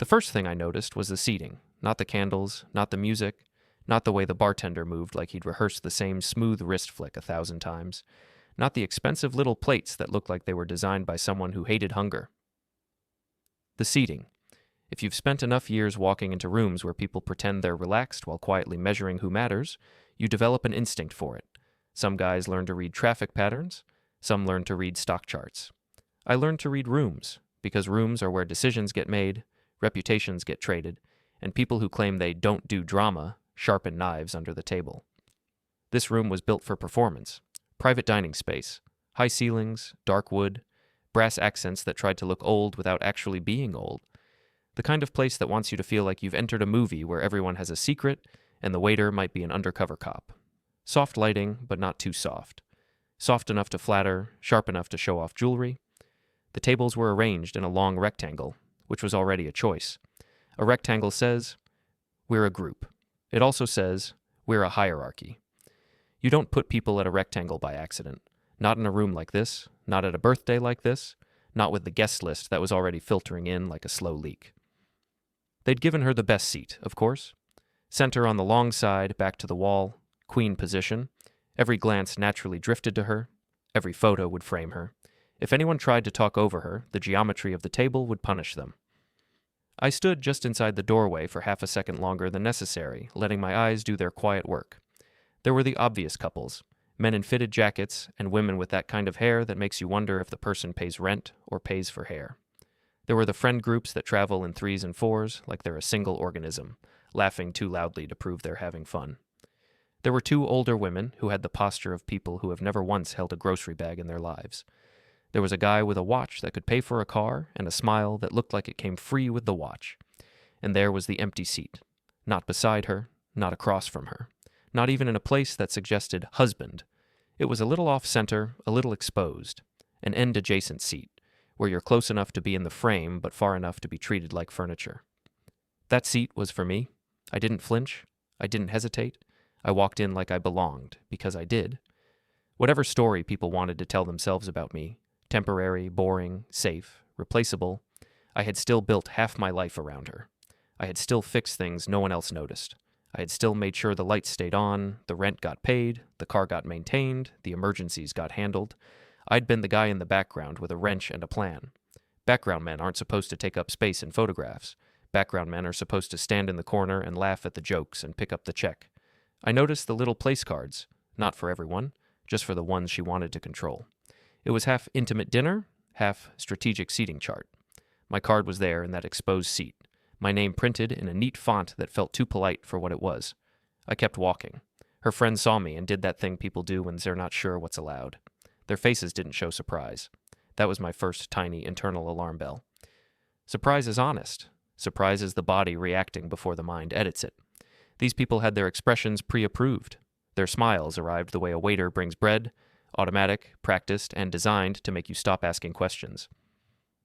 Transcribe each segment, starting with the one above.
first thing I noticed was the seating, not the candles, not the music, not the way the bartender moved like he'd rehearsed the same smooth wrist flick 1,000 times, not the expensive little plates that looked like they were designed by someone who hated hunger. The seating. If you've spent enough years walking into rooms where people pretend they're relaxed while quietly measuring who matters, you develop an instinct for it. Some guys learn to read traffic patterns, some learn to read stock charts. I learned to read rooms, because rooms are where decisions get made, reputations get traded, and people who claim they don't do drama sharpen knives under the table. This room was built for performance. Private dining space, high ceilings, dark wood, brass accents that tried to look old without actually being old. The kind of place that wants you to feel like you've entered a movie where everyone has a secret and the waiter might be an undercover cop. Soft lighting, but not too soft. Soft enough to flatter, sharp enough to show off jewelry. The tables were arranged in a long rectangle, which was already a choice. A rectangle says, we're a group. It also says, we're a hierarchy. You don't put people at a rectangle by accident. Not in a room like this, not at a birthday like this, not with the guest list that was already filtering in like a slow leak. They'd given her the best seat, of course. Center on the long side, back to the wall, queen position. Every glance naturally drifted to her. Every photo would frame her. If anyone tried to talk over her, the geometry of the table would punish them. I stood just inside the doorway for half a second longer than necessary, letting my eyes do their quiet work. There were the obvious couples, men in fitted jackets and women with that kind of hair that makes you wonder if the person pays rent or pays for hair. There were the friend groups that travel in 3s and 4s like they're a single organism, laughing too loudly to prove they're having fun. There were 2 older women who had the posture of people who have never once held a grocery bag in their lives. There was a guy with a watch that could pay for a car and a smile that looked like it came free with the watch. And there was the empty seat. Not beside her, not across from her, not even in a place that suggested husband. It was a little off-center, a little exposed, an end-adjacent seat, where you're close enough to be in the frame but far enough to be treated like furniture. That seat was for me. I didn't flinch. I didn't hesitate. I walked in like I belonged, because I did. Whatever story people wanted to tell themselves about me, temporary, boring, safe, replaceable, I had still built half my life around her. I had still fixed things no one else noticed. I had still made sure the lights stayed on, the rent got paid, the car got maintained, the emergencies got handled. I'd been the guy in the background with a wrench and a plan. Background men aren't supposed to take up space in photographs. Background men are supposed to stand in the corner and laugh at the jokes and pick up the check. I noticed the little place cards, not for everyone, just for the ones she wanted to control. It was half intimate dinner, half strategic seating chart. My card was there in that exposed seat, my name printed in a neat font that felt too polite for what it was. I kept walking. Her friends saw me and did that thing people do when they're not sure what's allowed. Their faces didn't show surprise. That was my first tiny internal alarm bell. Surprise is honest. Surprise is the body reacting before the mind edits it. These people had their expressions pre-approved. Their smiles arrived the way a waiter brings bread, automatic, practiced, and designed to make you stop asking questions.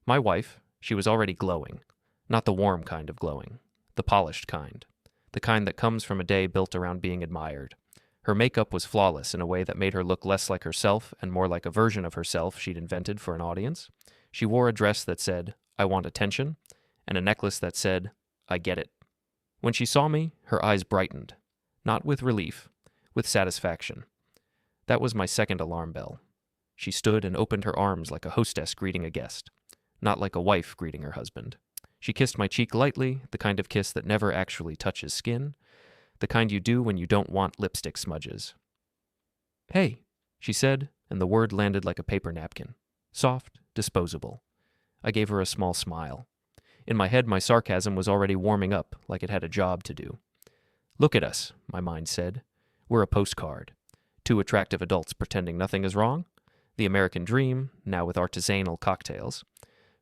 My wife, she was already glowing. Not the warm kind of glowing. The polished kind. The kind that comes from a day built around being admired. Her makeup was flawless in a way that made her look less like herself and more like a version of herself she'd invented for an audience. She wore a dress that said, "I want attention," and a necklace that said, "I get it." When she saw me, her eyes brightened. Not with relief, with satisfaction. That was my second alarm bell. She stood and opened her arms like a hostess greeting a guest, not like a wife greeting her husband. She kissed my cheek lightly, the kind of kiss that never actually touches skin, the kind you do when you don't want lipstick smudges. "Hey," she said, and the word landed like a paper napkin. Soft, disposable. I gave her a small smile. In my head, my sarcasm was already warming up, like it had a job to do. "Look at us," my mind said. "We're a postcard. 2 attractive adults pretending nothing is wrong. The American dream, now with artisanal cocktails."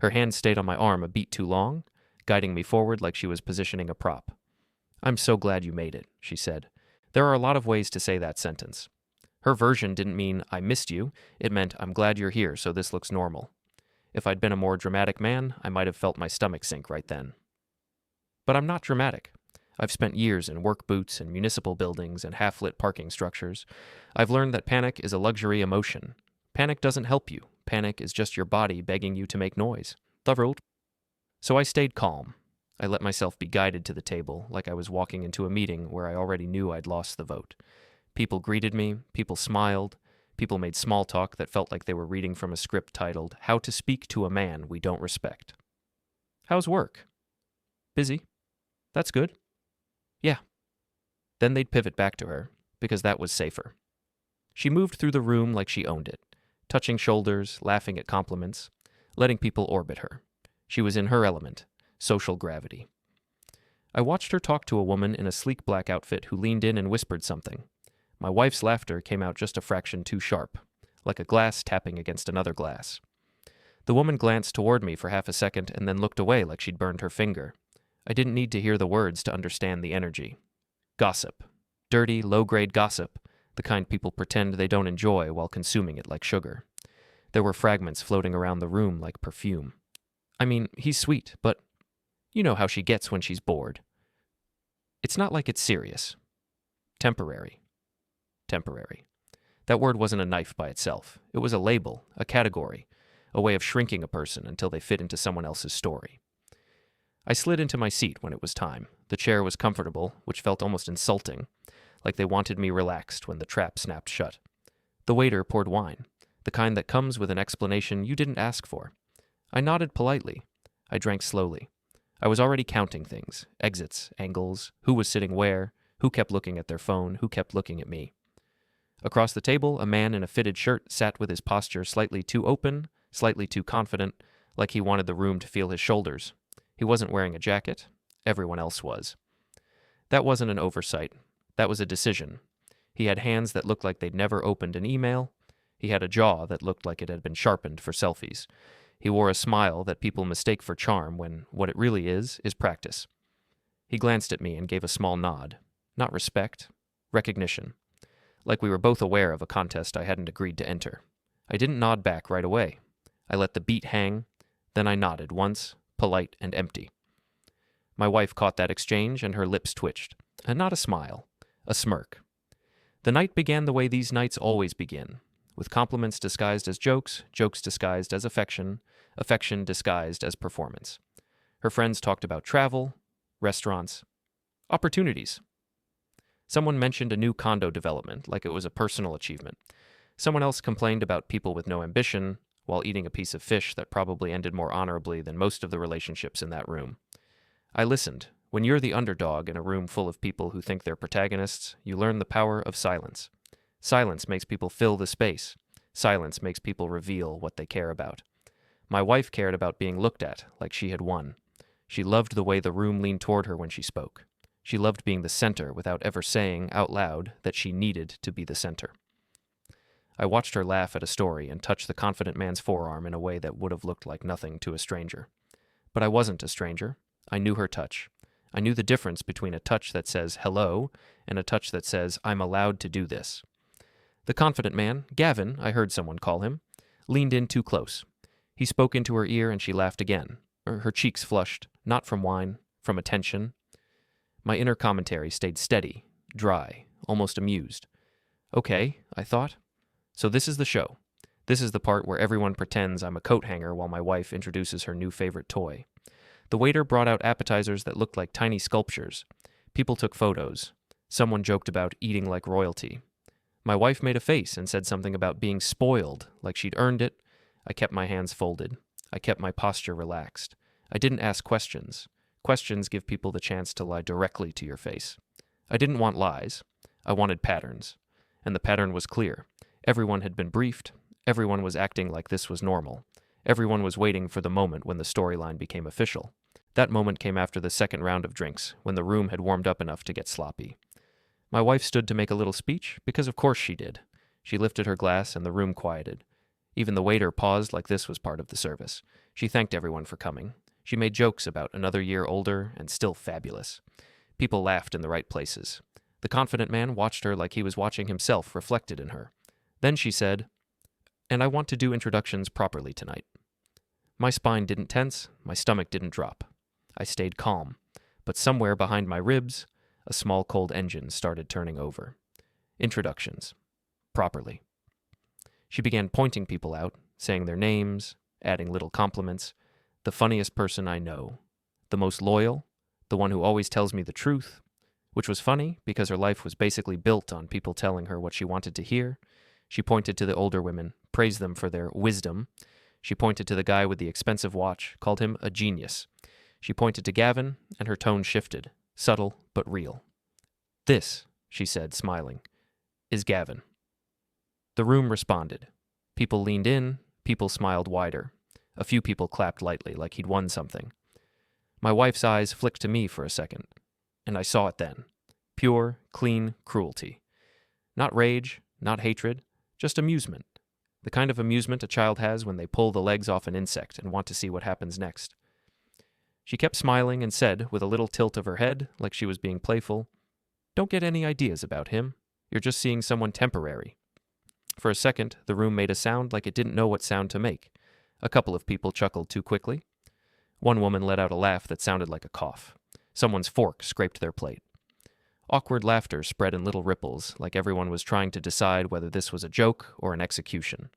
Her hand stayed on my arm a beat too long, guiding me forward like she was positioning a prop. "I'm so glad you made it," she said. There are a lot of ways to say that sentence. Her version didn't mean, "I missed you." It meant, "I'm glad you're here, so this looks normal." If I'd been a more dramatic man, I might have felt my stomach sink right then. But I'm not dramatic. I've spent years in work boots and municipal buildings and half-lit parking structures. I've learned that panic is a luxury emotion. Panic doesn't help you. Panic is just your body begging you to make noise. The world. So I stayed calm. I let myself be guided to the table like I was walking into a meeting where I already knew I'd lost the vote. People greeted me, people smiled, people made small talk that felt like they were reading from a script titled, How to Speak to a Man We Don't Respect. How's work? Busy. That's good. Yeah. Then they'd pivot back to her, because that was safer. She moved through the room like she owned it, touching shoulders, laughing at compliments, letting people orbit her. She was in her element, social gravity. I watched her talk to a woman in a sleek black outfit who leaned in and whispered something. My wife's laughter came out just a fraction too sharp, like a glass tapping against another glass. The woman glanced toward me for half a second and then looked away like she'd burned her finger. I didn't need to hear the words to understand the energy. Gossip. Dirty, low-grade gossip, the kind people pretend they don't enjoy while consuming it like sugar. There were fragments floating around the room like perfume. I mean, he's sweet, but you know how she gets when she's bored. It's not like it's serious. Temporary. Temporary. That word wasn't a knife by itself. It was a label, a category, a way of shrinking a person until they fit into someone else's story. I slid into my seat when it was time. The chair was comfortable, which felt almost insulting, like they wanted me relaxed when the trap snapped shut. The waiter poured wine, the kind that comes with an explanation you didn't ask for. I nodded politely. I drank slowly. I was already counting things, exits, angles, who was sitting where, who kept looking at their phone, who kept looking at me. Across the table, a man in a fitted shirt sat with his posture slightly too open, slightly too confident, like he wanted the room to feel his shoulders. He wasn't wearing a jacket. Everyone else was. That wasn't an oversight. That was a decision. He had hands that looked like they'd never opened an email. He had a jaw that looked like it had been sharpened for selfies. He wore a smile that people mistake for charm when what it really is practice. He glanced at me and gave a small nod. Not respect, recognition. Like we were both aware of a contest I hadn't agreed to enter. I didn't nod back right away. I let the beat hang, then I nodded once, polite and empty. My wife caught that exchange and her lips twitched. And not a smile, a smirk. The night began the way these nights always begin, with compliments disguised as jokes, jokes disguised as affection, affection disguised as performance. Her friends talked about travel, restaurants, opportunities. Someone mentioned a new condo development like it was a personal achievement. Someone else complained about people with no ambition while eating a piece of fish that probably ended more honorably than most of the relationships in that room. I listened. When you're the underdog in a room full of people who think they're protagonists, you learn the power of silence. Silence makes people fill the space. Silence makes people reveal what they care about. My wife cared about being looked at like she had won. She loved the way the room leaned toward her when she spoke. She loved being the center without ever saying out loud that she needed to be the center. I watched her laugh at a story and touch the confident man's forearm in a way that would have looked like nothing to a stranger. But I wasn't a stranger. I knew her touch. I knew the difference between a touch that says hello and a touch that says I'm allowed to do this. The confident man, Gavin, I heard someone call him, leaned in too close. He spoke into her ear and she laughed again. Her cheeks flushed, not from wine, from attention. My inner commentary stayed steady, dry, almost amused. Okay, I thought. So this is the show. This is the part where everyone pretends I'm a coat hanger while my wife introduces her new favorite toy. The waiter brought out appetizers that looked like tiny sculptures. People took photos. Someone joked about eating like royalty. My wife made a face and said something about being spoiled, like she'd earned it. I kept my hands folded. I kept my posture relaxed. I didn't ask questions. Questions give people the chance to lie directly to your face. I didn't want lies. I wanted patterns. And the pattern was clear. Everyone had been briefed. Everyone was acting like this was normal. Everyone was waiting for the moment when the storyline became official. That moment came after the second round of drinks, when the room had warmed up enough to get sloppy. My wife stood to make a little speech, because of course she did. She lifted her glass and the room quieted. Even the waiter paused like this was part of the service. She thanked everyone for coming. She made jokes about another year older and still fabulous. People laughed in the right places. The confident man watched her like he was watching himself reflected in her. Then she said, "And I want to do introductions properly tonight." My spine didn't tense, my stomach didn't drop. I stayed calm, but somewhere behind my ribs, a small cold engine started turning over. Introductions. Properly. She began pointing people out, saying their names, adding little compliments. The funniest person I know. The most loyal, the one who always tells me the truth, which was funny because her life was basically built on people telling her what she wanted to hear. She pointed to the older women, praised them for their wisdom. She pointed to the guy with the expensive watch, called him a genius. She pointed to Gavin, and her tone shifted, subtle but real. "This," she said, smiling, "is Gavin." The room responded. People leaned in, people smiled wider. A few people clapped lightly, like he'd won something. My wife's eyes flicked to me for a second, and I saw it then. Pure, clean cruelty. Not rage, not hatred, just amusement. The kind of amusement a child has when they pull the legs off an insect and want to see what happens next. She kept smiling and said, with a little tilt of her head, like she was being playful, "Don't get any ideas about him. You're just seeing someone temporary." For a second, the room made a sound like it didn't know what sound to make. A couple of people chuckled too quickly. One woman let out a laugh that sounded like a cough. Someone's fork scraped their plate. Awkward laughter spread in little ripples, like everyone was trying to decide whether this was a joke or an execution.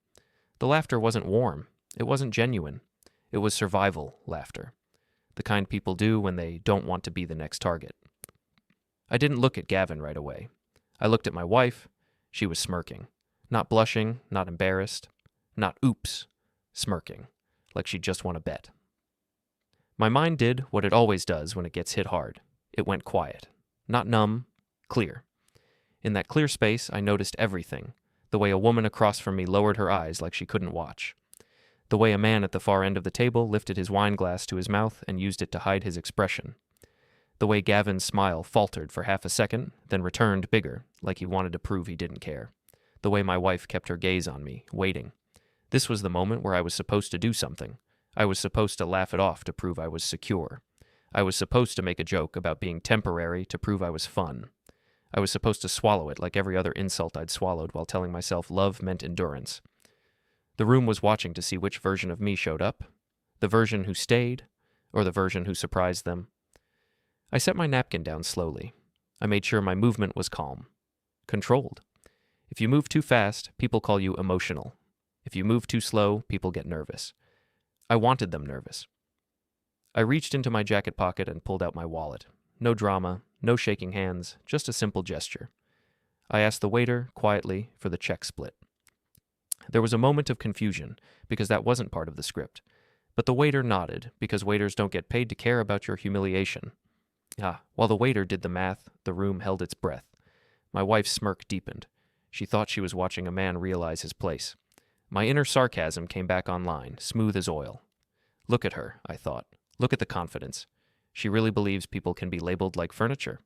The laughter wasn't warm. It wasn't genuine. It was survival laughter. The kind people do when they don't want to be the next target. I didn't look at Gavin right away. I looked at my wife. She was smirking. Not blushing, not embarrassed, not oops, smirking, like she'd just won a bet. My mind did what it always does when it gets hit hard. It went quiet. Not numb, clear. In that clear space, I noticed everything. The way a woman across from me lowered her eyes like she couldn't watch. The way a man at the far end of the table lifted his wine glass to his mouth and used it to hide his expression. The way Gavin's smile faltered for half a second, then returned bigger, like he wanted to prove he didn't care. The way my wife kept her gaze on me, waiting. This was the moment where I was supposed to do something. I was supposed to laugh it off to prove I was secure. I was supposed to make a joke about being temporary to prove I was fun. I was supposed to swallow it like every other insult I'd swallowed while telling myself love meant endurance. The room was watching to see which version of me showed up. The version who stayed, or the version who surprised them. I set my napkin down slowly. I made sure my movement was calm. Controlled. If you move too fast, people call you emotional. If you move too slow, people get nervous. I wanted them nervous. I reached into my jacket pocket and pulled out my wallet. No drama, no shaking hands, just a simple gesture. I asked the waiter, quietly, for the check split. There was a moment of confusion, because that wasn't part of the script. But the waiter nodded, because waiters don't get paid to care about your humiliation. While the waiter did the math, the room held its breath. My wife's smirk deepened. She thought she was watching a man realize his place. My inner sarcasm came back online, smooth as oil. Look at her, I thought. Look at the confidence. She really believes people can be labeled like furniture.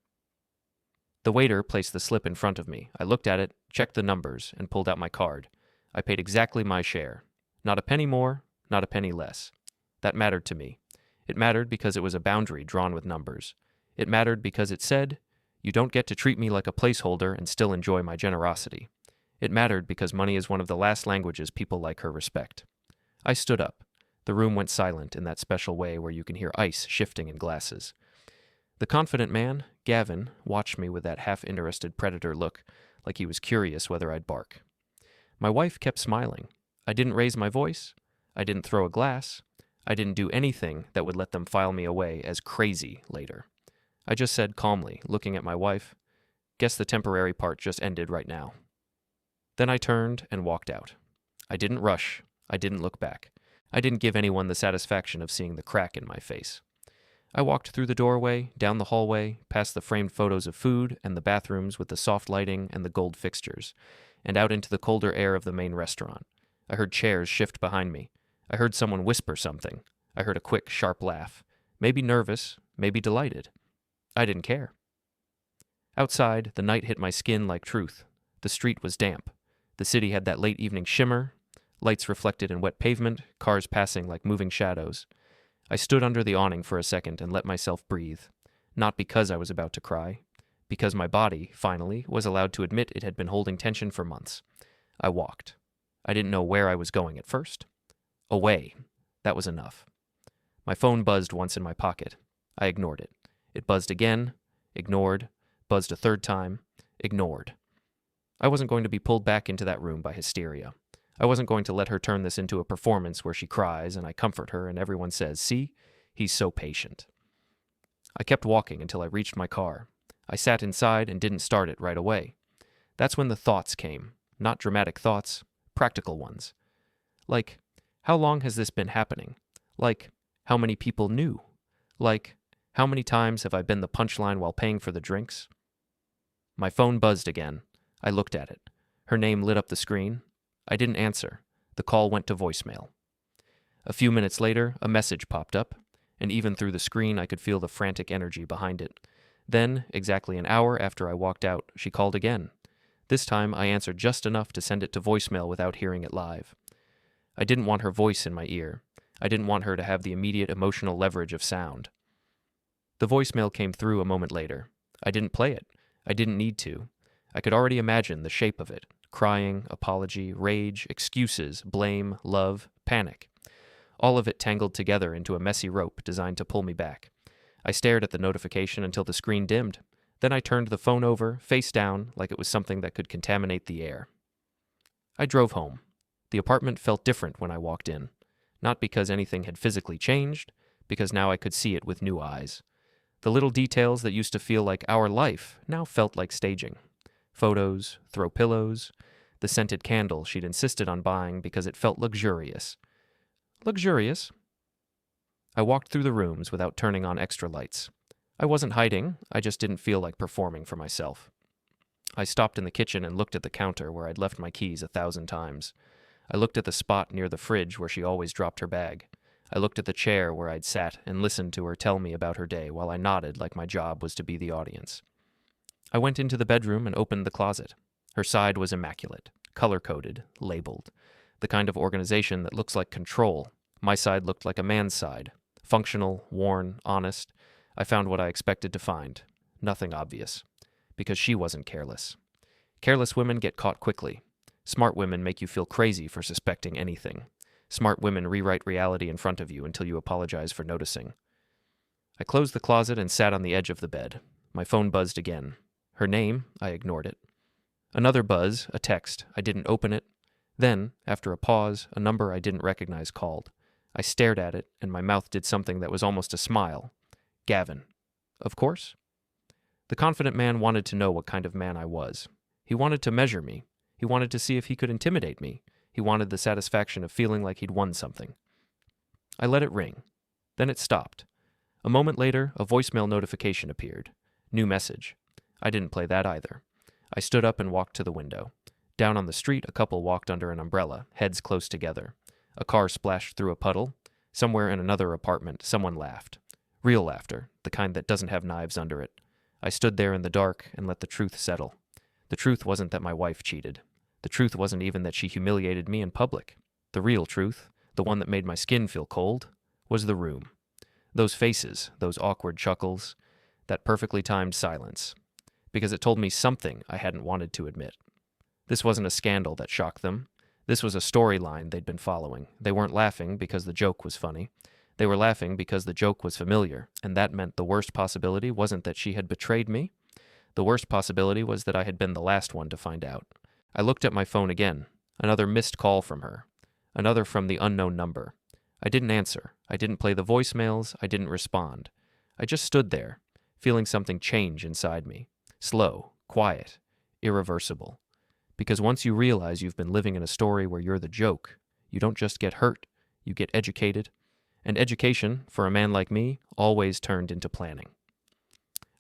The waiter placed the slip in front of me. I looked at it, checked the numbers, and pulled out my card. I paid exactly my share. Not a penny more, not a penny less. That mattered to me. It mattered because it was a boundary drawn with numbers. It mattered because it said, "You don't get to treat me like a placeholder and still enjoy my generosity." It mattered because money is one of the last languages people like her respect. I stood up. The room went silent in that special way where you can hear ice shifting in glasses. The confident man, Gavin, watched me with that half-interested predator look, like he was curious whether I'd bark. My wife kept smiling. I didn't raise my voice. I didn't throw a glass. I didn't do anything that would let them file me away as crazy later. I just said calmly, looking at my wife, "Guess the temporary part just ended right now." Then I turned and walked out. I didn't rush. I didn't look back. I didn't give anyone the satisfaction of seeing the crack in my face. I walked through the doorway, down the hallway, past the framed photos of food and the bathrooms with the soft lighting and the gold fixtures, and out into the colder air of the main restaurant. I heard chairs shift behind me. I heard someone whisper something. I heard a quick, sharp laugh. Maybe nervous, maybe delighted. I didn't care. Outside, the night hit my skin like truth. The street was damp. The city had that late evening shimmer, lights reflected in wet pavement, cars passing like moving shadows. I stood under the awning for a second and let myself breathe. Not because I was about to cry. Because my body, finally, was allowed to admit it had been holding tension for months. I walked. I didn't know where I was going at first. Away. That was enough. My phone buzzed once in my pocket. I ignored it. It buzzed again, ignored, buzzed a third time, ignored. I wasn't going to be pulled back into that room by hysteria. I wasn't going to let her turn this into a performance where she cries and I comfort her and everyone says, "See, he's so patient." I kept walking until I reached my car. I sat inside and didn't start it right away. That's when the thoughts came. Not dramatic thoughts, practical ones. Like, how long has this been happening? Like, how many people knew? Like, how many times have I been the punchline while paying for the drinks? My phone buzzed again. I looked at it. Her name lit up the screen. I didn't answer. The call went to voicemail. A few minutes later, a message popped up, and even through the screen I could feel the frantic energy behind it. Then, exactly an hour after I walked out, she called again. This time I answered just enough to send it to voicemail without hearing it live. I didn't want her voice in my ear. I didn't want her to have the immediate emotional leverage of sound. The voicemail came through a moment later. I didn't play it. I didn't need to. I could already imagine the shape of it. Crying, apology, rage, excuses, blame, love, panic. All of it tangled together into a messy rope designed to pull me back. I stared at the notification until the screen dimmed. Then I turned the phone over, face down, like it was something that could contaminate the air. I drove home. The apartment felt different when I walked in. Not because anything had physically changed, because now I could see it with new eyes. The little details that used to feel like our life now felt like staging. Photos, throw pillows, the scented candle she'd insisted on buying because it felt luxurious. Luxurious? I walked through the rooms without turning on extra lights. I wasn't hiding, I just didn't feel like performing for myself. I stopped in the kitchen and looked at the counter where I'd left my keys 1,000 times. I looked at the spot near the fridge where she always dropped her bag. I looked at the chair where I'd sat and listened to her tell me about her day while I nodded like my job was to be the audience. I went into the bedroom and opened the closet. Her side was immaculate, color-coded, labeled. The kind of organization that looks like control. My side looked like a man's side. Functional, worn, honest. I found what I expected to find. Nothing obvious. Because she wasn't careless. Careless women get caught quickly. Smart women make you feel crazy for suspecting anything. Smart women rewrite reality in front of you until you apologize for noticing. I closed the closet and sat on the edge of the bed. My phone buzzed again. Her name, I ignored it. Another buzz, a text. I didn't open it. Then, after a pause, a number I didn't recognize called. I stared at it, and my mouth did something that was almost a smile. Gavin. Of course. The confident man wanted to know what kind of man I was. He wanted to measure me. He wanted to see if he could intimidate me. He wanted the satisfaction of feeling like he'd won something. I let it ring. Then it stopped. A moment later, a voicemail notification appeared. New message. I didn't play that either. I stood up and walked to the window. Down on the street, a couple walked under an umbrella, heads close together. A car splashed through a puddle. Somewhere in another apartment, someone laughed. Real laughter, the kind that doesn't have knives under it. I stood there in the dark and let the truth settle. The truth wasn't that my wife cheated. The truth wasn't even that she humiliated me in public. The real truth, the one that made my skin feel cold, was the room. Those faces, those awkward chuckles, that perfectly timed silence. Because it told me something I hadn't wanted to admit. This wasn't a scandal that shocked them. This was a storyline they'd been following. They weren't laughing because the joke was funny. They were laughing because the joke was familiar, and that meant the worst possibility wasn't that she had betrayed me. The worst possibility was that I had been the last one to find out. I looked at my phone again. Another missed call from her. Another from the unknown number. I didn't answer. I didn't play the voicemails. I didn't respond. I just stood there, feeling something change inside me. Slow, quiet, irreversible. Because once you realize you've been living in a story where you're the joke, you don't just get hurt, you get educated. And education, for a man like me, always turned into planning.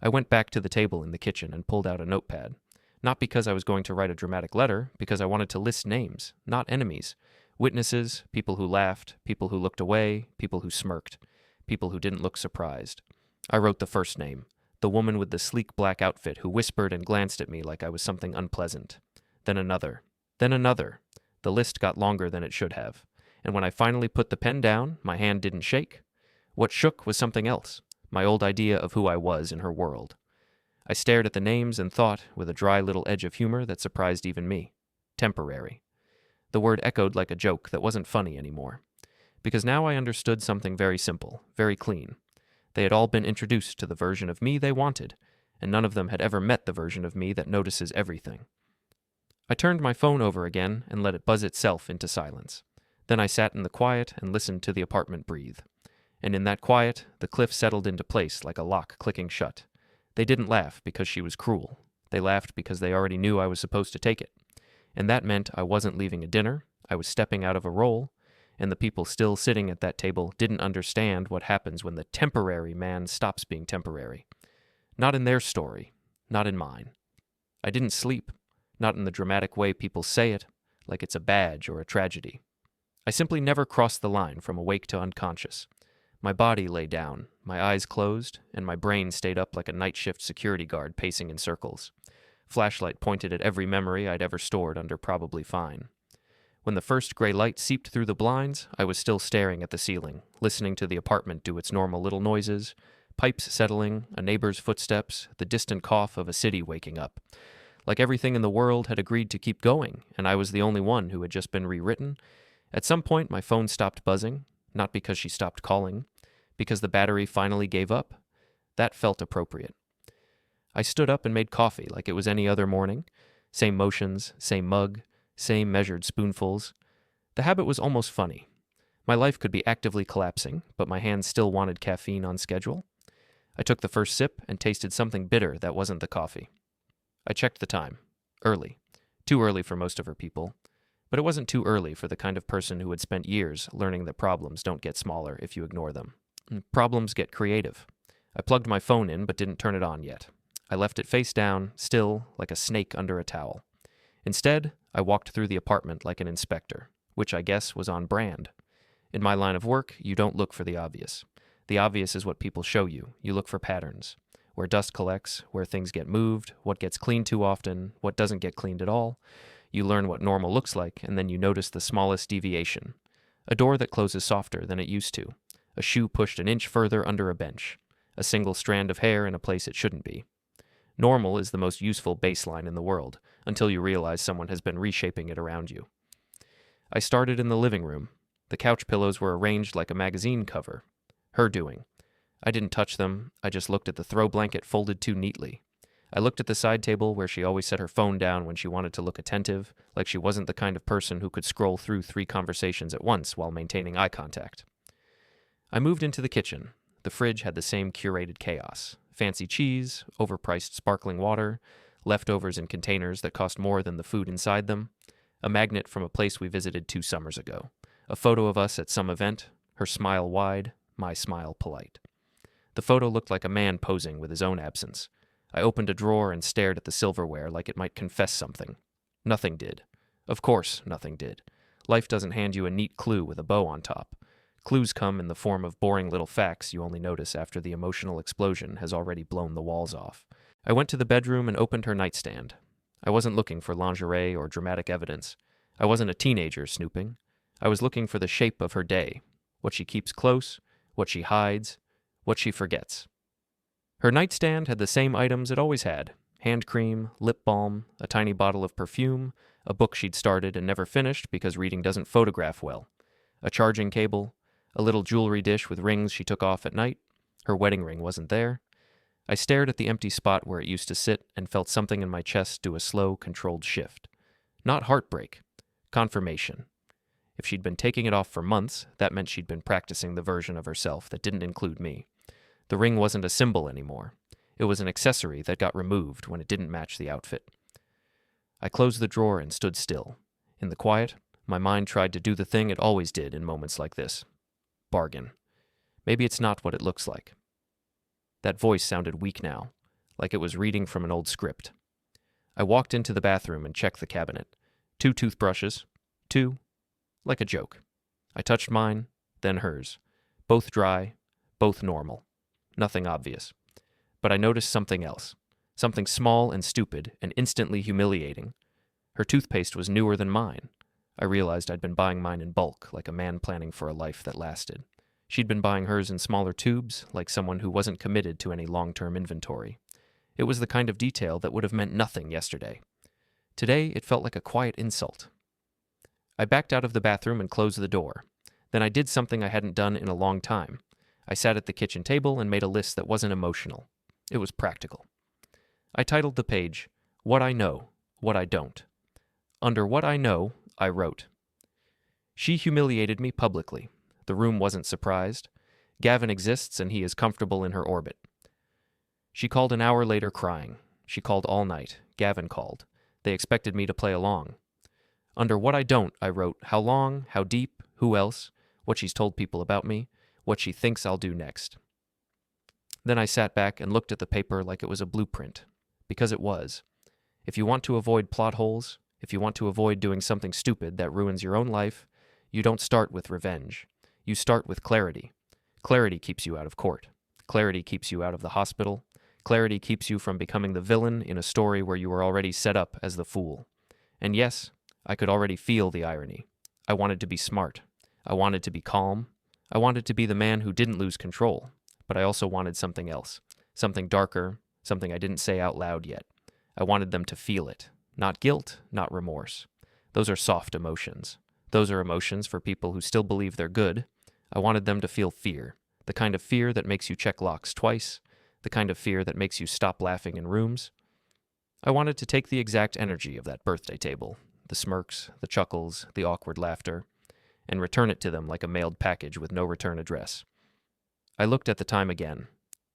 I went back to the table in the kitchen and pulled out a notepad. Not because I was going to write a dramatic letter, because I wanted to list names, not enemies. Witnesses, people who laughed, people who looked away, people who smirked, people who didn't look surprised. I wrote the first name, the woman with the sleek black outfit who whispered and glanced at me like I was something unpleasant. Then another. Then another. The list got longer than it should have. And when I finally put the pen down, my hand didn't shake. What shook was something else, my old idea of who I was in her world. I stared at the names and thought, with a dry little edge of humor that surprised even me. Temporary. The word echoed like a joke that wasn't funny anymore. Because now I understood something very simple, very clean. They had all been introduced to the version of me they wanted, and none of them had ever met the version of me that notices everything. I turned my phone over again and let it buzz itself into silence. Then I sat in the quiet and listened to the apartment breathe. And in that quiet, the cliff settled into place like a lock clicking shut. They didn't laugh because she was cruel. They laughed because they already knew I was supposed to take it. And that meant I wasn't leaving a dinner, I was stepping out of a role, and the people still sitting at that table didn't understand what happens when the temporary man stops being temporary. Not in their story, not in mine. I didn't sleep, not in the dramatic way people say it, like it's a badge or a tragedy. I simply never crossed the line from awake to unconscious. My body lay down, my eyes closed, and my brain stayed up like a night shift security guard pacing in circles. Flashlight pointed at every memory I'd ever stored under probably fine. When the first gray light seeped through the blinds, I was still staring at the ceiling, listening to the apartment do its normal little noises, pipes settling, a neighbor's footsteps, the distant cough of a city waking up. Like everything in the world had agreed to keep going, and I was the only one who had just been rewritten. At some point, my phone stopped buzzing, not because she stopped calling, because the battery finally gave up. That felt appropriate. I stood up and made coffee like it was any other morning. Same motions, same mug, same measured spoonfuls. The habit was almost funny. My life could be actively collapsing, but my hands still wanted caffeine on schedule. I took the first sip and tasted something bitter that wasn't the coffee. I checked the time. Early. Too early for most of her people. But it wasn't too early for the kind of person who had spent years learning that problems don't get smaller if you ignore them. Problems get creative. I plugged my phone in but didn't turn it on yet. I left it face down, still, like a snake under a towel. Instead, I walked through the apartment like an inspector, which I guess was on brand. In my line of work, you don't look for the obvious. The obvious is what people show you. You look for patterns. Where dust collects, where things get moved, what gets cleaned too often, what doesn't get cleaned at all. You learn what normal looks like, and then you notice the smallest deviation. A door that closes softer than it used to. A shoe pushed an inch further under a bench. A single strand of hair in a place it shouldn't be. Normal is the most useful baseline in the world, until you realize someone has been reshaping it around you. I started in the living room. The couch pillows were arranged like a magazine cover. Her doing. I didn't touch them, I just looked at the throw blanket folded too neatly. I looked at the side table where she always set her phone down when she wanted to look attentive, like she wasn't the kind of person who could scroll through 3 conversations at once while maintaining eye contact. I moved into the kitchen. The fridge had the same curated chaos. Fancy cheese, overpriced sparkling water, leftovers in containers that cost more than the food inside them, a magnet from a place we visited 2 summers ago, a photo of us at some event, her smile wide, my smile polite. The photo looked like a man posing with his own absence. I opened a drawer and stared at the silverware like it might confess something. Nothing did. Of course, nothing did. Life doesn't hand you a neat clue with a bow on top. Clues come in the form of boring little facts you only notice after the emotional explosion has already blown the walls off. I went to the bedroom and opened her nightstand. I wasn't looking for lingerie or dramatic evidence. I wasn't a teenager snooping. I was looking for the shape of her day, what she keeps close, what she hides, what she forgets. Her nightstand had the same items it always had: hand cream, lip balm, a tiny bottle of perfume, a book she'd started and never finished because reading doesn't photograph well, a charging cable, a little jewelry dish with rings she took off at night. Her wedding ring wasn't there. I stared at the empty spot where it used to sit and felt something in my chest do a slow, controlled shift. Not heartbreak. Confirmation. If she'd been taking it off for months, that meant she'd been practicing the version of herself that didn't include me. The ring wasn't a symbol anymore. It was an accessory that got removed when it didn't match the outfit. I closed the drawer and stood still. In the quiet, my mind tried to do the thing it always did in moments like this. Bargain. Maybe it's not what it looks like. That voice sounded weak now, like it was reading from an old script. I walked into the bathroom and checked the cabinet. 2 toothbrushes. 2. Like a joke. I touched mine, then hers. Both dry, both normal. Nothing obvious. But I noticed something else. Something small and stupid and instantly humiliating. Her toothpaste was newer than mine. I realized I'd been buying mine in bulk, like a man planning for a life that lasted. She'd been buying hers in smaller tubes, like someone who wasn't committed to any long-term inventory. It was the kind of detail that would have meant nothing yesterday. Today, it felt like a quiet insult. I backed out of the bathroom and closed the door. Then I did something I hadn't done in a long time. I sat at the kitchen table and made a list that wasn't emotional. It was practical. I titled the page, What I Know, What I Don't. Under What I Know, I wrote, She humiliated me publicly. The room wasn't surprised. Gavin exists and he is comfortable in her orbit. She called an hour later crying. She called all night. Gavin called. They expected me to play along. Under what I don't, I wrote how long, how deep, who else, what she's told people about me, what she thinks I'll do next. Then I sat back and looked at the paper like it was a blueprint, because it was. If you want to avoid plot holes, if you want to avoid doing something stupid that ruins your own life, you don't start with revenge. You start with clarity. Clarity keeps you out of court. Clarity keeps you out of the hospital. Clarity keeps you from becoming the villain in a story where you were already set up as the fool. And yes, I could already feel the irony. I wanted to be smart. I wanted to be calm. I wanted to be the man who didn't lose control. But I also wanted something else. Something darker, something I didn't say out loud yet. I wanted them to feel it. Not guilt, not remorse. Those are soft emotions. Those are emotions for people who still believe they're good. I wanted them to feel fear. The kind of fear that makes you check locks twice. The kind of fear that makes you stop laughing in rooms. I wanted to take the exact energy of that birthday table, the smirks, the chuckles, the awkward laughter, and return it to them like a mailed package with no return address. I looked at the time again.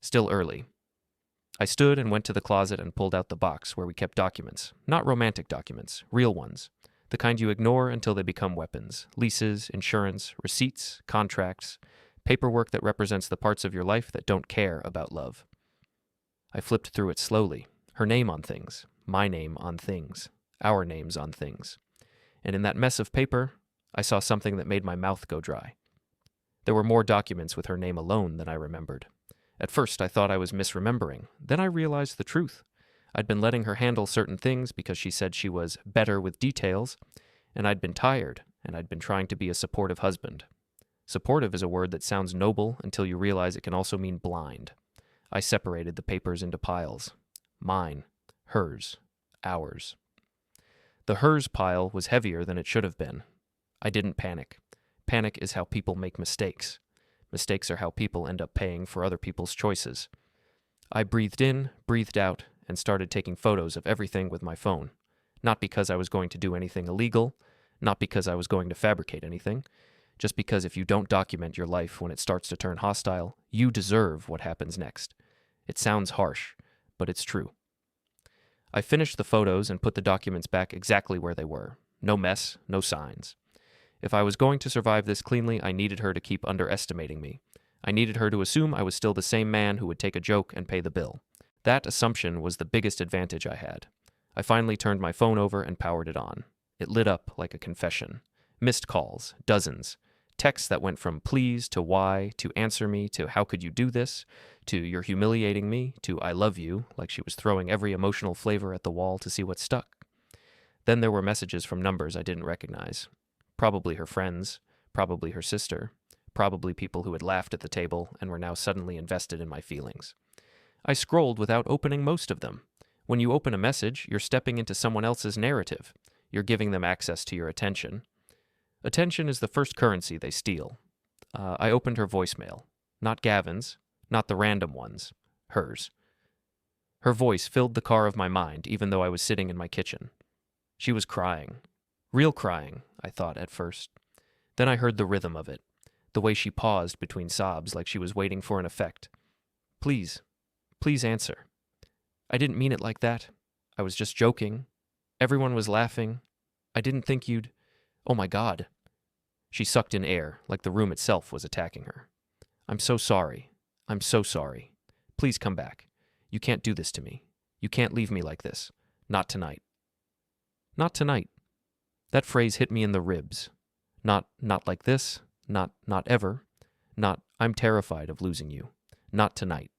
Still early. I stood and went to the closet and pulled out the box where we kept documents. Not romantic documents, real ones. The kind you ignore until they become weapons. Leases, insurance, receipts, contracts, paperwork that represents the parts of your life that don't care about love. I flipped through it slowly. Her name on things. My name on things. Our names on things. And in that mess of paper, I saw something that made my mouth go dry. There were more documents with her name alone than I remembered. At first, I thought I was misremembering. Then I realized the truth. I'd been letting her handle certain things because she said she was better with details, and I'd been tired, and I'd been trying to be a supportive husband. Supportive is a word that sounds noble until you realize it can also mean blind. I separated the papers into piles. Mine, hers, ours. The hers pile was heavier than it should have been. I didn't panic. Panic is how people make mistakes. Mistakes are how people end up paying for other people's choices. I breathed in, breathed out, and started taking photos of everything with my phone. Not because I was going to do anything illegal, not because I was going to fabricate anything, just because if you don't document your life when it starts to turn hostile, you deserve what happens next. It sounds harsh, but it's true. I finished the photos and put the documents back exactly where they were. No mess, no signs. If I was going to survive this cleanly, I needed her to keep underestimating me. I needed her to assume I was still the same man who would take a joke and pay the bill. That assumption was the biggest advantage I had. I finally turned my phone over and powered it on. It lit up like a confession. Missed calls, dozens. Texts that went from please to why to answer me to how could you do this to you're humiliating me to I love you, like she was throwing every emotional flavor at the wall to see what stuck. Then there were messages from numbers I didn't recognize. Probably her friends, probably her sister, probably people who had laughed at the table and were now suddenly invested in my feelings. I scrolled without opening most of them. When you open a message, you're stepping into someone else's narrative. You're giving them access to your attention. Attention is the first currency they steal. I opened her voicemail. Not Gavin's, not the random ones. Hers. Her voice filled the car of my mind, even though I was sitting in my kitchen. She was crying. Real crying, I thought at first. Then I heard the rhythm of it, the way she paused between sobs like she was waiting for an effect. Please answer. I didn't mean it like that. I was just joking. Everyone was laughing. I didn't think you'd... Oh my God. She sucked in air, like the room itself was attacking her. I'm so sorry. I'm so sorry. Please come back. You can't do this to me. You can't leave me like this. Not tonight. Not tonight. That phrase hit me in the ribs. Not like this. Not ever. Not I'm terrified of losing you. Not tonight.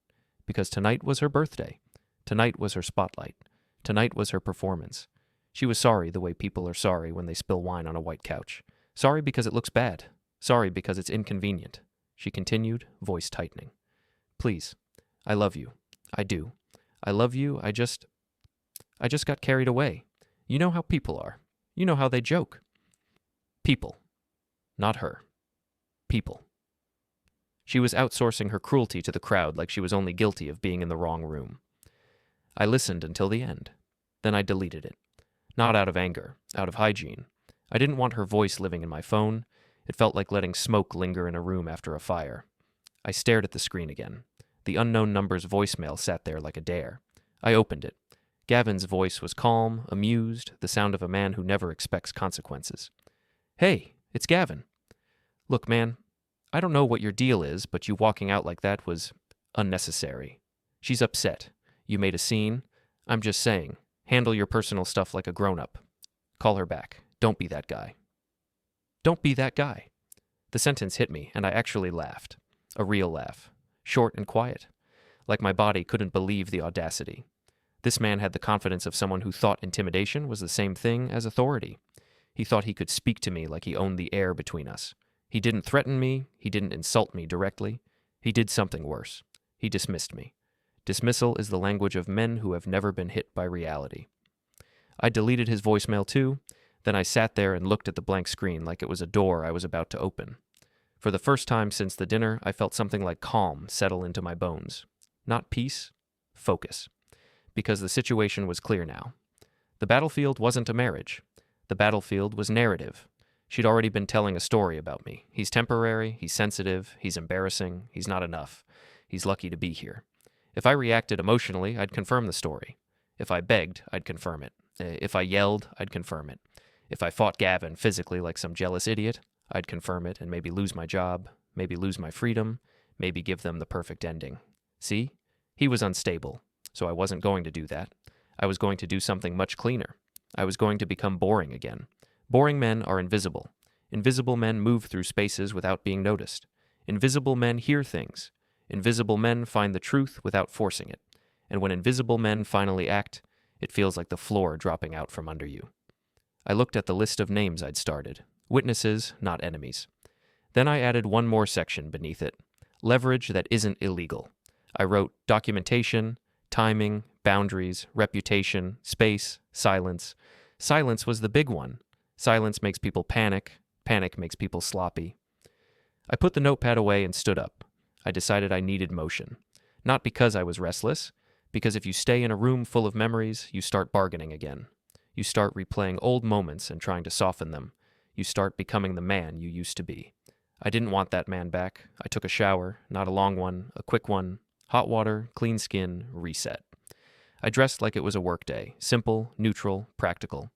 Because tonight was her birthday. Tonight was her spotlight. Tonight was her performance. She was sorry the way people are sorry when they spill wine on a white couch. Sorry because it looks bad. Sorry because it's inconvenient. She continued, voice tightening. Please. I love you. I do. I love you. I just got carried away. You know how people are. You know how they joke. People. Not her. People. She was outsourcing her cruelty to the crowd like she was only guilty of being in the wrong room. I listened until the end. Then I deleted it. Not out of anger, out of hygiene. I didn't want her voice living in my phone. It felt like letting smoke linger in a room after a fire. I stared at the screen again. The unknown number's voicemail sat there like a dare. I opened it. Gavin's voice was calm, amused, the sound of a man who never expects consequences. "Hey, it's Gavin. Look, man, I don't know what your deal is, but you walking out like that was unnecessary. She's upset. You made a scene. I'm just saying, handle your personal stuff like a grown-up. Call her back. Don't be that guy." Don't be that guy. The sentence hit me, and I actually laughed. A real laugh. Short and quiet. Like my body couldn't believe the audacity. This man had the confidence of someone who thought intimidation was the same thing as authority. He thought he could speak to me like he owned the air between us. He didn't threaten me. He didn't insult me directly. He did something worse. He dismissed me. Dismissal is the language of men who have never been hit by reality. I deleted his voicemail too. Then I sat there and looked at the blank screen like it was a door I was about to open. For the first time since the dinner, I felt something like calm settle into my bones. Not peace, focus. Because the situation was clear now. The battlefield wasn't a marriage. The battlefield was narrative. She'd already been telling a story about me. He's temporary, he's sensitive, he's embarrassing, he's not enough. He's lucky to be here. If I reacted emotionally, I'd confirm the story. If I begged, I'd confirm it. If I yelled, I'd confirm it. If I fought Gavin physically like some jealous idiot, I'd confirm it and maybe lose my job, maybe lose my freedom, maybe give them the perfect ending. See? He was unstable, so I wasn't going to do that. I was going to do something much cleaner. I was going to become boring again. Boring men are invisible. Invisible men move through spaces without being noticed. Invisible men hear things. Invisible men find the truth without forcing it. And when invisible men finally act, it feels like the floor dropping out from under you. I looked at the list of names I'd started. Witnesses, not enemies. Then I added one more section beneath it. Leverage that isn't illegal. I wrote documentation, timing, boundaries, reputation, space, silence. Silence was the big one. Silence makes people panic. Panic makes people sloppy. I put the notepad away and stood up. I decided I needed motion. Not because I was restless, because if you stay in a room full of memories, you start bargaining again. You start replaying old moments and trying to soften them. You start becoming the man you used to be. I didn't want that man back. I took a shower, not a long one, a quick one. Hot water, clean skin, reset. I dressed like it was a work day, simple, neutral, practical.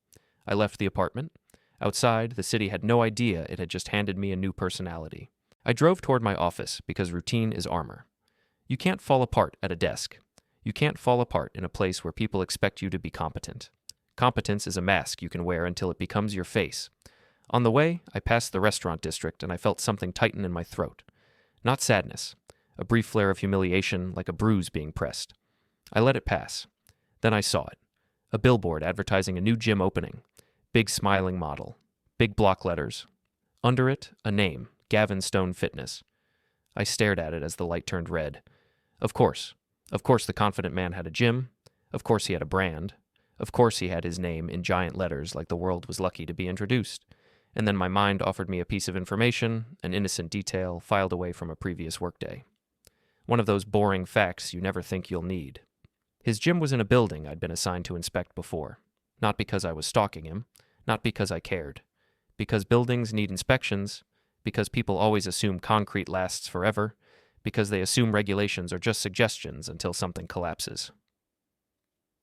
I left the apartment. Outside, the city had no idea it had just handed me a new personality. I drove toward my office because routine is armor. You can't fall apart at a desk. You can't fall apart in a place where people expect you to be competent. Competence is a mask you can wear until it becomes your face. On the way, I passed the restaurant district and I felt something tighten in my throat. Not sadness. A brief flare of humiliation, like a bruise being pressed. I let it pass. Then I saw it. A billboard advertising a new gym opening. Big smiling model. Big block letters. Under it, a name, Gavin Stone Fitness. I stared at it as the light turned red. Of course. Of course the confident man had a gym. Of course he had a brand. Of course he had his name in giant letters like the world was lucky to be introduced. And then my mind offered me a piece of information, an innocent detail filed away from a previous workday. One of those boring facts you never think you'll need. His gym was in a building I'd been assigned to inspect before. Not because I was stalking him, not because I cared. Because buildings need inspections, because people always assume concrete lasts forever, because they assume regulations are just suggestions until something collapses.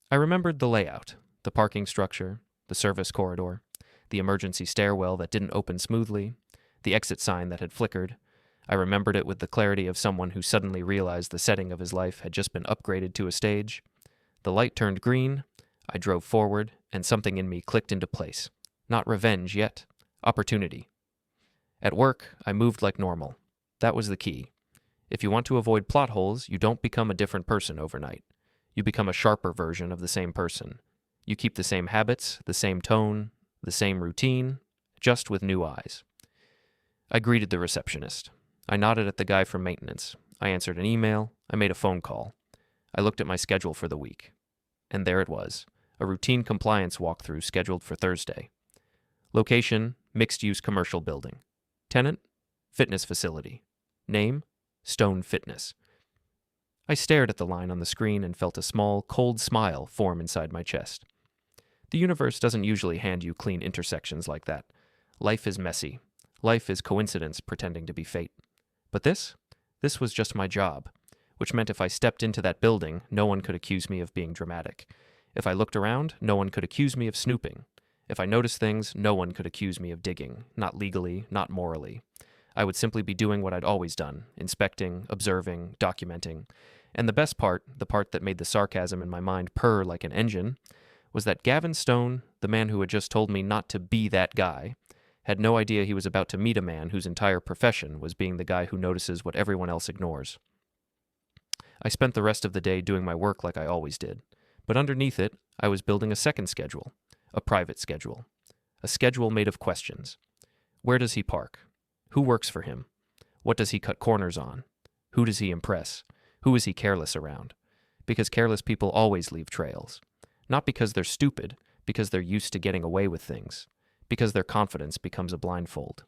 I remembered the layout, the parking structure, the service corridor, the emergency stairwell that didn't open smoothly, the exit sign that had flickered. I remembered it with the clarity of someone who suddenly realized the setting of his life had just been upgraded to a stage. The light turned green, I drove forward, and something in me clicked into place. Not revenge yet, opportunity. At work, I moved like normal. That was the key. If you want to avoid plot holes, you don't become a different person overnight. You become a sharper version of the same person. You keep the same habits, the same tone, the same routine, just with new eyes. I greeted the receptionist. I nodded at the guy from maintenance. I answered an email. I made a phone call. I looked at my schedule for the week. And there it was, a routine compliance walkthrough scheduled for Thursday. Location, mixed-use commercial building. Tenant, fitness facility. Name, Stone Fitness. I stared at the line on the screen and felt a small, cold smile form inside my chest. The universe doesn't usually hand you clean intersections like that. Life is messy. Life is coincidence pretending to be fate. But this This was just my job, which meant if I stepped into that building, no one could accuse me of being dramatic. If I looked around, no one could accuse me of snooping. If I noticed things, no one could accuse me of digging, not legally, not morally. I would simply be doing what I'd always done, inspecting, observing, documenting. And the best part, the part that made the sarcasm in my mind purr like an engine, was that Gavin Stone, the man who had just told me not to be that guy, had no idea he was about to meet a man whose entire profession was being the guy who notices what everyone else ignores. I spent the rest of the day doing my work like I always did, but underneath it, I was building a second schedule, a private schedule, a schedule made of questions. Where does he park? Who works for him? What does he cut corners on? Who does he impress? Who is he careless around? Because careless people always leave trails. Not because they're stupid, because they're used to getting away with things. Because their confidence becomes a blindfold.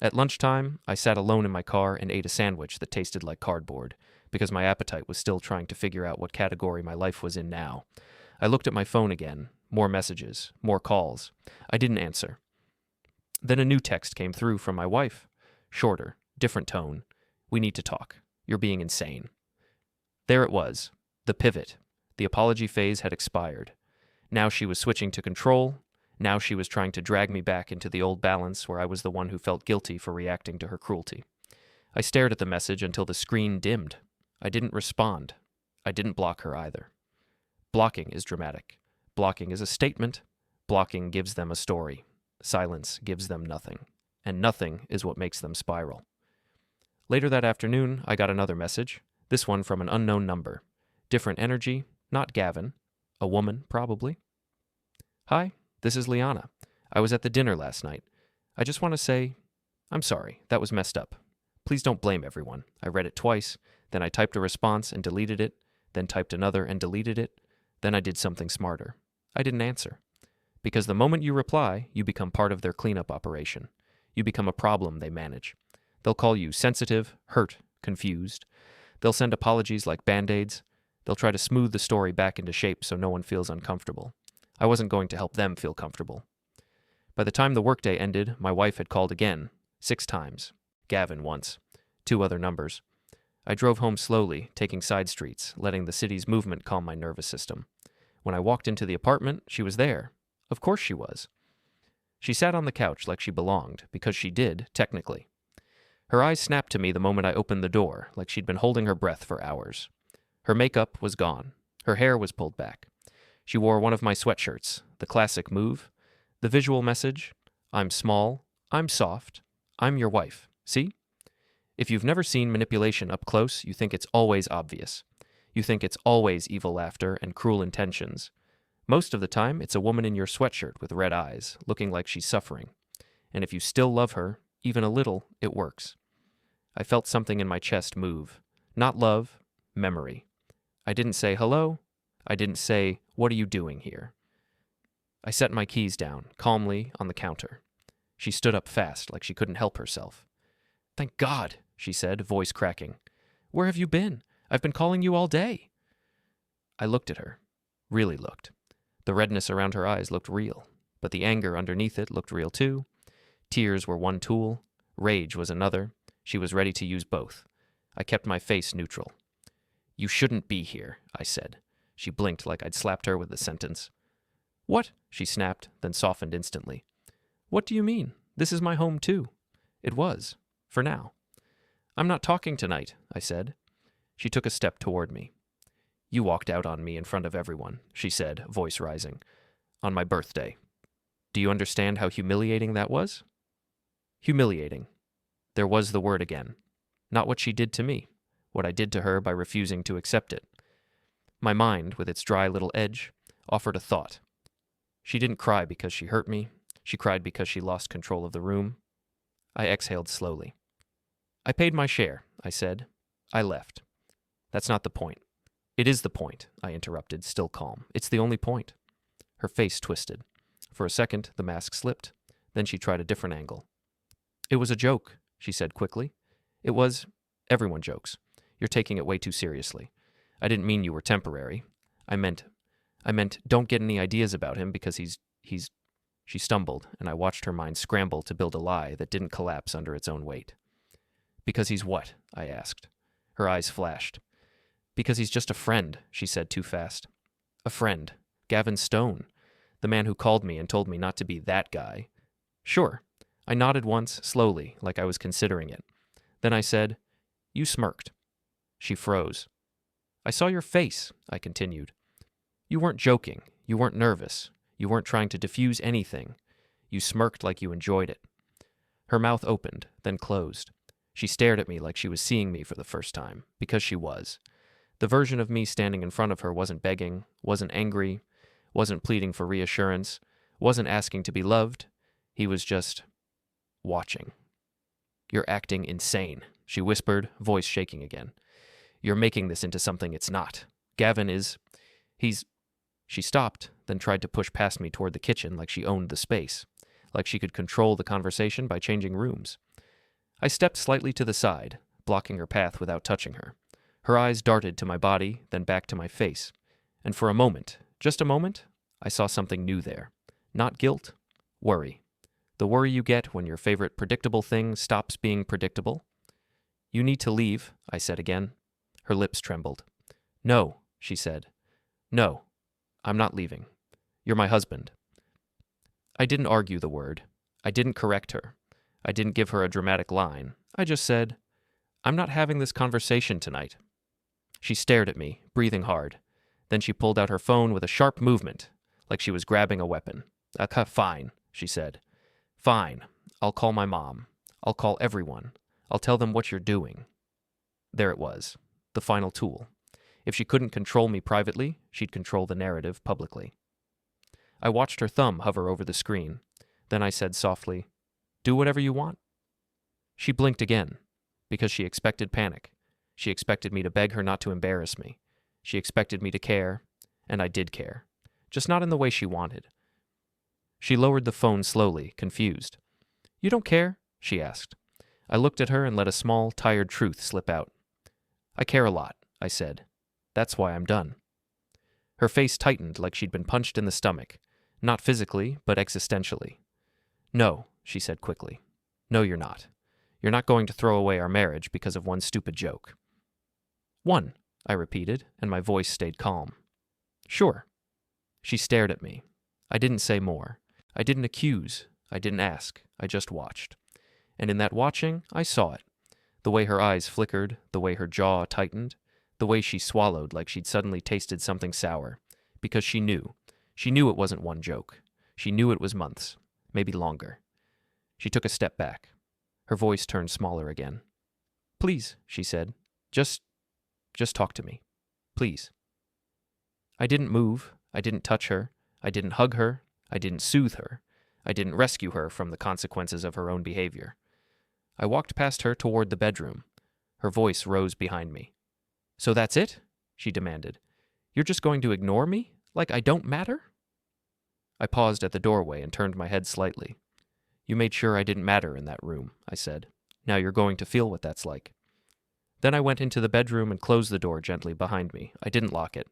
At lunchtime, I sat alone in my car and ate a sandwich that tasted like cardboard, because my appetite was still trying to figure out what category my life was in now. I looked at my phone again. More messages, more calls. I didn't answer. Then a new text came through from my wife. Shorter, different tone. We need to talk. You're being insane. There it was, the pivot. The apology phase had expired. Now she was switching to control. Now she was trying to drag me back into the old balance where I was the one who felt guilty for reacting to her cruelty. I stared at the message until the screen dimmed. I didn't respond. I didn't block her either. Blocking is dramatic. Blocking is a statement. Blocking gives them a story. Silence gives them nothing. And nothing is what makes them spiral. Later that afternoon, I got another message, this one from an unknown number. Different energy, not Gavin. A woman, probably. Hi, this is Liana. I was at the dinner last night. I just want to say, I'm sorry, that was messed up. Please don't blame everyone. I read it twice, then I typed a response and deleted it, then typed another and deleted it, then I did something smarter. I didn't answer. Because the moment you reply, you become part of their cleanup operation. You become a problem they manage. They'll call you sensitive, hurt, confused. They'll send apologies like Band-Aids. They'll try to smooth the story back into shape so no one feels uncomfortable. I wasn't going to help them feel comfortable. By the time the workday ended, my wife had called again, 6 times. Gavin once. 2 other numbers. I drove home slowly, taking side streets, letting the city's movement calm my nervous system. When I walked into the apartment, she was there. Of course she was. She sat on the couch like she belonged, because she did, technically. Her eyes snapped to me the moment I opened the door, like she'd been holding her breath for hours. Her makeup was gone. Her hair was pulled back. She wore one of my sweatshirts, the classic move. The visual message, I'm small, I'm soft, I'm your wife. See? If you've never seen manipulation up close, you think it's always obvious. You think it's always evil laughter and cruel intentions. Most of the time, it's a woman in your sweatshirt with red eyes, looking like she's suffering. And if you still love her, even a little, it works. I felt something in my chest move. Not love, memory. I didn't say hello. I didn't say, what are you doing here? I set my keys down, calmly, on the counter. She stood up fast, like she couldn't help herself. Thank God, she said, voice cracking. Where have you been? I've been calling you all day. I looked at her. Really looked. The redness around her eyes looked real, but the anger underneath it looked real too. Tears were one tool. Rage was another. She was ready to use both. I kept my face neutral. You shouldn't be here, I said. She blinked like I'd slapped her with the sentence. What? She snapped, then softened instantly. What do you mean? This is my home too. It was. For now. I'm not talking tonight, I said. She took a step toward me. You walked out on me in front of everyone, she said, voice rising. On my birthday. Do you understand how humiliating that was? Humiliating. There was the word again. Not what she did to me. What I did to her by refusing to accept it. My mind, with its dry little edge, offered a thought. She didn't cry because she hurt me. She cried because she lost control of the room. I exhaled slowly. I paid my share, I said. I left. That's not the point. It is the point, I interrupted, still calm. It's the only point. Her face twisted. For a second, the mask slipped. Then she tried a different angle. It was a joke, she said quickly. It was... Everyone jokes. You're taking it way too seriously. I didn't mean you were temporary. I meant, don't get any ideas about him because he's... She stumbled, and I watched her mind scramble to build a lie that didn't collapse under its own weight. Because he's what? I asked. Her eyes flashed. Because he's just a friend, she said too fast. A friend. Gavin Stone. The man who called me and told me not to be that guy. Sure. I nodded once, slowly, like I was considering it. Then I said, You smirked. She froze. I saw your face, I continued. You weren't joking. You weren't nervous. You weren't trying to diffuse anything. You smirked like you enjoyed it. Her mouth opened, then closed. She stared at me like she was seeing me for the first time, because she was. The version of me standing in front of her wasn't begging, wasn't angry, wasn't pleading for reassurance, wasn't asking to be loved. He was just watching. You're acting insane, she whispered, voice shaking again. You're making this into something it's not. Gavin is... She stopped, then tried to push past me toward the kitchen like she owned the space, like she could control the conversation by changing rooms. I stepped slightly to the side, blocking her path without touching her. Her eyes darted to my body, then back to my face. And for a moment, just a moment, I saw something new there. Not guilt, worry. The worry you get when your favorite predictable thing stops being predictable. You need to leave, I said again. Her lips trembled. No, she said. No, I'm not leaving. You're my husband. I didn't argue the word. I didn't correct her. I didn't give her a dramatic line. I just said, I'm not having this conversation tonight. She stared at me, breathing hard. Then she pulled out her phone with a sharp movement, like she was grabbing a weapon. Fine, she said. Fine. I'll call my mom. I'll call everyone. I'll tell them what you're doing. There it was, the final tool. If she couldn't control me privately, she'd control the narrative publicly. I watched her thumb hover over the screen. Then I said softly, Do whatever you want. She blinked again, because she expected panic. She expected me to beg her not to embarrass me. She expected me to care, and I did care, just not in the way she wanted. She lowered the phone slowly, confused. You don't care? She asked. I looked at her and let a small, tired truth slip out. I care a lot, I said. That's why I'm done. Her face tightened like she'd been punched in the stomach, not physically, but existentially. No, she said quickly. No, you're not. You're not going to throw away our marriage because of one stupid joke. One, I repeated, and my voice stayed calm. Sure. She stared at me. I didn't say more. I didn't accuse. I didn't ask. I just watched. And in that watching, I saw it. The way her eyes flickered, the way her jaw tightened, the way she swallowed like she'd suddenly tasted something sour. Because she knew. She knew it wasn't one joke. She knew it was months, maybe longer. She took a step back. Her voice turned smaller again. Please, she said. Just talk to me. Please. I didn't move. I didn't touch her. I didn't hug her. I didn't soothe her. I didn't rescue her from the consequences of her own behavior. I walked past her toward the bedroom. Her voice rose behind me. So that's it? She demanded. You're just going to ignore me? Like I don't matter? I paused at the doorway and turned my head slightly. You made sure I didn't matter in that room, I said. Now you're going to feel what that's like. Then I went into the bedroom and closed the door gently behind me. I didn't lock it.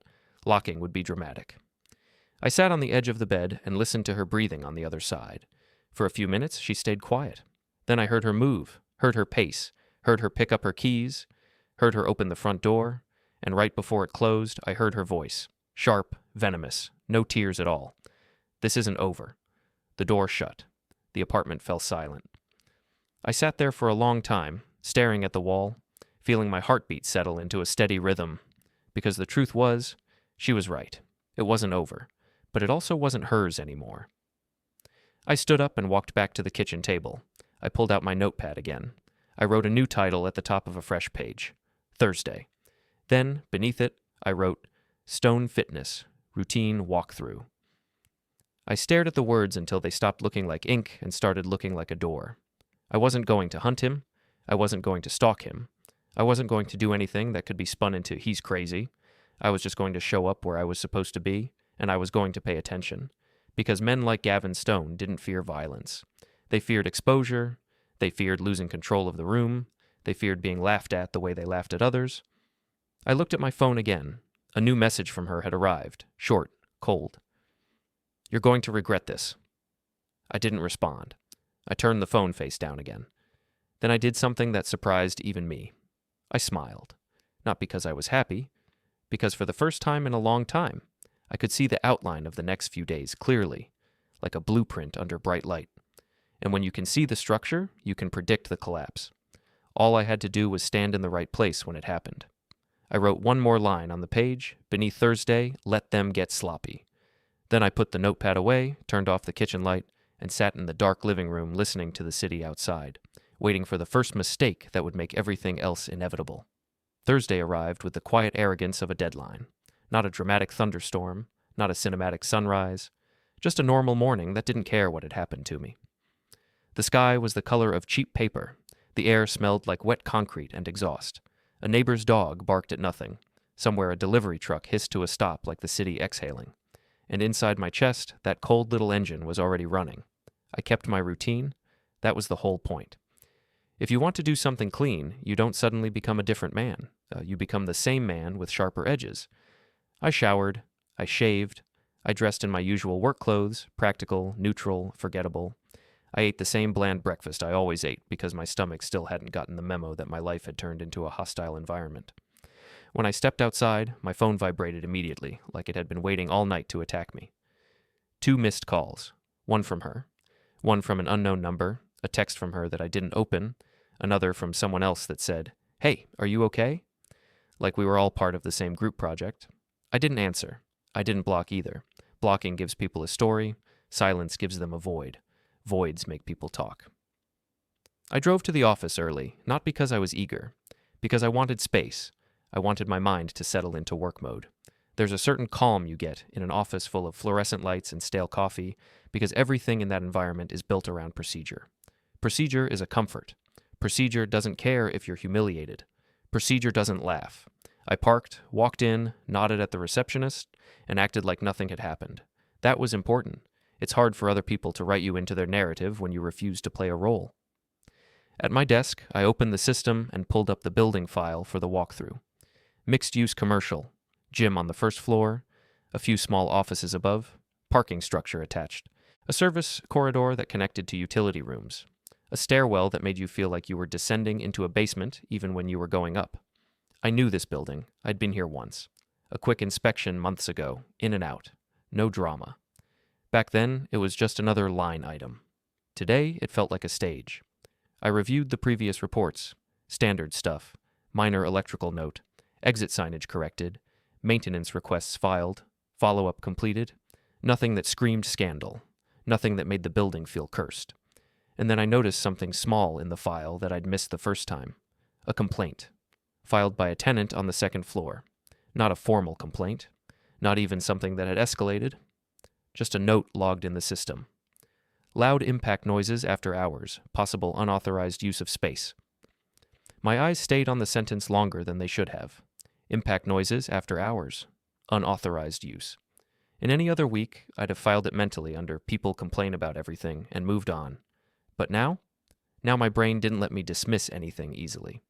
Locking would be dramatic. I sat on the edge of the bed and listened to her breathing on the other side. For a few minutes, she stayed quiet. Then I heard her move, heard her pace, heard her pick up her keys, heard her open the front door, and right before it closed, I heard her voice. Sharp, venomous, no tears at all. This isn't over. The door shut. The apartment fell silent. I sat there for a long time, staring at the wall, feeling my heartbeat settle into a steady rhythm. Because the truth was, she was right. It wasn't over, but it also wasn't hers anymore. I stood up and walked back to the kitchen table. I pulled out my notepad again. I wrote a new title at the top of a fresh page. Thursday. Then, beneath it, I wrote, Stone Fitness, Routine Walkthrough. I stared at the words until they stopped looking like ink and started looking like a door. I wasn't going to hunt him. I wasn't going to stalk him. I wasn't going to do anything that could be spun into he's crazy. I was just going to show up where I was supposed to be, and I was going to pay attention. Because men like Gavin Stone didn't fear violence. They feared exposure. They feared losing control of the room. They feared being laughed at the way they laughed at others. I looked at my phone again. A new message from her had arrived. Short, cold. You're going to regret this. I didn't respond. I turned the phone face down again. Then I did something that surprised even me. I smiled. Not because I was happy, because for the first time in a long time, I could see the outline of the next few days clearly, like a blueprint under bright light. And when you can see the structure, you can predict the collapse. All I had to do was stand in the right place when it happened. I wrote one more line on the page, beneath Thursday, let them get sloppy. Then I put the notepad away, turned off the kitchen light, and sat in the dark living room listening to the city outside, waiting for the first mistake that would make everything else inevitable. Thursday arrived with the quiet arrogance of a deadline. Not a dramatic thunderstorm, not a cinematic sunrise, just a normal morning that didn't care what had happened to me. The sky was the color of cheap paper. The air smelled like wet concrete and exhaust. A neighbor's dog barked at nothing. Somewhere a delivery truck hissed to a stop like the city exhaling. And inside my chest, that cold little engine was already running. I kept my routine. That was the whole point. If you want to do something clean, you don't suddenly become a different man. You become the same man with sharper edges. I showered. I shaved. I dressed in my usual work clothes, practical, neutral, forgettable. I ate the same bland breakfast I always ate because my stomach still hadn't gotten the memo that my life had turned into a hostile environment. When I stepped outside, my phone vibrated immediately, like it had been waiting all night to attack me. 2 missed calls. One from her. One from an unknown number, a text from her that I didn't open, another from someone else that said, "Hey, are you okay?" Like we were all part of the same group project. I didn't answer. I didn't block either. Blocking gives people a story. Silence gives them a void. Voids make people talk. I drove to the office early, not because I was eager. Because I wanted space. I wanted my mind to settle into work mode. There's a certain calm you get in an office full of fluorescent lights and stale coffee because everything in that environment is built around procedure. Procedure is a comfort. Procedure doesn't care if you're humiliated. Procedure doesn't laugh. I parked, walked in, nodded at the receptionist, and acted like nothing had happened. That was important. It's hard for other people to write you into their narrative when you refuse to play a role. At my desk, I opened the system and pulled up the building file for the walkthrough. Mixed-use commercial, gym on the first floor, a few small offices above, parking structure attached, a service corridor that connected to utility rooms, a stairwell that made you feel like you were descending into a basement even when you were going up. I knew this building. I'd been here once. A quick inspection months ago, in and out. No drama. Back then, it was just another line item. Today, it felt like a stage. I reviewed the previous reports. Standard stuff. Minor electrical note. Exit signage corrected. Maintenance requests filed. Follow-up completed. Nothing that screamed scandal. Nothing that made the building feel cursed. And then I noticed something small in the file that I'd missed the first time. A complaint. Filed by a tenant on the second floor. Not a formal complaint. Not even something that had escalated. Just a note logged in the system. Loud impact noises after hours. Possible unauthorized use of space. My eyes stayed on the sentence longer than they should have. Impact noises after hours. Unauthorized use. In any other week, I'd have filed it mentally under people complain about everything and moved on. But now? Now my brain didn't let me dismiss anything easily.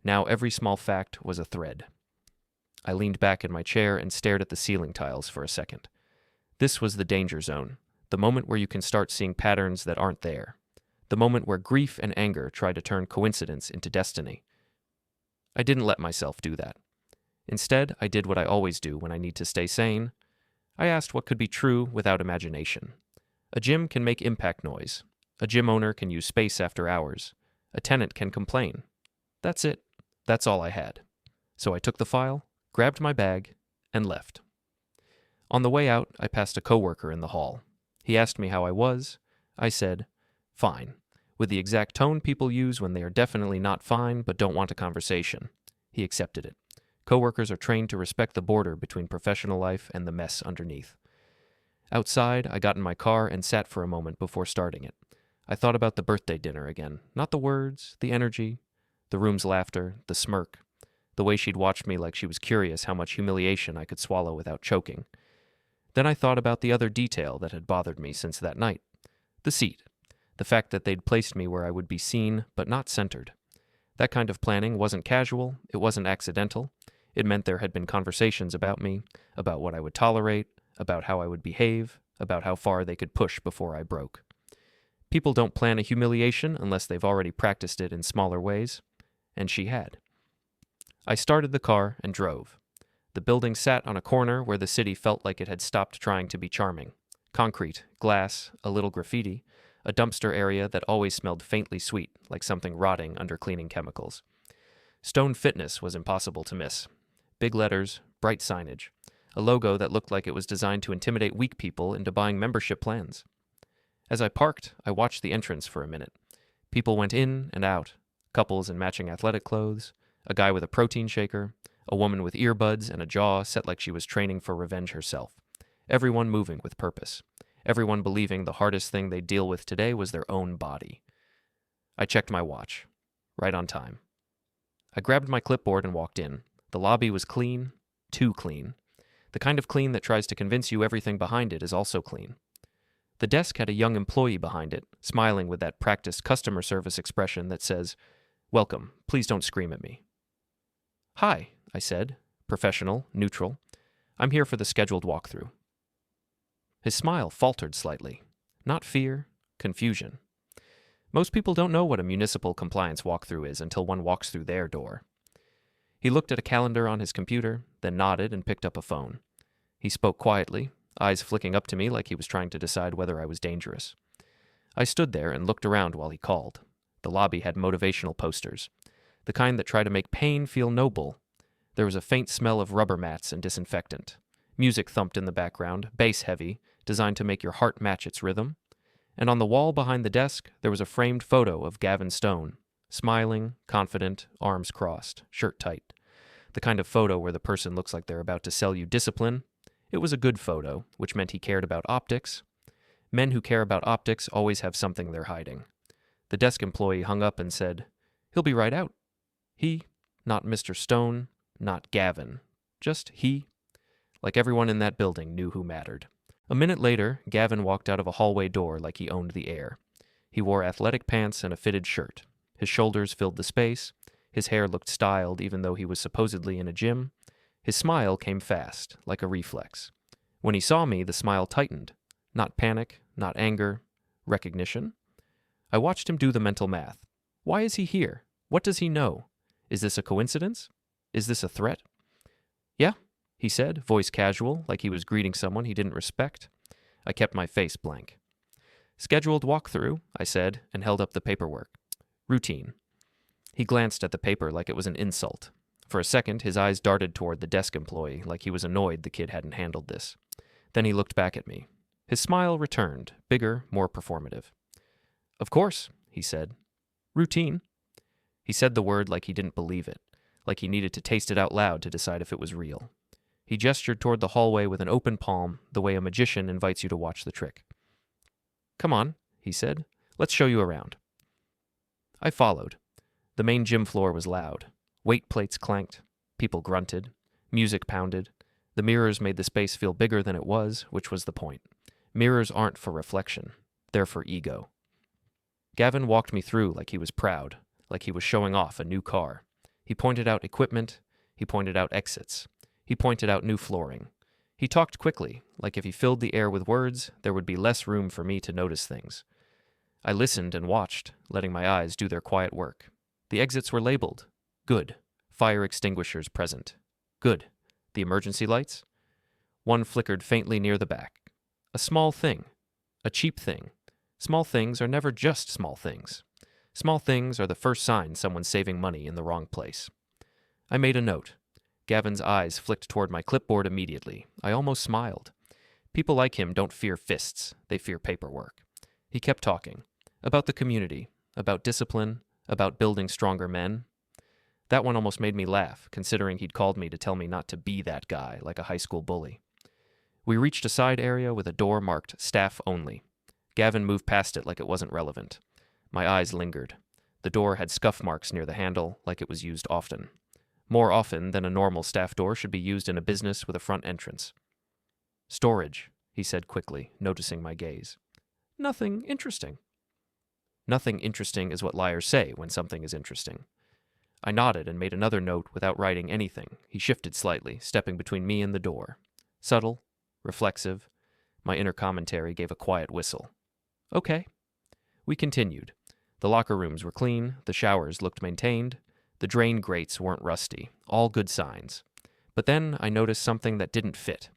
Now every small fact was a thread. I leaned back in my chair and stared at the ceiling tiles for a second. This was the danger zone, the moment where you can start seeing patterns that aren't there, the moment where grief and anger try to turn coincidence into destiny. I didn't let myself do that. Instead, I did what I always do when I need to stay sane. I asked what could be true without imagination. A gym can make impact noise. A gym owner can use space after hours. A tenant can complain. That's it. That's all I had. So I took the file, grabbed my bag, and left. On the way out, I passed a coworker in the hall. He asked me how I was. I said, "Fine," with the exact tone people use when they are definitely not fine but don't want a conversation. He accepted it. Coworkers are trained to respect the border between professional life and the mess underneath. Outside, I got in my car and sat for a moment before starting it. I thought about the birthday dinner again. Not the words, the energy, the room's laughter, the smirk, the way she'd watched me like she was curious how much humiliation I could swallow without choking. Then I thought about the other detail that had bothered me since that night. The seat. The fact that they'd placed me where I would be seen, but not centered. That kind of planning wasn't casual, it wasn't accidental. It meant there had been conversations about me, about what I would tolerate, about how I would behave, about how far they could push before I broke. People don't plan a humiliation unless they've already practiced it in smaller ways, and she had. I started the car and drove. The building sat on a corner where the city felt like it had stopped trying to be charming. Concrete, glass, a little graffiti, a dumpster area that always smelled faintly sweet, like something rotting under cleaning chemicals. Stone Fitness was impossible to miss. Big letters, bright signage, a logo that looked like it was designed to intimidate weak people into buying membership plans. As I parked, I watched the entrance for a minute. People went in and out, couples in matching athletic clothes, a guy with a protein shaker, a woman with earbuds and a jaw set like she was training for revenge herself. Everyone moving with purpose. Everyone believing the hardest thing they'd deal with today was their own body. I checked my watch. Right on time. I grabbed my clipboard and walked in. The lobby was clean, too clean. The kind of clean that tries to convince you everything behind it is also clean. The desk had a young employee behind it, smiling with that practiced customer service expression that says, "Welcome, please don't scream at me." "Hi," I said, professional, neutral. "I'm here for the scheduled walkthrough." His smile faltered slightly. Not fear, confusion. Most people don't know what a municipal compliance walkthrough is until one walks through their door. He looked at a calendar on his computer, then nodded and picked up a phone. He spoke quietly, eyes flicking up to me like he was trying to decide whether I was dangerous. I stood there and looked around while he called. The lobby had motivational posters, the kind that try to make pain feel noble. There was a faint smell of rubber mats and disinfectant. Music thumped in the background, bass heavy, designed to make your heart match its rhythm. And on the wall behind the desk, there was a framed photo of Gavin Stone, smiling, confident, arms crossed, shirt tight. The kind of photo where the person looks like they're about to sell you discipline. It was a good photo, which meant he cared about optics. Men who care about optics always have something they're hiding. The desk employee hung up and said, "He'll be right out." He, not Mr. Stone, not Gavin, just he. Like everyone in that building knew who mattered. A minute later, Gavin walked out of a hallway door like he owned the air. He wore athletic pants and a fitted shirt. His shoulders filled the space. His hair looked styled even though he was supposedly in a gym. His smile came fast, like a reflex. When he saw me, the smile tightened. Not panic, not anger, recognition. I watched him do the mental math. Why is he here? What does he know? Is this a coincidence? Is this a threat? "Yeah," he said, voice casual, like he was greeting someone he didn't respect. I kept my face blank. "Scheduled walkthrough," I said, and held up the paperwork. "Routine." He glanced at the paper like it was an insult. For a second, his eyes darted toward the desk employee, like he was annoyed the kid hadn't handled this. Then he looked back at me. His smile returned, bigger, more performative. "Of course," he said. "Routine." He said the word like he didn't believe it, like he needed to taste it out loud to decide if it was real. He gestured toward the hallway with an open palm, the way a magician invites you to watch the trick. "Come on," he said. "Let's show you around." I followed. The main gym floor was loud. Weight plates clanked. People grunted. Music pounded. The mirrors made the space feel bigger than it was, which was the point. Mirrors aren't for reflection. They're for ego. Gavin walked me through like he was proud, like he was showing off a new car. He pointed out equipment. He pointed out exits. He pointed out new flooring. He talked quickly, like if he filled the air with words, there would be less room for me to notice things. I listened and watched, letting my eyes do their quiet work. The exits were labeled. Good. Fire extinguishers present. Good. The emergency lights? One flickered faintly near the back. A small thing. A cheap thing. Small things are never just small things. Small things are the first sign someone's saving money in the wrong place. I made a note. Gavin's eyes flicked toward my clipboard immediately. I almost smiled. People like him don't fear fists. They fear paperwork. He kept talking. About the community. About discipline. About building stronger men. That one almost made me laugh, considering he'd called me to tell me not to be that guy, like a high school bully. We reached a side area with a door marked Staff Only. Gavin moved past it like it wasn't relevant. My eyes lingered. The door had scuff marks near the handle, like it was used often. More often than a normal staff door should be used in a business with a front entrance. "Storage," he said quickly, noticing my gaze. "Nothing interesting." Nothing interesting is what liars say when something is interesting. I nodded and made another note without writing anything. He shifted slightly, stepping between me and the door. Subtle, reflexive. My inner commentary gave a quiet whistle. Okay. We continued. The locker rooms were clean, the showers looked maintained. The drain grates weren't rusty, all good signs. But then I noticed something that didn't fit.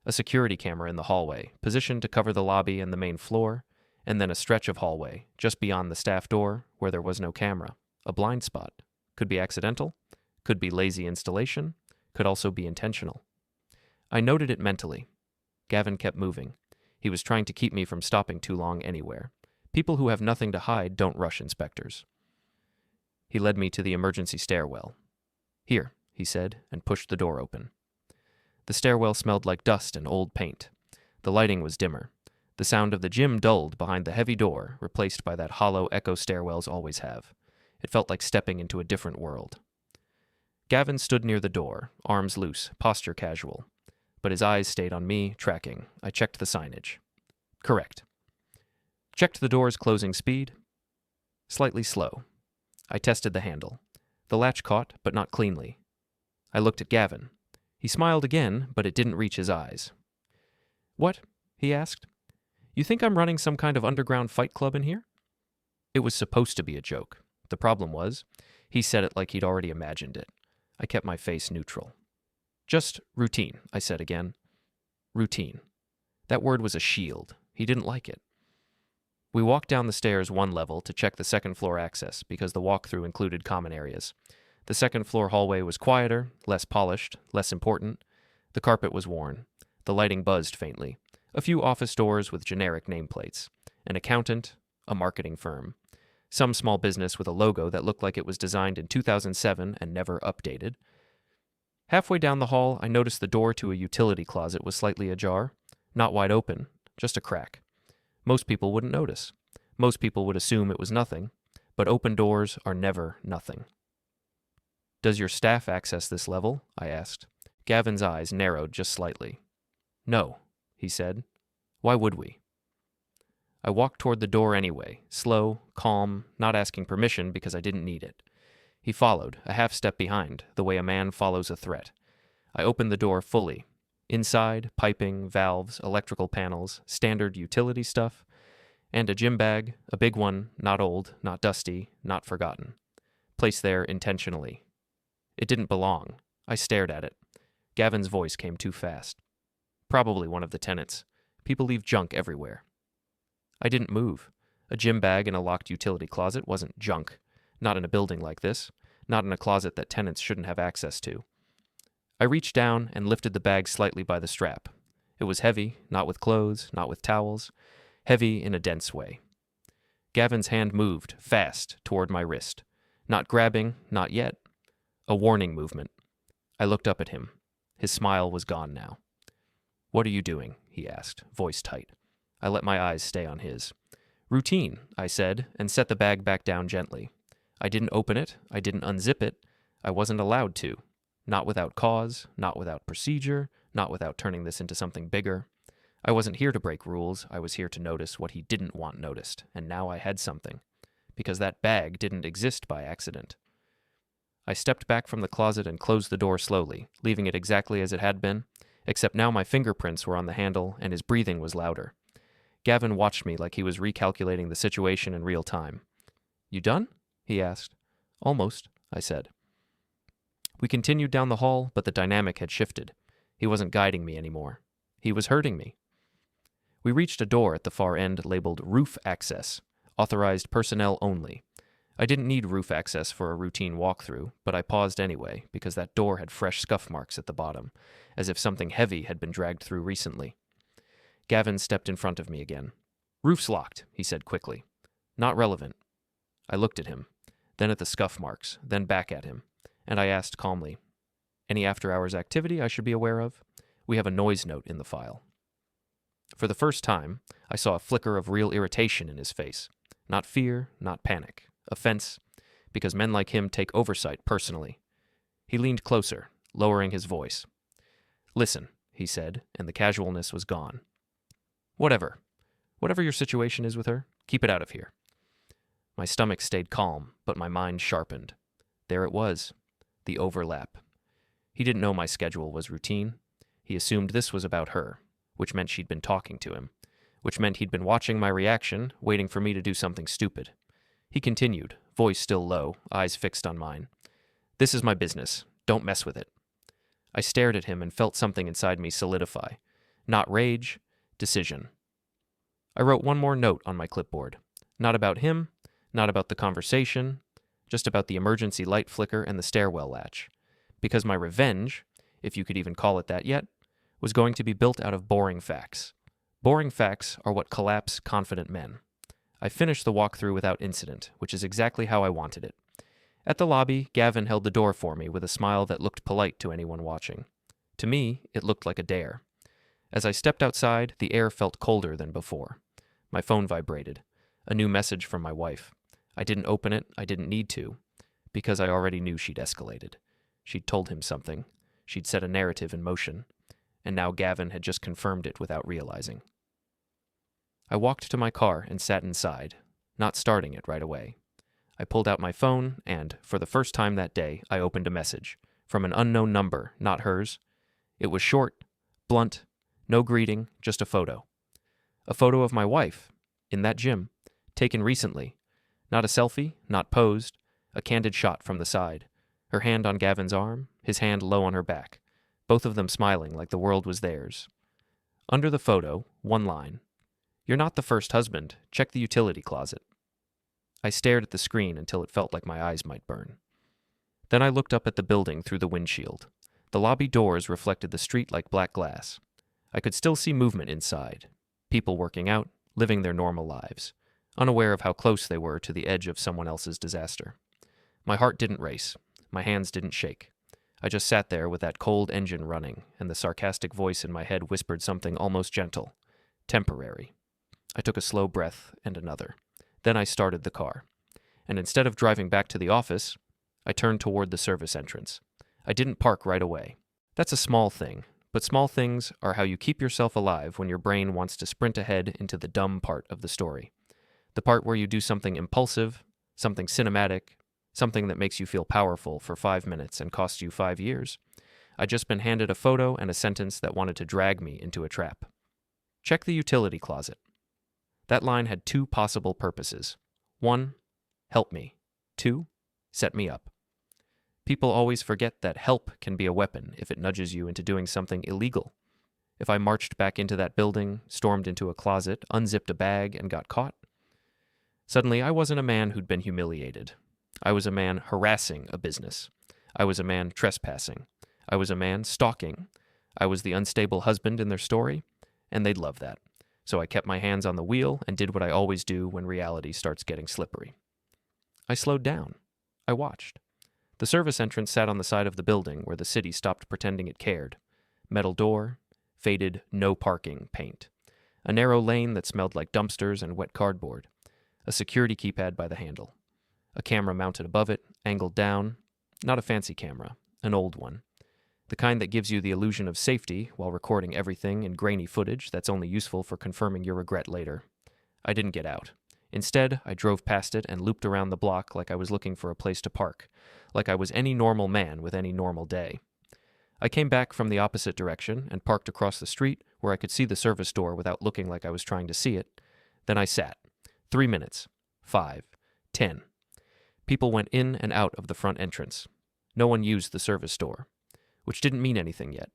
A security camera in the hallway, positioned to cover the lobby and the main floor, and then a stretch of hallway, just beyond the staff door, where there was no camera. A blind spot. Could be accidental, could be lazy installation, could also be intentional. I noted it mentally. Gavin kept moving. He was trying to keep me from stopping too long anywhere. People who have nothing to hide don't rush inspectors. He led me to the emergency stairwell. "Here," he said, and pushed the door open. The stairwell smelled like dust and old paint. The lighting was dimmer. The sound of the gym dulled behind the heavy door, replaced by that hollow echo stairwells always have. It felt like stepping into a different world. Gavin stood near the door, arms loose, posture casual. But his eyes stayed on me, tracking. I checked the signage. Correct. Checked the door's closing speed. Slightly slow. I tested the handle. The latch caught, but not cleanly. I looked at Gavin. He smiled again, but it didn't reach his eyes. "What?" he asked. "You think I'm running some kind of underground fight club in here?" It was supposed to be a joke. The problem was, he said it like he'd already imagined it. I kept my face neutral. "Just routine," I said again. Routine. That word was a shield. He didn't like it. We walked down the stairs one level to check the second floor access because the walkthrough included common areas. The second floor hallway was quieter, less polished, less important. The carpet was worn. The lighting buzzed faintly. A few office doors with generic nameplates. An accountant, a marketing firm. Some small business with a logo that looked like it was designed in 2007 and never updated. Halfway down the hall, I noticed the door to a utility closet was slightly ajar. Not wide open, just a crack. Most people wouldn't notice. Most people would assume it was nothing, but open doors are never nothing. "Does your staff access this level?" I asked. Gavin's eyes narrowed just slightly. "No," he said. "Why would we?" I walked toward the door anyway, slow, calm, not asking permission because I didn't need it. He followed, a half step behind, the way a man follows a threat. I opened the door fully. Inside, piping, valves, electrical panels, standard utility stuff, and a gym bag, a big one, not old, not dusty, not forgotten. Placed there intentionally. It didn't belong. I stared at it. Gavin's voice came too fast. Probably one of the tenants. People leave junk everywhere. I didn't move. A gym bag in a locked utility closet wasn't junk. Not in a building like this. Not in a closet that tenants shouldn't have access to. I reached down and lifted the bag slightly by the strap. It was heavy, not with clothes, not with towels. Heavy in a dense way. Gavin's hand moved, fast, toward my wrist. Not grabbing, not yet. A warning movement. I looked up at him. His smile was gone now. "What are you doing?" he asked, voice tight. I let my eyes stay on his. "Routine," I said, and set the bag back down gently. I didn't open it. I didn't unzip it. I wasn't allowed to. Not without cause, not without procedure, not without turning this into something bigger. I wasn't here to break rules. I was here to notice what he didn't want noticed, and now I had something. Because that bag didn't exist by accident. I stepped back from the closet and closed the door slowly, leaving it exactly as it had been, except now my fingerprints were on the handle and his breathing was louder. Gavin watched me like he was recalculating the situation in real time. "You done?" he asked. "Almost," I said. We continued down the hall, but the dynamic had shifted. He wasn't guiding me anymore. He was hurting me. We reached a door at the far end labeled Roof Access, authorized personnel only. I didn't need roof access for a routine walkthrough, but I paused anyway because that door had fresh scuff marks at the bottom, as if something heavy had been dragged through recently. Gavin stepped in front of me again. "Roof's locked," he said quickly. "Not relevant." I looked at him, then at the scuff marks, then back at him, and I asked calmly, "Any after-hours activity I should be aware of? We have a noise note in the file." For the first time, I saw a flicker of real irritation in his face. Not fear, not panic. Offense, because men like him take oversight personally. He leaned closer, lowering his voice. "Listen," he said, and the casualness was gone. Whatever your situation is with her, keep it out of here." My stomach stayed calm, but my mind sharpened. There it was, the overlap. He didn't know my schedule was routine. He assumed this was about her, which meant she'd been talking to him, which meant he'd been watching my reaction, waiting for me to do something stupid. He continued, voice still low, eyes fixed on mine. This is my business. Don't mess with it. I stared at him and felt something inside me solidify. Not rage, decision. I wrote one more note on my clipboard. Not about him, not about the conversation, just about the emergency light flicker and the stairwell latch. Because my revenge, if you could even call it that yet, was going to be built out of boring facts. Boring facts are what collapse confident men. I finished the walkthrough without incident, which is exactly how I wanted it. At the lobby, Gavin held the door for me with a smile that looked polite to anyone watching. To me, it looked like a dare. As I stepped outside, the air felt colder than before. My phone vibrated. A new message from my wife. I didn't open it, I didn't need to, because I already knew she'd escalated. She'd told him something. She'd set a narrative in motion. And now Gavin had just confirmed it without realizing. I walked to my car and sat inside, not starting it right away. I pulled out my phone and, for the first time that day, I opened a message. From an unknown number, not hers. It was short, blunt, no greeting, just a photo. A photo of my wife, in that gym, taken recently. Not a selfie, not posed, a candid shot from the side. Her hand on Gavin's arm, his hand low on her back. Both of them smiling like the world was theirs. Under the photo, one line. You're not the first husband. Check the utility closet. I stared at the screen until it felt like my eyes might burn. Then I looked up at the building through the windshield. The lobby doors reflected the street like black glass. I could still see movement inside. People working out, living their normal lives, unaware of how close they were to the edge of someone else's disaster. My heart didn't race. My hands didn't shake. I just sat there with that cold engine running, and the sarcastic voice in my head whispered something almost gentle. Temporary. I took a slow breath and another. Then I started the car. And instead of driving back to the office, I turned toward the service entrance. I didn't park right away. That's a small thing, but small things are how you keep yourself alive when your brain wants to sprint ahead into the dumb part of the story. The part where you do something impulsive, something cinematic, something that makes you feel powerful for 5 minutes and costs you 5 years. I'd just been handed a photo and a sentence that wanted to drag me into a trap. Check the utility closet. That line had 2 possible purposes. 1, help me. 2, set me up. People always forget that help can be a weapon if it nudges you into doing something illegal. If I marched back into that building, stormed into a closet, unzipped a bag, and got caught, suddenly I wasn't a man who'd been humiliated. I was a man harassing a business. I was a man trespassing. I was a man stalking. I was the unstable husband in their story, and they'd love that. So I kept my hands on the wheel and did what I always do when reality starts getting slippery. I slowed down. I watched. The service entrance sat on the side of the building where the city stopped pretending it cared. Metal door, faded no parking paint. A narrow lane that smelled like dumpsters and wet cardboard. A security keypad by the handle. A camera mounted above it, angled down. Not a fancy camera, an old one. The kind that gives you the illusion of safety while recording everything in grainy footage that's only useful for confirming your regret later. I didn't get out. Instead, I drove past it and looped around the block like I was looking for a place to park, like I was any normal man with any normal day. I came back from the opposite direction and parked across the street where I could see the service door without looking like I was trying to see it. Then I sat. 3 minutes. 5. 10. People went in and out of the front entrance. No one used the service door, which didn't mean anything yet,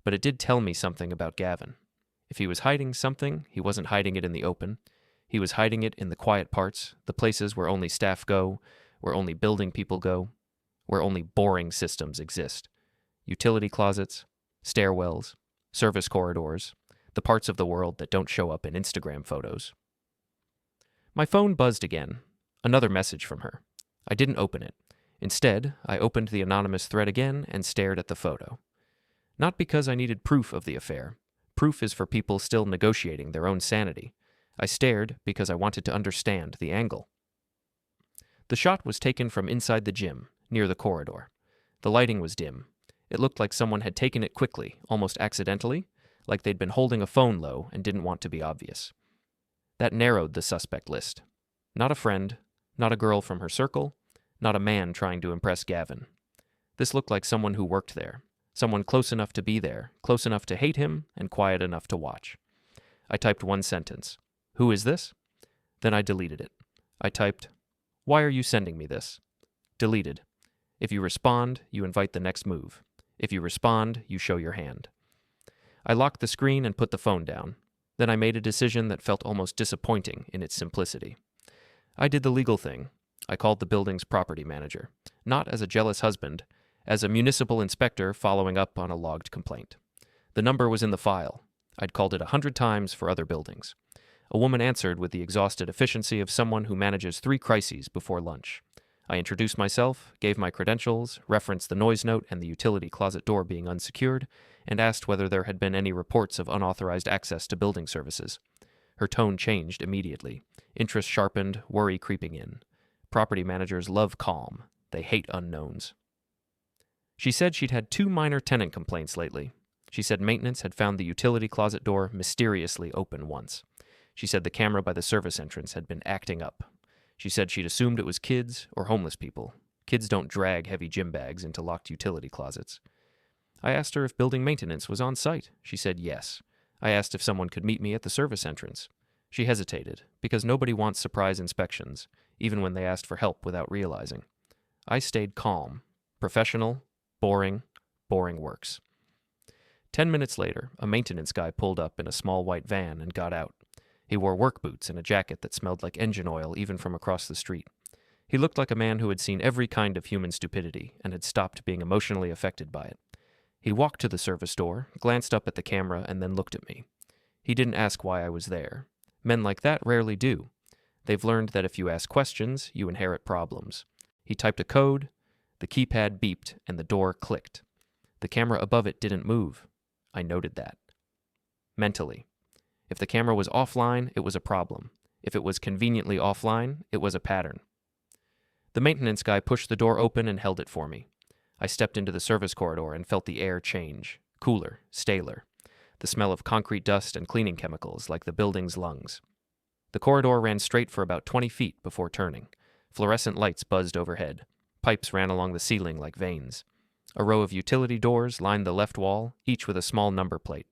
but it did tell me something about Gavin. If he was hiding something, he wasn't hiding it in the open. He was hiding it in the quiet parts, the places where only staff go, where only building people go, where only boring systems exist. Utility closets, stairwells, service corridors, the parts of the world that don't show up in Instagram photos. My phone buzzed again. Another message from her. I didn't open it. Instead, I opened the anonymous thread again and stared at the photo. Not because I needed proof of the affair. Proof is for people still negotiating their own sanity. I stared because I wanted to understand the angle. The shot was taken from inside the gym, near the corridor. The lighting was dim. It looked like someone had taken it quickly, almost accidentally, like they'd been holding a phone low and didn't want to be obvious. That narrowed the suspect list. Not a friend, not a girl from her circle, not a man trying to impress Gavin. This looked like someone who worked there, someone close enough to be there, close enough to hate him, and quiet enough to watch. I typed one sentence. Who is this? Then I deleted it. I typed, why are you sending me this? Deleted. If you respond, you invite the next move. If you respond, you show your hand. I locked the screen and put the phone down. Then I made a decision that felt almost disappointing in its simplicity. I did the legal thing. I called the building's property manager, not as a jealous husband, as a municipal inspector following up on a logged complaint. The number was in the file. I'd called it 100 times for other buildings. A woman answered with the exhausted efficiency of someone who manages 3 crises before lunch. I introduced myself, gave my credentials, referenced the noise note and the utility closet door being unsecured, and asked whether there had been any reports of unauthorized access to building services. Her tone changed immediately. Interest sharpened, worry creeping in. Property managers love calm. They hate unknowns. She said she'd had 2 minor tenant complaints lately. She said maintenance had found the utility closet door mysteriously open once. She said the camera by the service entrance had been acting up. She said she'd assumed it was kids or homeless people. Kids don't drag heavy gym bags into locked utility closets. I asked her if building maintenance was on site. She said yes. I asked if someone could meet me at the service entrance. She hesitated, because nobody wants surprise inspections, even when they asked for help without realizing. I stayed calm. Professional, boring works. 10 minutes later, a maintenance guy pulled up in a small white van and got out. He wore work boots and a jacket that smelled like engine oil even from across the street. He looked like a man who had seen every kind of human stupidity and had stopped being emotionally affected by it. He walked to the service door, glanced up at the camera, and then looked at me. He didn't ask why I was there. Men like that rarely do. They've learned that if you ask questions, you inherit problems. He typed a code, the keypad beeped, and the door clicked. The camera above it didn't move. I noted that. Mentally. If the camera was offline, it was a problem. If it was conveniently offline, it was a pattern. The maintenance guy pushed the door open and held it for me. I stepped into the service corridor and felt the air change. Cooler, staler. The smell of concrete dust and cleaning chemicals like the building's lungs. The corridor ran straight for about 20 feet before turning. Fluorescent lights buzzed overhead. Pipes ran along the ceiling like veins. A row of utility doors lined the left wall, each with a small number plate.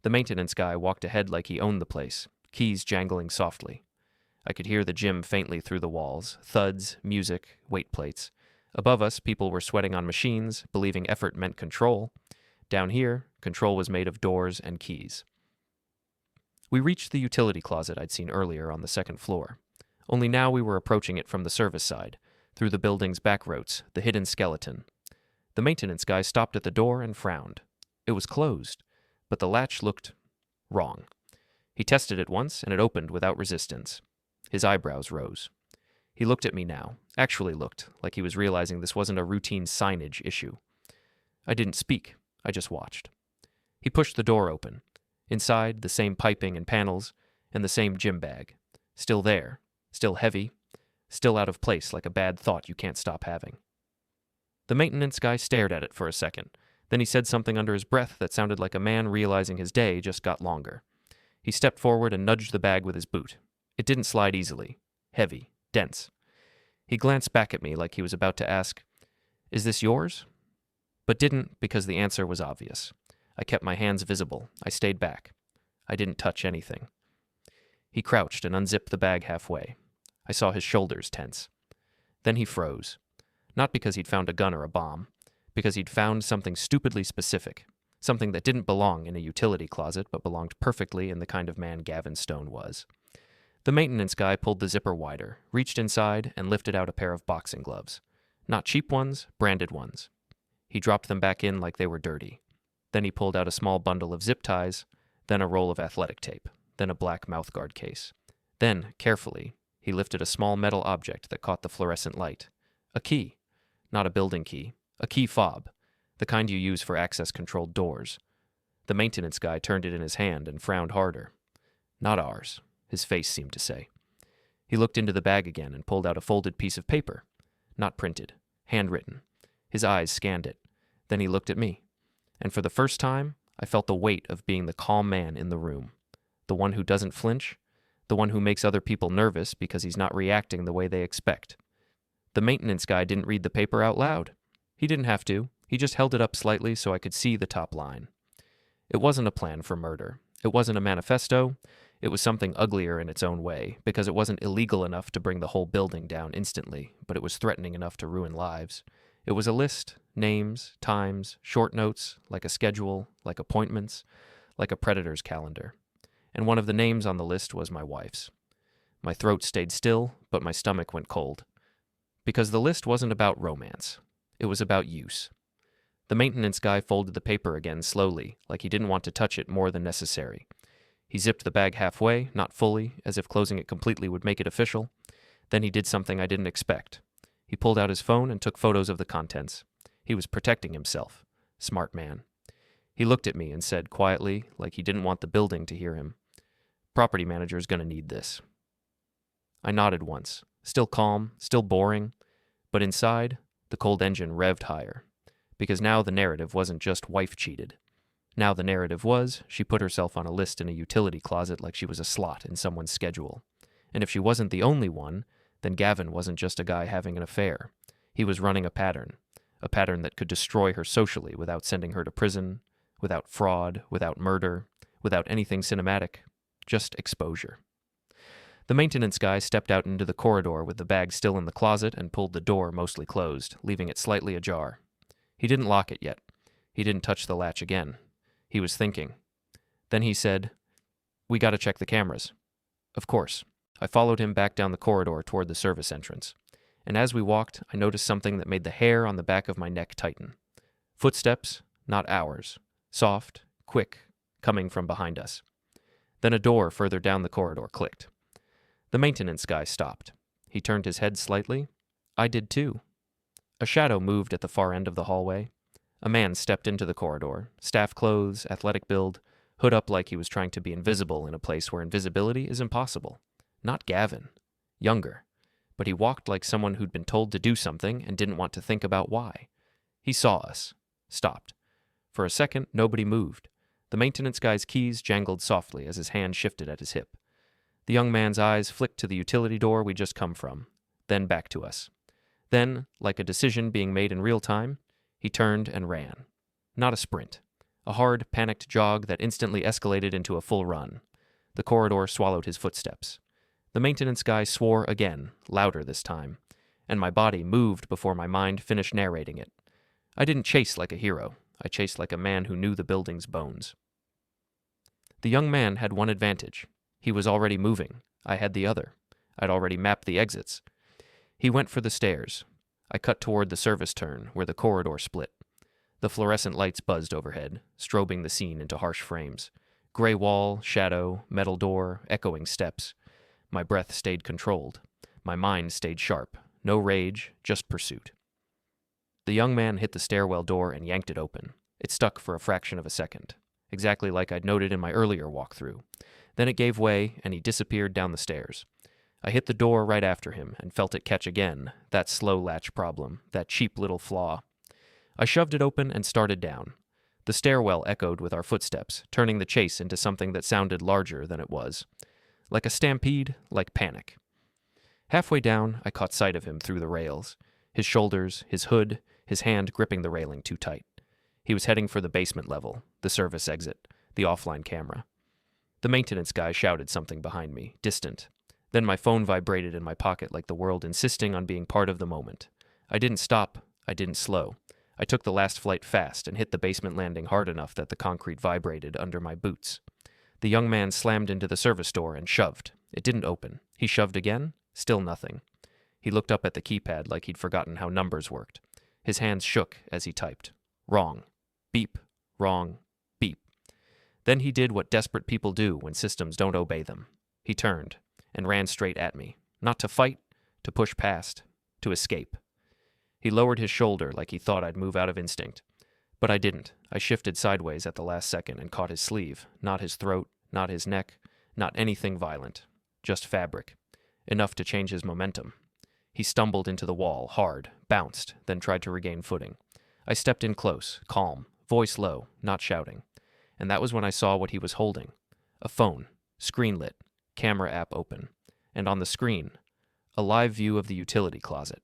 The maintenance guy walked ahead like he owned the place, keys jangling softly. I could hear the gym faintly through the walls, thuds, music, weight plates. Above us, people were sweating on machines, believing effort meant control. Down here, control was made of doors and keys. We reached the utility closet I'd seen earlier on the second floor. Only now we were approaching it from the service side, through the building's back roads, the hidden skeleton. The maintenance guy stopped at the door and frowned. It was closed, but the latch looked wrong. He tested it once, and it opened without resistance. His eyebrows rose. He looked at me now, actually looked, like he was realizing this wasn't a routine signage issue. I didn't speak. I just watched. He pushed the door open. Inside, the same piping and panels, and the same gym bag. Still there, still heavy, still out of place like a bad thought you can't stop having. The maintenance guy stared at it for a second. Then he said something under his breath that sounded like a man realizing his day just got longer. He stepped forward and nudged the bag with his boot. It didn't slide easily. Heavy. Dense. He glanced back at me like he was about to ask, "Is this yours?" But didn't, because the answer was obvious. I kept my hands visible. I stayed back. I didn't touch anything. He crouched and unzipped the bag halfway. I saw his shoulders tense. Then he froze. Not because he'd found a gun or a bomb, because he'd found something stupidly specific, something that didn't belong in a utility closet but belonged perfectly in the kind of man Gavin Stone was. The maintenance guy pulled the zipper wider, reached inside, and lifted out a pair of boxing gloves. Not cheap ones, branded ones. He dropped them back in like they were dirty. Then he pulled out a small bundle of zip ties, then a roll of athletic tape, then a black mouthguard case. Then, carefully, he lifted a small metal object that caught the fluorescent light. A key. Not a building key. A key fob. The kind you use for access-controlled doors. The maintenance guy turned it in his hand and frowned harder. Not ours, his face seemed to say. He looked into the bag again and pulled out a folded piece of paper. Not printed. Handwritten. His eyes scanned it. Then he looked at me. And for the first time, I felt the weight of being the calm man in the room. The one who doesn't flinch. The one who makes other people nervous because he's not reacting the way they expect. The maintenance guy didn't read the paper out loud. He didn't have to. He just held it up slightly so I could see the top line. It wasn't a plan for murder. It wasn't a manifesto. It was something uglier in its own way, because it wasn't illegal enough to bring the whole building down instantly, but it was threatening enough to ruin lives. It was a list, names, times, short notes, like a schedule, like appointments, like a predator's calendar. And one of the names on the list was my wife's. My throat stayed still, but my stomach went cold. Because the list wasn't about romance. It was about use. The maintenance guy folded the paper again slowly, like he didn't want to touch it more than necessary. He zipped the bag halfway, not fully, as if closing it completely would make it official. Then he did something I didn't expect. He pulled out his phone and took photos of the contents. He was protecting himself. Smart man. He looked at me and said quietly, like he didn't want the building to hear him, "Property manager's gonna need this." I nodded once, still calm, still boring, but inside, the cold engine revved higher. Because now the narrative wasn't just wife cheated. Now the narrative was she put herself on a list in a utility closet like she was a slot in someone's schedule. And if she wasn't the only one, then Gavin wasn't just a guy having an affair. He was running a pattern that could destroy her socially without sending her to prison, without fraud, without murder, without anything cinematic, just exposure. The maintenance guy stepped out into the corridor with the bag still in the closet and pulled the door mostly closed, leaving it slightly ajar. He didn't lock it yet. He didn't touch the latch again. He was thinking. Then he said, "We gotta check the cameras." Of course. I followed him back down the corridor toward the service entrance. And as we walked, I noticed something that made the hair on the back of my neck tighten. Footsteps, not ours. Soft, quick, coming from behind us. Then a door further down the corridor clicked. The maintenance guy stopped. He turned his head slightly. I did too. A shadow moved at the far end of the hallway. A man stepped into the corridor, staff clothes, athletic build, hood up like he was trying to be invisible in a place where invisibility is impossible. Not Gavin. Younger. But he walked like someone who'd been told to do something and didn't want to think about why. He saw us. Stopped. For a second, nobody moved. The maintenance guy's keys jangled softly as his hand shifted at his hip. The young man's eyes flicked to the utility door we'd just come from, then back to us. Then, like a decision being made in real time, he turned and ran. Not a sprint. A hard, panicked jog that instantly escalated into a full run. The corridor swallowed his footsteps. The maintenance guy swore again, louder this time, and my body moved before my mind finished narrating it. I didn't chase like a hero. I chased like a man who knew the building's bones. The young man had one advantage. He was already moving. I had the other. I'd already mapped the exits. He went for the stairs. I cut toward the service turn, where the corridor split. The fluorescent lights buzzed overhead, strobing the scene into harsh frames. Gray wall, shadow, metal door, echoing steps. My breath stayed controlled. My mind stayed sharp. No rage, just pursuit. The young man hit the stairwell door and yanked it open. It stuck for a fraction of a second, exactly like I'd noted in my earlier walkthrough. Then it gave way, and he disappeared down the stairs. I hit the door right after him and felt it catch again, that slow latch problem, that cheap little flaw. I shoved it open and started down. The stairwell echoed with our footsteps, turning the chase into something that sounded larger than it was. Like a stampede, like panic. Halfway down, I caught sight of him through the rails. His shoulders, his hood, his hand gripping the railing too tight. He was heading for the basement level, the service exit, the offline camera. The maintenance guy shouted something behind me, distant. Then my phone vibrated in my pocket like the world insisting on being part of the moment. I didn't stop. I didn't slow. I took the last flight fast and hit the basement landing hard enough that the concrete vibrated under my boots. The young man slammed into the service door and shoved. It didn't open. He shoved again. Still nothing. He looked up at the keypad like he'd forgotten how numbers worked. His hands shook as he typed. Wrong. Beep. Wrong. Beep. Then he did what desperate people do when systems don't obey them. He turned and ran straight at me. Not to fight, to push past, to escape. He lowered his shoulder like he thought I'd move out of instinct. But I didn't. I shifted sideways at the last second and caught his sleeve. Not his throat, not his neck, not anything violent. Just fabric. Enough to change his momentum. He stumbled into the wall, hard, bounced, then tried to regain footing. I stepped in close, calm, voice low, not shouting. And that was when I saw what he was holding. A phone, screen lit, camera app open. And on the screen, a live view of the utility closet.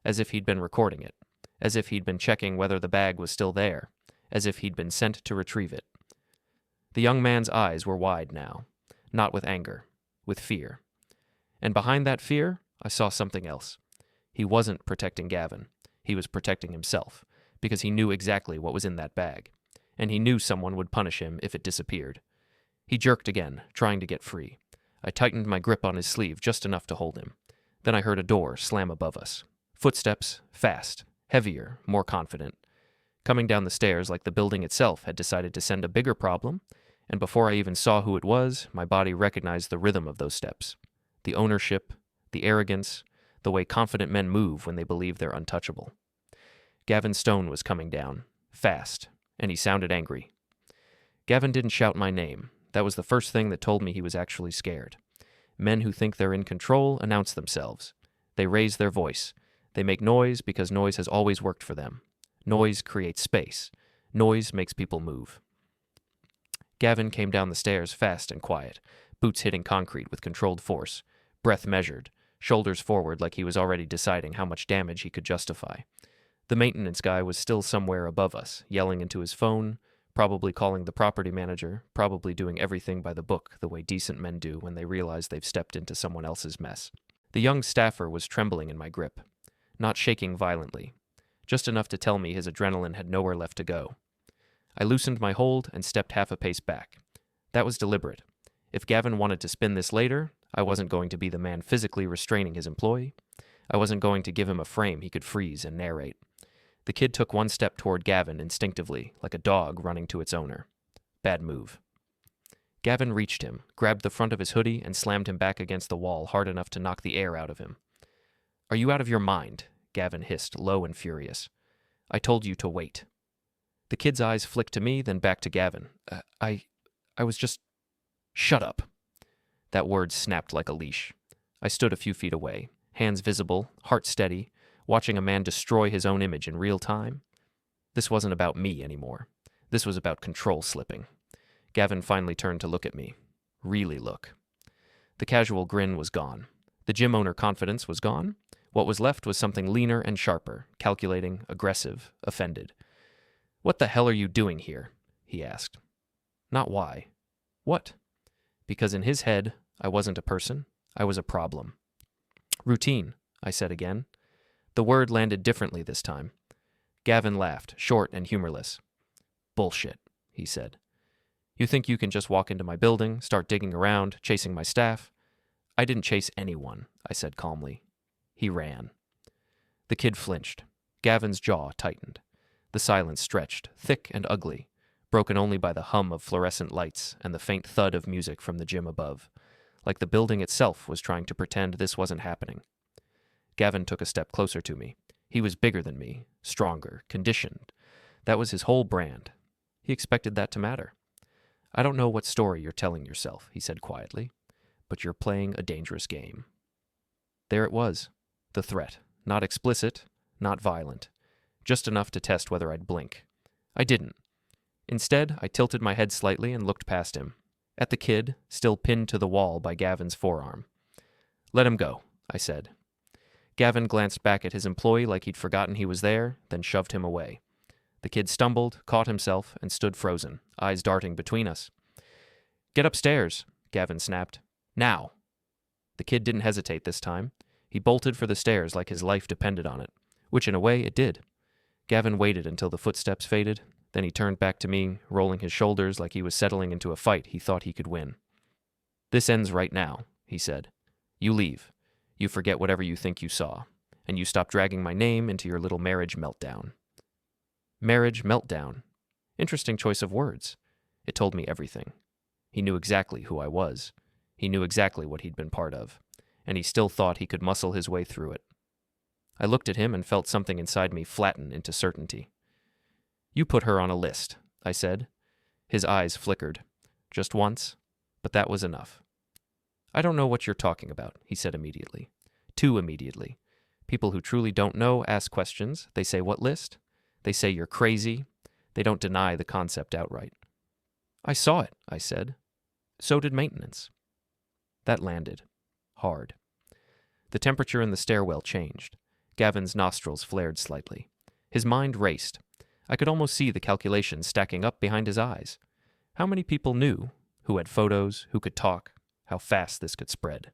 As if he'd been recording it. As if he'd been checking whether the bag was still there. As if he'd been sent to retrieve it. The young man's eyes were wide now. Not with anger. With fear. And behind that fear, I saw something else. He wasn't protecting Gavin. he was protecting himself, because he knew exactly what was in that bag, and he knew someone would punish him if it disappeared. He jerked again, trying to get free. I tightened my grip on his sleeve just enough to hold him. Then I heard a door slam above us. Footsteps, fast, heavier, more confident. Coming down the stairs like the building itself had decided to send a bigger problem, and before I even saw who it was, my body recognized the rhythm of those steps. The ownership, the arrogance, the way confident men move when they believe they're untouchable. Gavin Stone was coming down, fast, and he sounded angry. Gavin didn't shout my name. That was the first thing that told me he was actually scared. Men who think they're in control announce themselves. They raise their voice. They make noise because noise has always worked for them. Noise creates space. Noise makes people move. Gavin came down the stairs fast and quiet, boots hitting concrete with controlled force, breath measured, shoulders forward like he was already deciding how much damage he could justify. The maintenance guy was still somewhere above us, yelling into his phone, probably calling the property manager, probably doing everything by the book the way decent men do when they realize they've stepped into someone else's mess. The young staffer was trembling in my grip, not shaking violently, just enough to tell me his adrenaline had nowhere left to go. I loosened my hold and stepped half a pace back. That was deliberate. If Gavin wanted to spin this later, I wasn't going to be the man physically restraining his employee. I wasn't going to give him a frame he could freeze and narrate. The kid took one step toward Gavin instinctively, like a dog running to its owner. Bad move. Gavin reached him, grabbed the front of his hoodie, and slammed him back against the wall hard enough to knock the air out of him. "Are you out of your mind?" Gavin hissed, low and furious. "I told you to wait." The kid's eyes flicked to me, then back to Gavin. I was just... Shut up." That word snapped like a leash. I stood a few feet away, hands visible, heart steady, watching a man destroy his own image in real time. This wasn't about me anymore. This was about control slipping. Gavin finally turned to look at me. Really look. The casual grin was gone. The gym owner confidence was gone. What was left was something leaner and sharper, calculating, aggressive, offended. "What the hell are you doing here?" he asked. Not why. What? Because in his head, I wasn't a person. I was a problem. "Routine," I said again. The word landed differently this time. Gavin laughed, short and humorless. "Bullshit," he said. "You think you can just walk into my building, start digging around, chasing my staff?" "I didn't chase anyone," I said calmly. He ran. The kid flinched. Gavin's jaw tightened. The silence stretched, thick and ugly, broken only by the hum of fluorescent lights and the faint thud of music from the gym above, like the building itself was trying to pretend this wasn't happening. Gavin took a step closer to me. He was bigger than me, stronger, conditioned. That was his whole brand. He expected that to matter. "I don't know what story you're telling yourself," he said quietly, "but you're playing a dangerous game." There it was, the threat, not explicit, not violent, just enough to test whether I'd blink. I didn't. Instead, I tilted my head slightly and looked past him, at the kid, still pinned to the wall by Gavin's forearm. "Let him go," I said. Gavin glanced back at his employee like he'd forgotten he was there, then shoved him away. The kid stumbled, caught himself, and stood frozen, eyes darting between us. "Get upstairs," Gavin snapped. "Now." The kid didn't hesitate this time. He bolted for the stairs like his life depended on it, which in a way it did. Gavin waited until the footsteps faded, then he turned back to me, rolling his shoulders like he was settling into a fight he thought he could win. "This ends right now," he said. "You leave. You forget whatever you think you saw, and you stop dragging my name into your little marriage meltdown." Marriage meltdown. Interesting choice of words. It told me everything. He knew exactly who I was. He knew exactly what he'd been part of, and he still thought he could muscle his way through it. I looked at him and felt something inside me flatten into certainty. "You put her on a list," I said. His eyes flickered. Just once, but that was enough. "I don't know what you're talking about," he said immediately. Too immediately. People who truly don't know ask questions. They say, "What list?" They say you're crazy. They don't deny the concept outright. "I saw it," I said. "So did maintenance." That landed. Hard. The temperature in the stairwell changed. Gavin's nostrils flared slightly. His mind raced. I could almost see the calculations stacking up behind his eyes. How many people knew, who had photos, who could talk, how fast this could spread?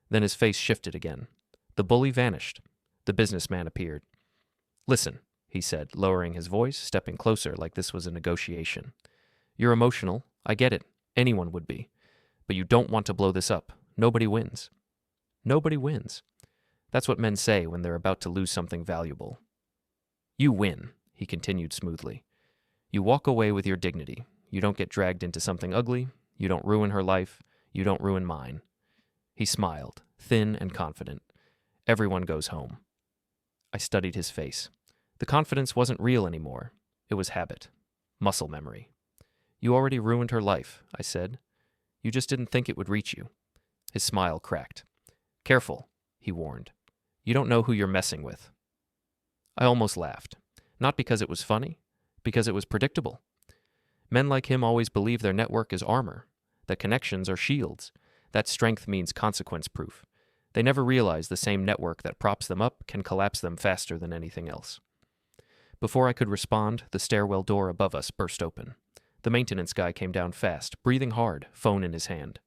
Then his face shifted again. The bully vanished. The businessman appeared. Listen, he said, lowering his voice, stepping closer like this was a negotiation. You're emotional. I get it. Anyone would be. But you don't want to blow this up. Nobody wins. Nobody wins. That's what men say when they're about to lose something valuable. You win, he continued smoothly. You walk away with your dignity. You don't get dragged into something ugly. You don't ruin her life. You don't ruin mine. He smiled, thin and confident. Everyone goes home. I studied his face. The confidence wasn't real anymore. It was habit. Muscle memory. You already ruined her life, I said. You just didn't think it would reach you. His smile cracked. Careful, he warned. You don't know who you're messing with. I almost laughed. Not because it was funny, because it was predictable. Men like him always believe their network is armor, that connections are shields, that strength means consequence proof. They never realize the same network that props them up can collapse them faster than anything else. Before I could respond, the stairwell door above us burst open. The maintenance guy came down fast, breathing hard, phone in his hand.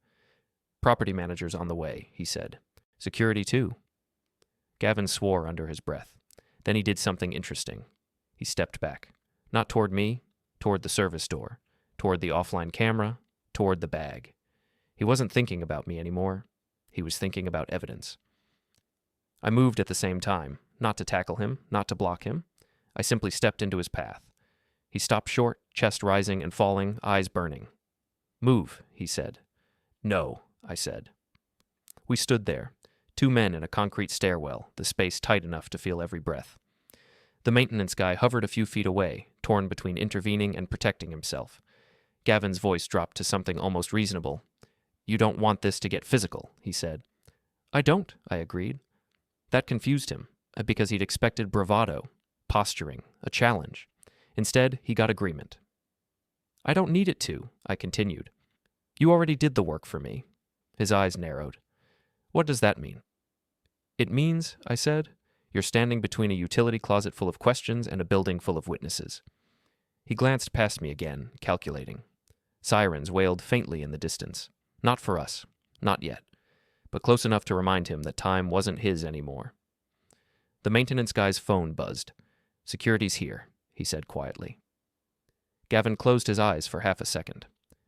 Property manager's on the way, he said. Security too. Gavin swore under his breath. Then he did something interesting. He stepped back. Not toward me, toward the service door, toward the offline camera, toward the bag. He wasn't thinking about me anymore. He was thinking about evidence. I moved at the same time, not to tackle him, not to block him. I simply stepped into his path. He stopped short, chest rising and falling, eyes burning. Move, he said. No, I said. We stood there, two men in a concrete stairwell, the space tight enough to feel every breath. The maintenance guy hovered a few feet away, torn between intervening and protecting himself. Gavin's voice dropped to something almost reasonable. You don't want this to get physical, he said. I don't, I agreed. That confused him, because he'd expected bravado, posturing, a challenge. Instead, he got agreement. I don't need it to, I continued. You already did the work for me. His eyes narrowed. What does that mean? It means, I said, you're standing between a utility closet full of questions and a building full of witnesses. He glanced past me again, calculating. Sirens wailed faintly in the distance. Not for us. Not yet. But close enough to remind him that time wasn't his anymore. The maintenance guy's phone buzzed. Security's here, he said quietly. Gavin closed his eyes for half a second.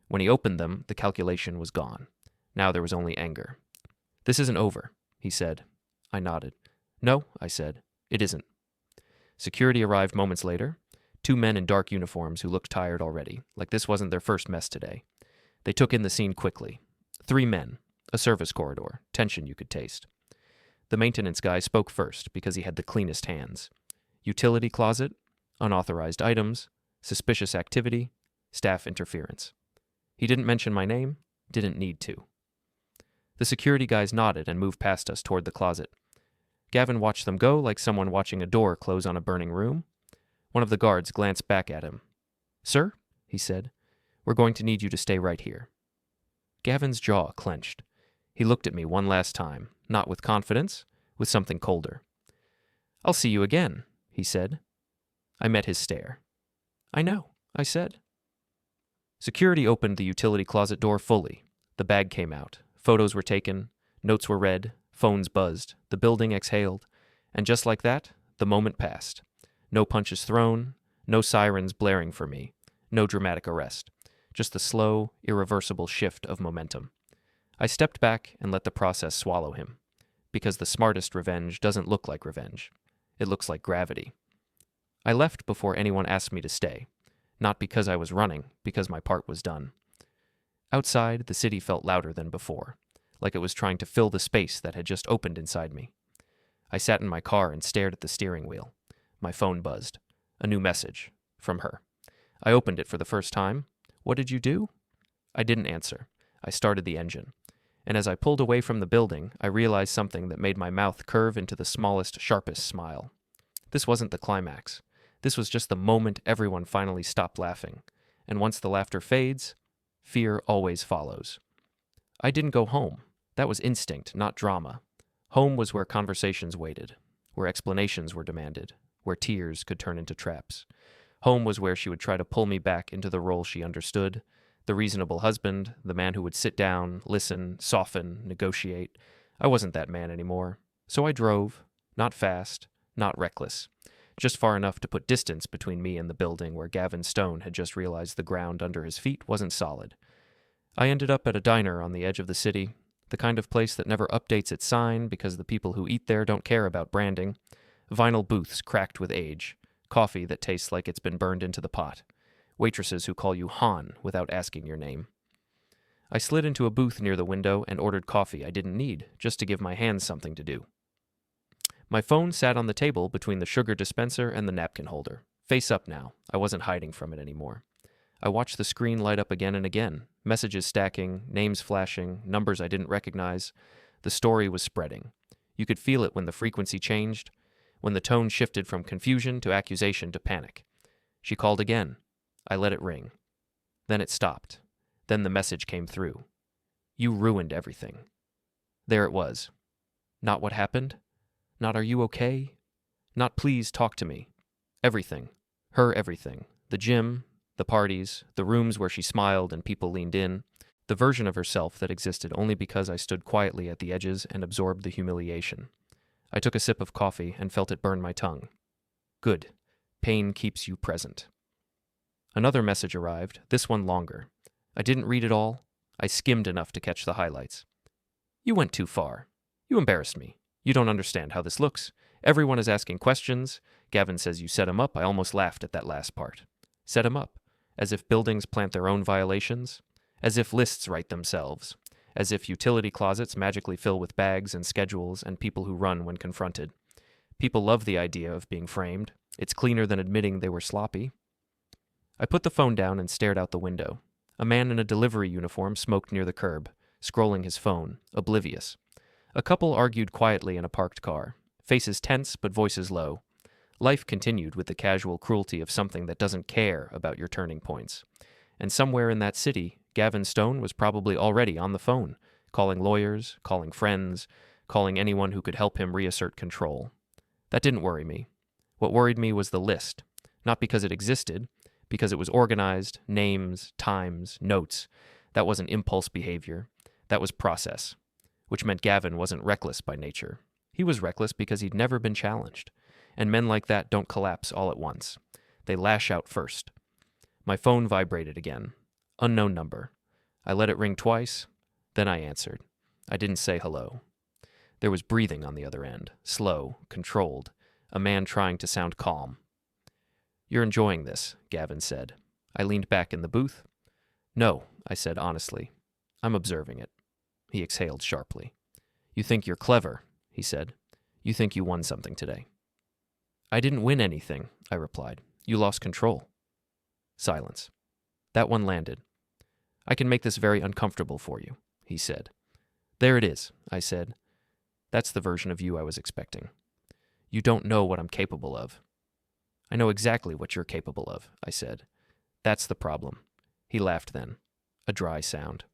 When he opened them, the calculation was gone. Now there was only anger. This isn't over, he said. I nodded. No, I said. It isn't. Security arrived moments later. Two men in dark uniforms who looked tired already, like this wasn't their first mess today. They took in the scene quickly. 3 men, a service corridor, tension you could taste. The maintenance guy spoke first because he had the cleanest hands. Utility closet, unauthorized items, suspicious activity, staff interference. He didn't mention my name, didn't need to. The security guys nodded and moved past us toward the closet. Gavin watched them go like someone watching a door close on a burning room. One of the guards glanced back at him. Sir, he said, we're going to need you to stay right here. Gavin's jaw clenched. He looked at me one last time, not with confidence, with something colder. I'll see you again, he said. I met his stare. I know, I said. Security opened the utility closet door fully. The bag came out. Photos were taken. Notes were read. Phones buzzed. The building exhaled. And just like that, the moment passed. No punches thrown. No sirens blaring for me. No dramatic arrest. Just the slow, irreversible shift of momentum. I stepped back and let the process swallow him. Because the smartest revenge doesn't look like revenge. It looks like gravity. I left before anyone asked me to stay. Not because I was running, because my part was done. Outside, the city felt louder than before, like it was trying to fill the space that had just opened inside me. I sat in my car and stared at the steering wheel. My phone buzzed. A new message. From her. I opened it for the first time. What did you do? I didn't answer. I started the engine. And as I pulled away from the building, I realized something that made my mouth curve into the smallest, sharpest smile. This wasn't the climax. This was just the moment everyone finally stopped laughing. And once the laughter fades, fear always follows. I didn't go home. That was instinct, not drama. Home was where conversations waited, where explanations were demanded, where tears could turn into traps. Home was where she would try to pull me back into the role she understood, the reasonable husband, the man who would sit down, listen, soften, negotiate. I wasn't that man anymore. So I drove, not fast, not reckless, just far enough to put distance between me and the building where Gavin Stone had just realized the ground under his feet wasn't solid. I ended up at a diner on the edge of the city, the kind of place that never updates its sign because the people who eat there don't care about branding, vinyl booths cracked with age, coffee that tastes like it's been burned into the pot, waitresses who call you Han without asking your name. I slid into a booth near the window and ordered coffee I didn't need, just to give my hands something to do. My phone sat on the table between the sugar dispenser and the napkin holder. Face up now. I wasn't hiding from it anymore. I watched the screen light up again and again, messages stacking, names flashing, numbers I didn't recognize. The story was spreading. You could feel it when the frequency changed, when the tone shifted from confusion to accusation to panic. She called again. I let it ring. Then it stopped. Then the message came through. You ruined everything. There it was. Not what happened. Not are you okay? Not please talk to me. Everything. Her everything. The gym, the parties, the rooms where she smiled and people leaned in. The version of herself that existed only because I stood quietly at the edges and absorbed the humiliation. I took a sip of coffee and felt it burn my tongue. Good. Pain keeps you present. Another message arrived, this one longer. I didn't read it all. I skimmed enough to catch the highlights. You went too far. You embarrassed me. You don't understand how this looks. Everyone is asking questions. Gavin says you set him up. I almost laughed at that last part. Set him up. As if buildings plant their own violations. As if lists write themselves. As if utility closets magically fill with bags and schedules and people who run when confronted. People love the idea of being framed. It's cleaner than admitting they were sloppy. I put the phone down and stared out the window. A man in a delivery uniform smoked near the curb, scrolling his phone, oblivious. A couple argued quietly in a parked car, faces tense but voices low. Life continued with the casual cruelty of something that doesn't care about your turning points. And somewhere in that city, Gavin Stone was probably already on the phone, calling lawyers, calling friends, calling anyone who could help him reassert control. That didn't worry me. What worried me was the list, not because it existed, because it was organized, names, times, notes. That wasn't impulse behavior. That was process, which meant Gavin wasn't reckless by nature. He was reckless because he'd never been challenged, and men like that don't collapse all at once. They lash out first. My phone vibrated again. Unknown number. I let it ring twice, then I answered. I didn't say hello. There was breathing on the other end, slow, controlled, a man trying to sound calm. You're enjoying this, Gavin said. I leaned back in the booth. No, I said honestly. I'm observing it. He exhaled sharply. You think you're clever, he said. You think you won something today. I didn't win anything, I replied. You lost control. Silence. That one landed. I can make this very uncomfortable for you, he said. There it is, I said. That's the version of you I was expecting. You don't know what I'm capable of. I know exactly what you're capable of, I said. That's the problem. He laughed then. A dry sound.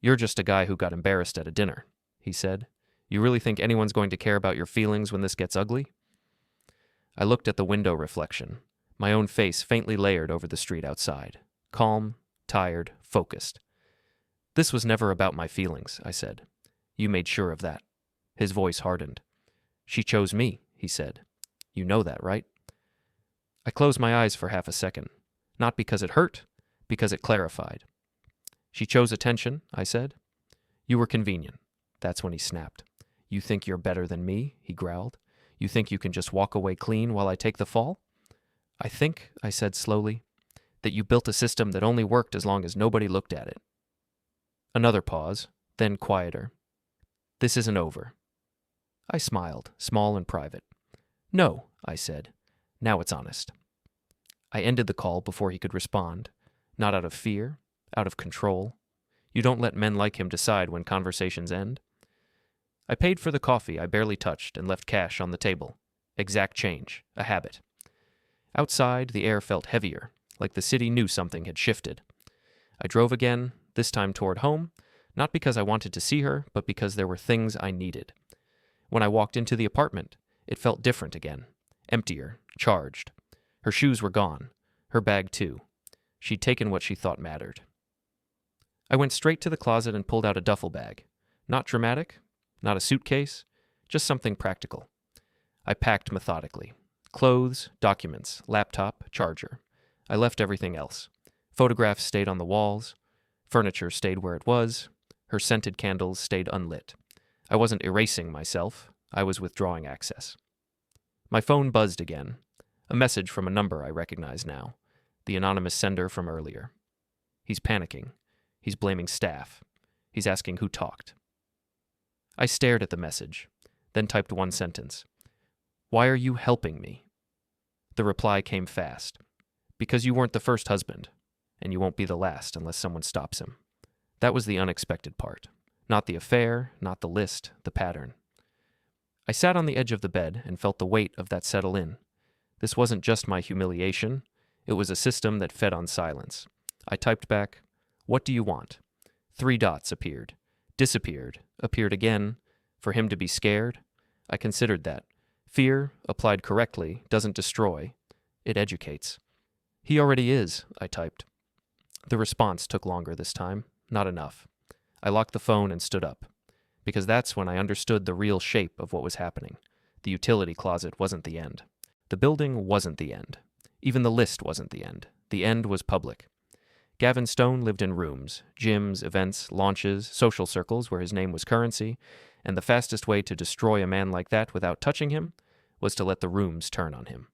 You're just a guy who got embarrassed at a dinner, he said. You really think anyone's going to care about your feelings when this gets ugly? I looked at the window reflection, my own face faintly layered over the street outside. Calm, tired, focused. This was never about my feelings, I said. You made sure of that. His voice hardened. She chose me, he said. You know that, right? I closed my eyes for half a second. Not because it hurt, because it clarified. She chose attention, I said. You were convenient. That's when he snapped. You think you're better than me, he growled. You think you can just walk away clean while I take the fall? I think, I said slowly, that you built a system that only worked as long as nobody looked at it. Another pause, then quieter. This isn't over. I smiled, small and private. No, I said. Now it's honest. I ended the call before he could respond, not out of fear, out of control. You don't let men like him decide when conversations end. I paid for the coffee I barely touched and left cash on the table. Exact change, a habit. Outside, the air felt heavier, like the city knew something had shifted. I drove again, this time toward home, not because I wanted to see her, but because there were things I needed. When I walked into the apartment, it felt different again, emptier, charged. Her shoes were gone, her bag too. She'd taken what she thought mattered. I went straight to the closet and pulled out a duffel bag. Not dramatic, not a suitcase, just something practical. I packed methodically. Clothes, documents, laptop, charger. I left everything else. Photographs stayed on the walls. Furniture stayed where it was. Her scented candles stayed unlit. I wasn't erasing myself. I was withdrawing access. My phone buzzed again. A message from a number I recognize now. The anonymous sender from earlier. He's panicking. He's blaming staff. He's asking who talked. I stared at the message, then typed one sentence. Why are you helping me? The reply came fast. Because you weren't the first husband, and you won't be the last unless someone stops him. That was the unexpected part. Not the affair, not the list, the pattern. I sat on the edge of the bed and felt the weight of that settle in. This wasn't just my humiliation. It was a system that fed on silence. I typed back, "What do you want?" 3 dots appeared. Disappeared. Appeared again. For him to be scared? I considered that. Fear, applied correctly, doesn't destroy. It educates. He already is, I typed. The response took longer this time. Not enough. I locked the phone and stood up. Because that's when I understood the real shape of what was happening. The utility closet wasn't the end. The building wasn't the end. Even the list wasn't the end. The end was public. Gavin Stone lived in rooms, gyms, events, launches, social circles where his name was currency, and the fastest way to destroy a man like that without touching him was to let the rooms turn on him.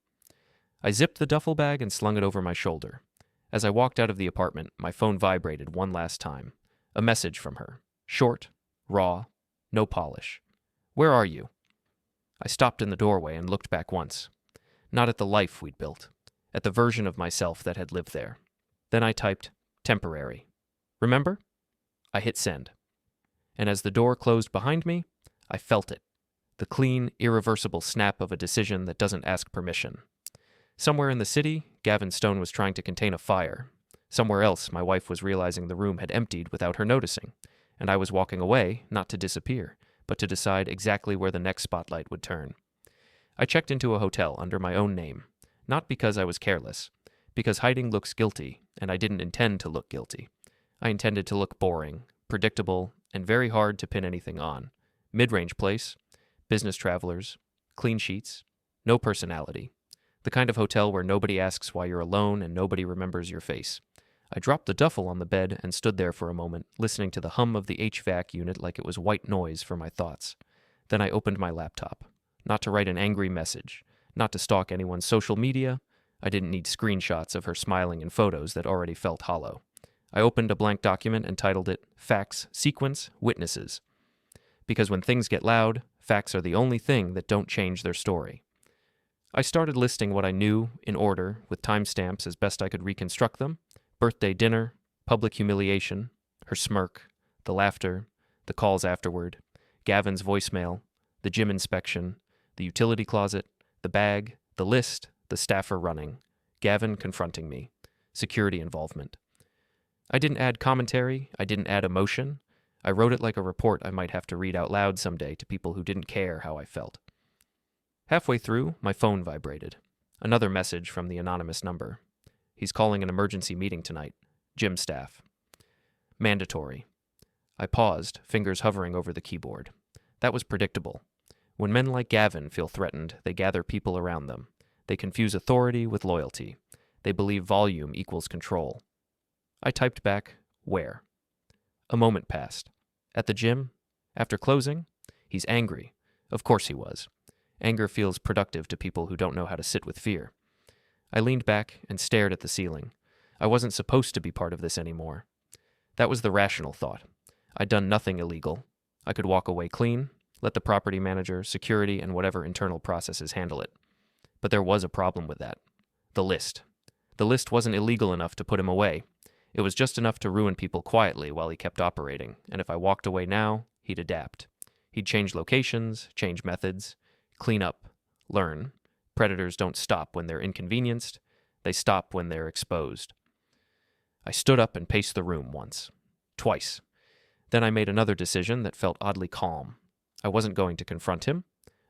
I zipped the duffel bag and slung it over my shoulder. As I walked out of the apartment, my phone vibrated one last time. A message from her. Short, raw, no polish. Where are you? I stopped in the doorway and looked back once. Not at the life we'd built. At the version of myself that had lived there. Then I typed, temporary. Remember? I hit send. And as the door closed behind me, I felt it. The clean, irreversible snap of a decision that doesn't ask permission. Somewhere in the city, Gavin Stone was trying to contain a fire. Somewhere else, my wife was realizing the room had emptied without her noticing, and I was walking away, not to disappear, but to decide exactly where the next spotlight would turn. I checked into a hotel under my own name, not because I was careless, because hiding looks guilty, and I didn't intend to look guilty. I intended to look boring, predictable, and very hard to pin anything on. Mid-range place, business travelers, clean sheets, no personality. The kind of hotel where nobody asks why you're alone and nobody remembers your face. I dropped the duffel on the bed and stood there for a moment, listening to the hum of the HVAC unit like it was white noise for my thoughts. Then I opened my laptop. Not to write an angry message, not to stalk anyone's social media. I didn't need screenshots of her smiling in photos that already felt hollow. I opened a blank document and titled it, Facts, Sequence, Witnesses. Because when things get loud, facts are the only thing that don't change their story. I started listing what I knew, in order, with timestamps as best I could reconstruct them. Birthday dinner, public humiliation, her smirk, the laughter, the calls afterward, Gavin's voicemail, the gym inspection, the utility closet, the bag, the list, the staffer running, Gavin confronting me, security involvement. I didn't add commentary, I didn't add emotion. I wrote it like a report I might have to read out loud someday to people who didn't care how I felt. Halfway through, my phone vibrated. Another message from the anonymous number. He's calling an emergency meeting tonight. Gym staff. Mandatory. I paused, fingers hovering over the keyboard. That was predictable. When men like Gavin feel threatened, they gather people around them. They confuse authority with loyalty. They believe volume equals control. I typed back, where? A moment passed. At the gym? After closing? He's angry. Of course he was. Anger feels productive to people who don't know how to sit with fear. I leaned back and stared at the ceiling. I wasn't supposed to be part of this anymore. That was the rational thought. I'd done nothing illegal. I could walk away clean, let the property manager, security, and whatever internal processes handle it. But there was a problem with that. The list. The list wasn't illegal enough to put him away. It was just enough to ruin people quietly while he kept operating, and if I walked away now, he'd adapt. He'd change locations, change methods, clean up, learn. Predators don't stop when they're inconvenienced. They stop when they're exposed. I stood up and paced the room once. Twice. Then I made another decision that felt oddly calm. I wasn't going to confront him.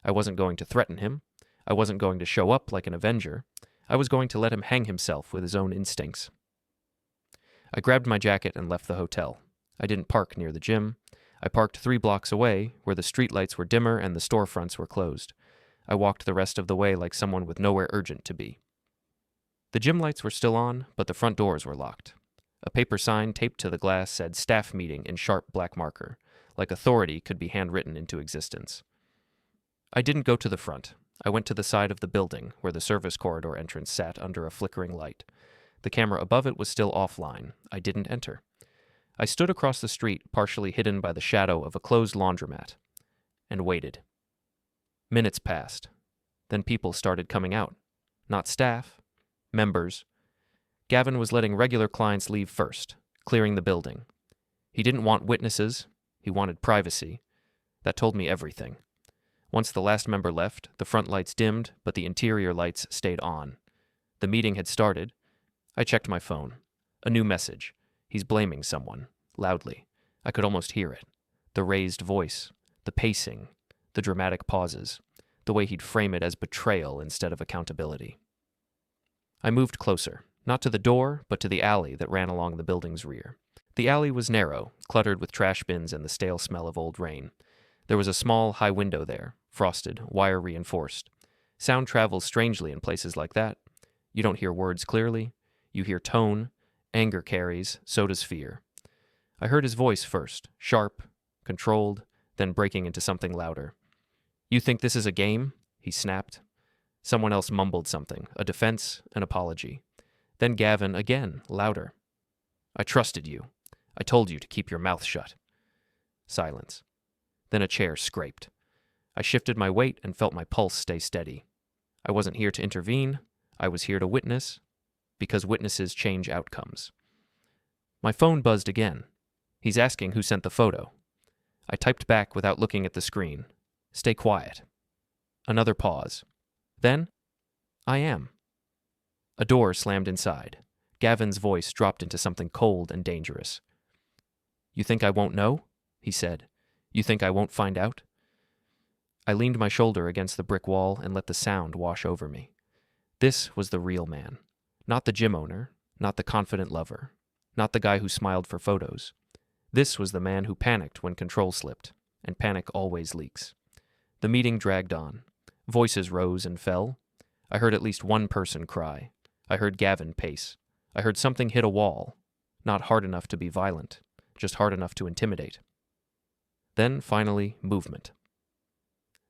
I wasn't going to threaten him. I wasn't going to show up like an avenger. I was going to let him hang himself with his own instincts. I grabbed my jacket and left the hotel. I didn't park near the gym. I parked 3 blocks away, where the streetlights were dimmer and the storefronts were closed. I walked the rest of the way like someone with nowhere urgent to be. The gym lights were still on, but the front doors were locked. A paper sign taped to the glass said staff meeting in sharp black marker, like authority could be handwritten into existence. I didn't go to the front. I went to the side of the building where the service corridor entrance sat under a flickering light. The camera above it was still offline. I didn't enter. I stood across the street, partially hidden by the shadow of a closed laundromat, and waited. Minutes passed. Then people started coming out. Not staff, members. Gavin was letting regular clients leave first, clearing the building. He didn't want witnesses. He wanted privacy. That told me everything. Once the last member left, the front lights dimmed, but the interior lights stayed on. The meeting had started. I checked my phone. A new message. He's blaming someone, loudly. I could almost hear it. The raised voice, the pacing, the dramatic pauses, the way he'd frame it as betrayal instead of accountability. I moved closer, not to the door, but to the alley that ran along the building's rear. The alley was narrow, cluttered with trash bins and the stale smell of old rain. There was a small, high window there, frosted, wire-reinforced. Sound travels strangely in places like that. You don't hear words clearly. You hear tone. Anger carries, so does fear. I heard his voice first, sharp, controlled, then breaking into something louder. "You think this is a game?" he snapped. Someone else mumbled something, a defense, an apology. Then Gavin again, louder. "I trusted you. I told you to keep your mouth shut." Silence. Then a chair scraped. I shifted my weight and felt my pulse stay steady. I wasn't here to intervene. I was here to witness, because witnesses change outcomes. My phone buzzed again. He's asking who sent the photo. I typed back without looking at the screen. "Stay quiet." Another pause. Then, "I am." A door slammed inside. Gavin's voice dropped into something cold and dangerous. "You think I won't know?" he said. "You think I won't find out?" I leaned my shoulder against the brick wall and let the sound wash over me. This was the real man. Not the gym owner, not the confident lover, not the guy who smiled for photos. This was the man who panicked when control slipped, and panic always leaks. The meeting dragged on. Voices rose and fell. I heard at least one person cry. I heard Gavin pace. I heard something hit a wall, not hard enough to be violent, just hard enough to intimidate. Then, finally, movement.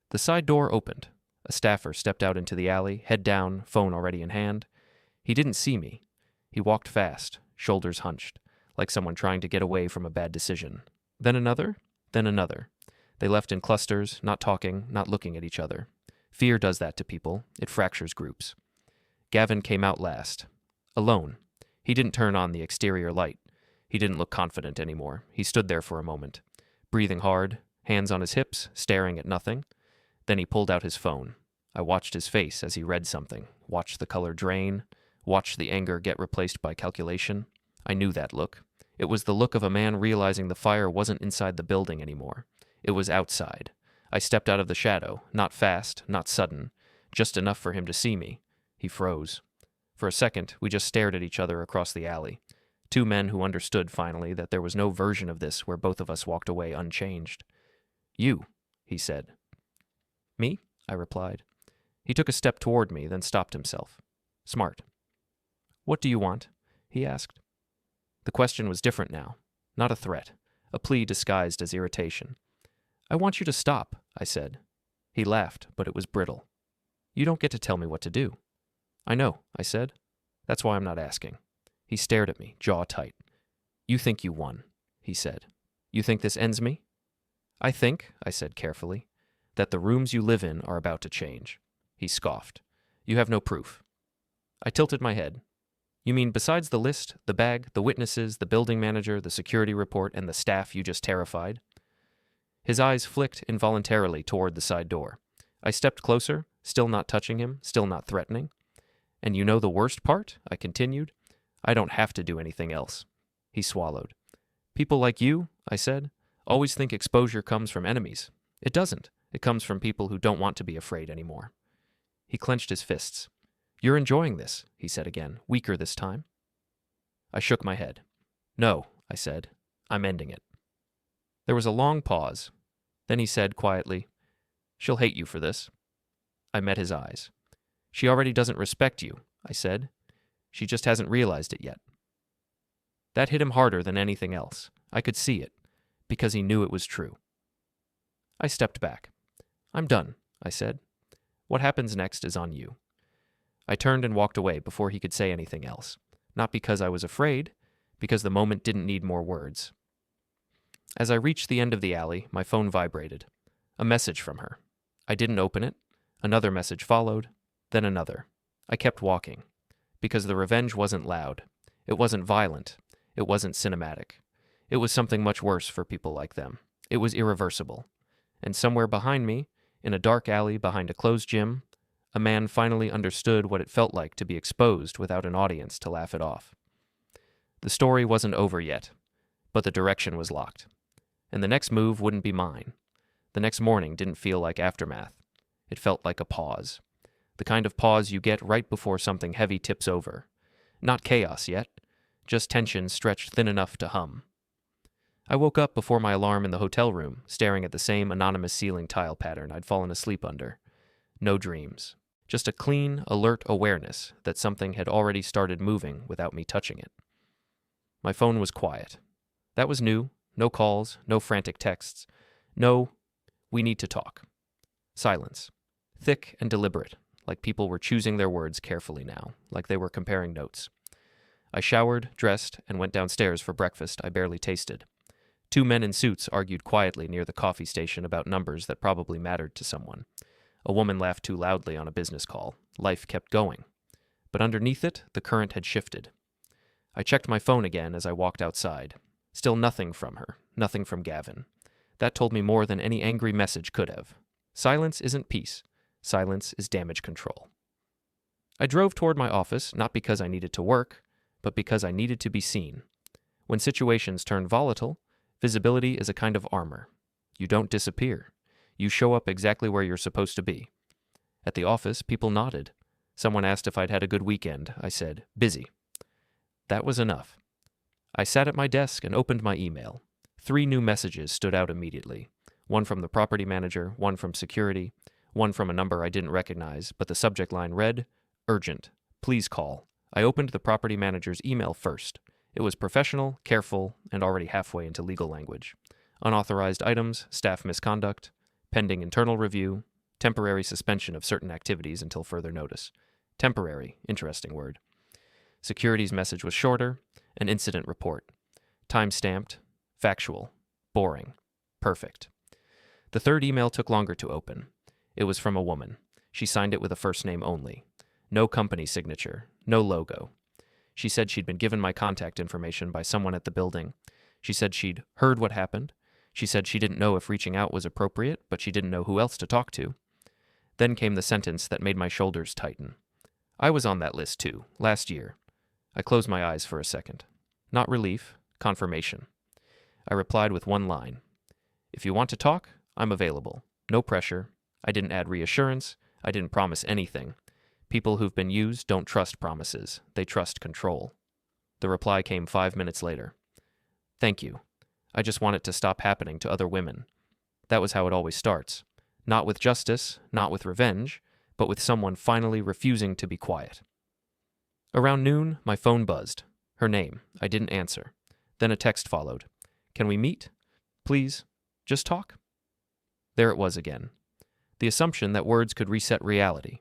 The side door opened. A staffer stepped out into the alley, head down, phone already in hand. He didn't see me. He walked fast, shoulders hunched, like someone trying to get away from a bad decision. Then another, then another. They left in clusters, not talking, not looking at each other. Fear does that to people. It fractures groups. Gavin came out last. Alone. He didn't turn on the exterior light. He didn't look confident anymore. He stood there for a moment, breathing hard, hands on his hips, staring at nothing. Then he pulled out his phone. I watched his face as he read something, watched the color drain, watched the anger get replaced by calculation. I knew that look. It was the look of a man realizing the fire wasn't inside the building anymore. It was outside. I stepped out of the shadow, not fast, not sudden, just enough for him to see me. He froze. For a second, we just stared at each other across the alley. Two men who understood finally that there was no version of this where both of us walked away unchanged. "You," he said. "Me?" I replied. He took a step toward me, then stopped himself. "Smart." "What do you want?" he asked. The question was different now. Not a threat. A plea disguised as irritation. "I want you to stop," I said. He laughed, but it was brittle. "You don't get to tell me what to do." "I know," I said. "That's why I'm not asking." He stared at me, jaw tight. "You think you won," he said. "You think this ends me?" "I think," I said carefully, "that the rooms you live in are about to change." He scoffed. "You have no proof." I tilted my head. "You mean besides the list, the bag, the witnesses, the building manager, the security report, and the staff you just terrified?" His eyes flicked involuntarily toward the side door. I stepped closer, still not touching him, still not threatening. "And you know the worst part?" I continued. "I don't have to do anything else." He swallowed. "People like you," I said, "always think exposure comes from enemies. It doesn't. It comes from people who don't want to be afraid anymore." He clenched his fists. "You're enjoying this," he said again, weaker this time. I shook my head. "No," I said. "I'm ending it." There was a long pause. Then he said quietly, "She'll hate you for this." I met his eyes. She already doesn't respect you, I said. She just hasn't realized it yet. That hit him harder than anything else. I could see it, because he knew it was true. I stepped back. I'm done, I said. What happens next is on you. I turned and walked away before he could say anything else. Not because I was afraid, because the moment didn't need more words. As I reached the end of the alley, my phone vibrated. A message from her. I didn't open it. Another message followed, then another. I kept walking, because the revenge wasn't loud. It wasn't violent. It wasn't cinematic. It was something much worse for people like them. It was irreversible. And somewhere behind me, in a dark alley behind a closed gym, a man finally understood what it felt like to be exposed without an audience to laugh it off. The story wasn't over yet, but the direction was locked. And the next move wouldn't be mine. The next morning didn't feel like aftermath. It felt like a pause. The kind of pause you get right before something heavy tips over. Not chaos yet, just tension stretched thin enough to hum. I woke up before my alarm in the hotel room, staring at the same anonymous ceiling tile pattern I'd fallen asleep under. No dreams. Just a clean, alert awareness that something had already started moving without me touching it. My phone was quiet. That was new. No calls, no frantic texts. No, we need to talk. Silence. Thick and deliberate, like people were choosing their words carefully now, like they were comparing notes. I showered, dressed, and went downstairs for breakfast I barely tasted. 2 men in suits argued quietly near the coffee station about numbers that probably mattered to someone. A woman laughed too loudly on a business call. Life kept going. But underneath it, the current had shifted. I checked my phone again as I walked outside. Still nothing from her, nothing from Gavin. That told me more than any angry message could have. Silence isn't peace. Silence is damage control. I drove toward my office, not because I needed to work, but because I needed to be seen. When situations turn volatile, visibility is a kind of armor. You don't disappear. You show up exactly where you're supposed to be. At the office, people nodded. Someone asked if I'd had a good weekend. I said, busy. That was enough. I sat at my desk and opened my email. 3 new messages stood out immediately. One from the property manager, one from security, one from a number I didn't recognize, but the subject line read, urgent, please call. I opened the property manager's email first. It was professional, careful, and already halfway into legal language. Unauthorized items, staff misconduct, pending internal review, temporary suspension of certain activities until further notice. Temporary, interesting word. Security's message was shorter, an incident report. Time-stamped, factual, boring, perfect. The third email took longer to open. It was from a woman. She signed it with a first name only. No company signature, no logo. She said she'd been given my contact information by someone at the building. She said she'd heard what happened. She said she didn't know if reaching out was appropriate, but she didn't know who else to talk to. Then came the sentence that made my shoulders tighten. I was on that list too, last year. I closed my eyes for a second. Not relief, confirmation. I replied with one line. If you want to talk, I'm available. No pressure. I didn't add reassurance. I didn't promise anything. People who've been used don't trust promises. They trust control. The reply came 5 minutes later. Thank you. I just want it to stop happening to other women. That was how it always starts. Not with justice, not with revenge, but with someone finally refusing to be quiet. Around noon, my phone buzzed. Her name. I didn't answer. Then a text followed. Can we meet? Please, just talk. There it was again. The assumption that words could reset reality.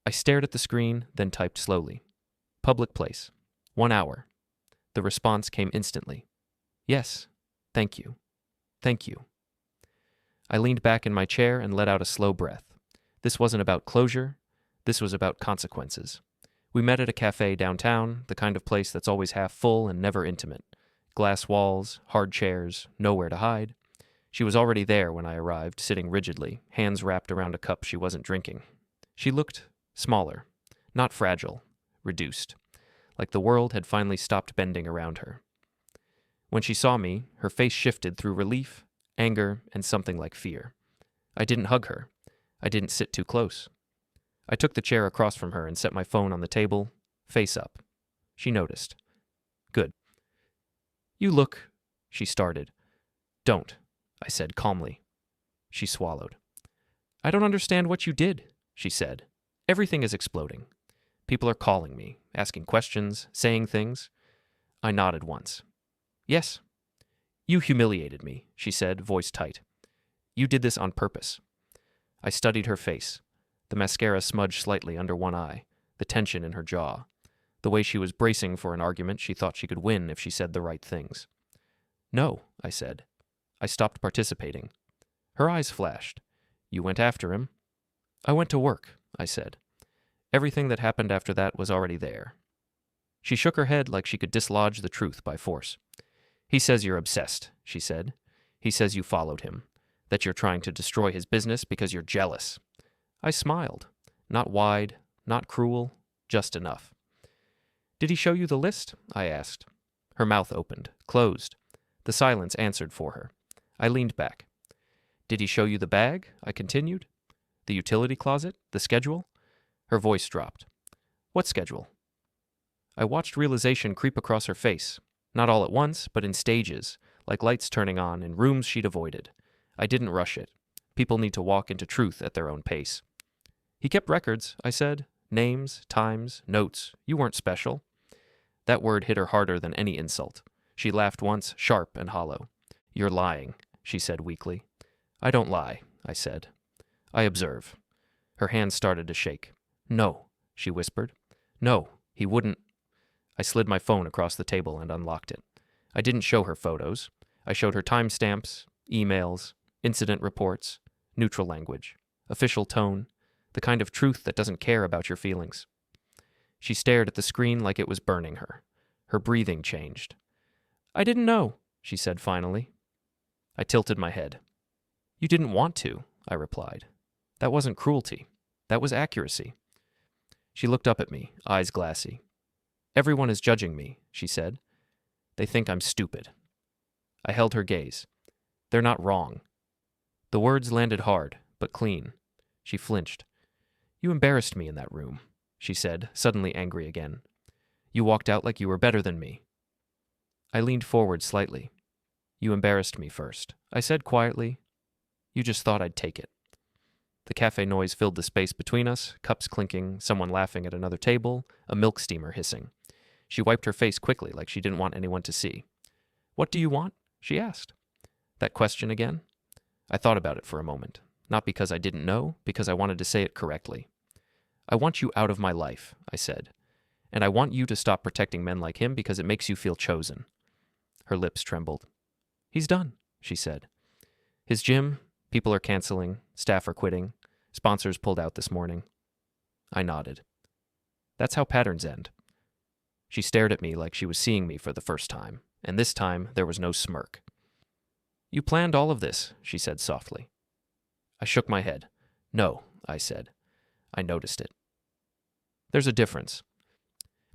I stared at the screen, then typed slowly. Public place. 1 hour. The response came instantly. Yes. Thank you. Thank you. I leaned back in my chair and let out a slow breath. This wasn't about closure. This was about consequences. We met at a cafe downtown, the kind of place that's always half full and never intimate. Glass walls, hard chairs, nowhere to hide. She was already there when I arrived, sitting rigidly, hands wrapped around a cup she wasn't drinking. She looked smaller, not fragile, reduced, like the world had finally stopped bending around her. When she saw me, her face shifted through relief, anger, and something like fear. I didn't hug her. I didn't sit too close. I took the chair across from her and set my phone on the table, face up. She noticed. Good. You look, she started. Don't, I said calmly. She swallowed. I don't understand what you did, she said. Everything is exploding. People are calling me, asking questions, saying things. I nodded once. Yes. You humiliated me, she said, voice tight. You did this on purpose. I studied her face. The mascara smudged slightly under one eye, the tension in her jaw, the way she was bracing for an argument she thought she could win if she said the right things. No, I said. I stopped participating. Her eyes flashed. You went after him? I went to work, I said. Everything that happened after that was already there. She shook her head like she could dislodge the truth by force. He says you're obsessed, she said. He says you followed him, that you're trying to destroy his business because you're jealous. I smiled. Not wide, not cruel, just enough. Did he show you the list? I asked. Her mouth opened, closed. The silence answered for her. I leaned back. Did he show you the bag? I continued. The utility closet? The schedule? Her voice dropped. What schedule? I watched realization creep across her face, not all at once, but in stages, like lights turning on in rooms she'd avoided. I didn't rush it. People need to walk into truth at their own pace. He kept records, I said. Names, times, notes. You weren't special. That word hit her harder than any insult. She laughed once, sharp and hollow. You're lying, she said weakly. I don't lie, I said. I observe. Her hands started to shake. No, she whispered. No, he wouldn't. I slid my phone across the table and unlocked it. I didn't show her photos. I showed her timestamps, emails, incident reports, neutral language, official tone, the kind of truth that doesn't care about your feelings. She stared at the screen like it was burning her. Her breathing changed. I didn't know, she said finally. I tilted my head. You didn't want to, I replied. That wasn't cruelty. That was accuracy. She looked up at me, eyes glassy. Everyone is judging me, she said. They think I'm stupid. I held her gaze. They're not wrong. The words landed hard, but clean. She flinched. You embarrassed me in that room, she said, suddenly angry again. You walked out like you were better than me. I leaned forward slightly. You embarrassed me first, I said quietly. You just thought I'd take it. The cafe noise filled the space between us, cups clinking, someone laughing at another table, a milk steamer hissing. She wiped her face quickly like she didn't want anyone to see. What do you want? She asked. That question again? I thought about it for a moment, not because I didn't know, because I wanted to say it correctly. I want you out of my life, I said, and I want you to stop protecting men like him because it makes you feel chosen. Her lips trembled. He's done, she said. His gym, people are canceling, staff are quitting, sponsors pulled out this morning. I nodded. That's how patterns end. She stared at me like she was seeing me for the first time, and this time there was no smirk. You planned all of this, she said softly. I shook my head. No, I said. I noticed it. There's a difference.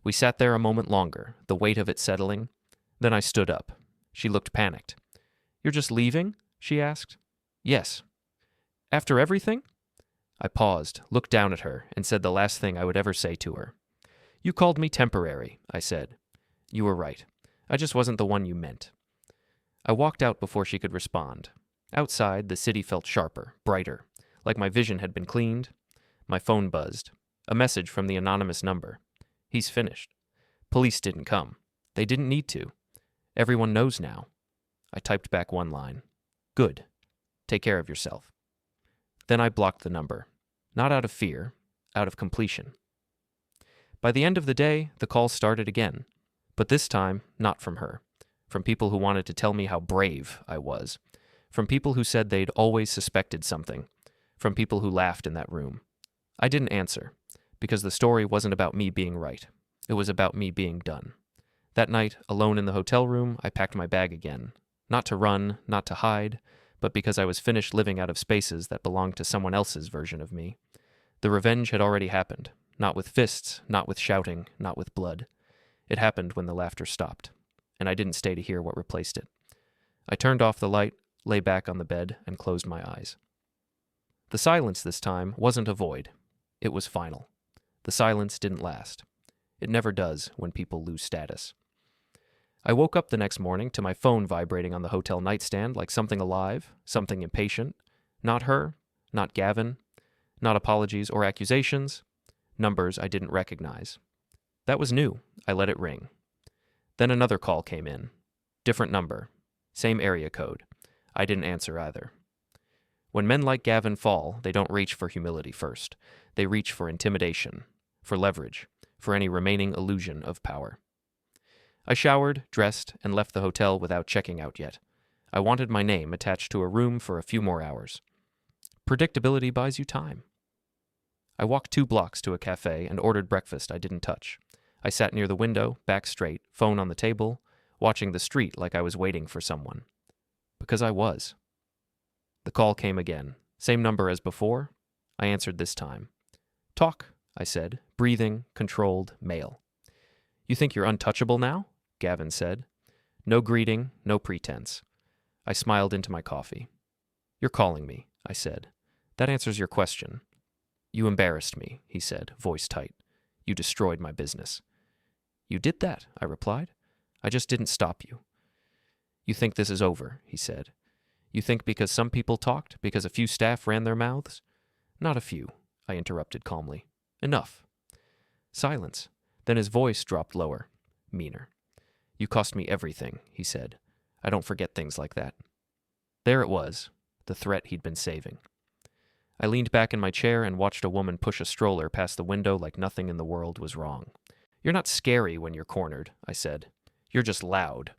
We sat there a moment longer, the weight of it settling. Then I stood up. She looked panicked. You're just leaving? She asked. Yes. After everything? I paused, looked down at her, and said the last thing I would ever say to her. You called me temporary, I said. You were right. I just wasn't the one you meant. I walked out before she could respond. Outside, the city felt sharper, brighter, like my vision had been cleaned. My phone buzzed. A message from the anonymous number. He's finished. Police didn't come. They didn't need to. Everyone knows now. I typed back one line. Good. Take care of yourself. Then I blocked the number. Not out of fear, out of completion. By the end of the day, the calls started again. But this time, not from her. From people who wanted to tell me how brave I was. From people who said they'd always suspected something. From people who laughed in that room. I didn't answer, because the story wasn't about me being right. It was about me being done. That night, alone in the hotel room, I packed my bag again. Not to run, not to hide, but because I was finished living out of spaces that belonged to someone else's version of me. The revenge had already happened. Not with fists, not with shouting, not with blood. It happened when the laughter stopped, and I didn't stay to hear what replaced it. I turned off the light, lay back on the bed, and closed my eyes. The silence this time wasn't a void. It was final. The silence didn't last. It never does when people lose status. I woke up the next morning to my phone vibrating on the hotel nightstand like something alive, something impatient. Not her, not Gavin, Not apologies or accusations. Numbers I didn't recognize. That was new. I let it ring. Then another call came in. Different number. Same area code. I didn't answer either. When men like Gavin fall, they don't reach for humility first. They reach for intimidation, for leverage, for any remaining illusion of power. I showered, dressed, and left the hotel without checking out yet. I wanted my name attached to a room for a few more hours. Predictability buys you time. I walked 2 blocks to a cafe and ordered breakfast I didn't touch. I sat near the window, back straight, phone on the table, watching the street like I was waiting for someone. Because I was. The call came again. Same number as before. I answered this time. Talk, I said, breathing, controlled, male. You think you're untouchable now? Gavin said. No greeting, no pretense. I smiled into my coffee. You're calling me, I said. That answers your question. You embarrassed me, he said, voice tight. You destroyed my business. You did that, I replied. I just didn't stop you. You think this is over, he said. You think because some people talked, because a few staff ran their mouths? Not a few, I interrupted calmly. Enough. Silence. Then his voice dropped lower, meaner. You cost me everything, he said. I don't forget things like that. There it was, the threat he'd been saving. I leaned back in my chair and watched a woman push a stroller past the window like nothing in the world was wrong. You're not scary when you're cornered, I said. You're just loud.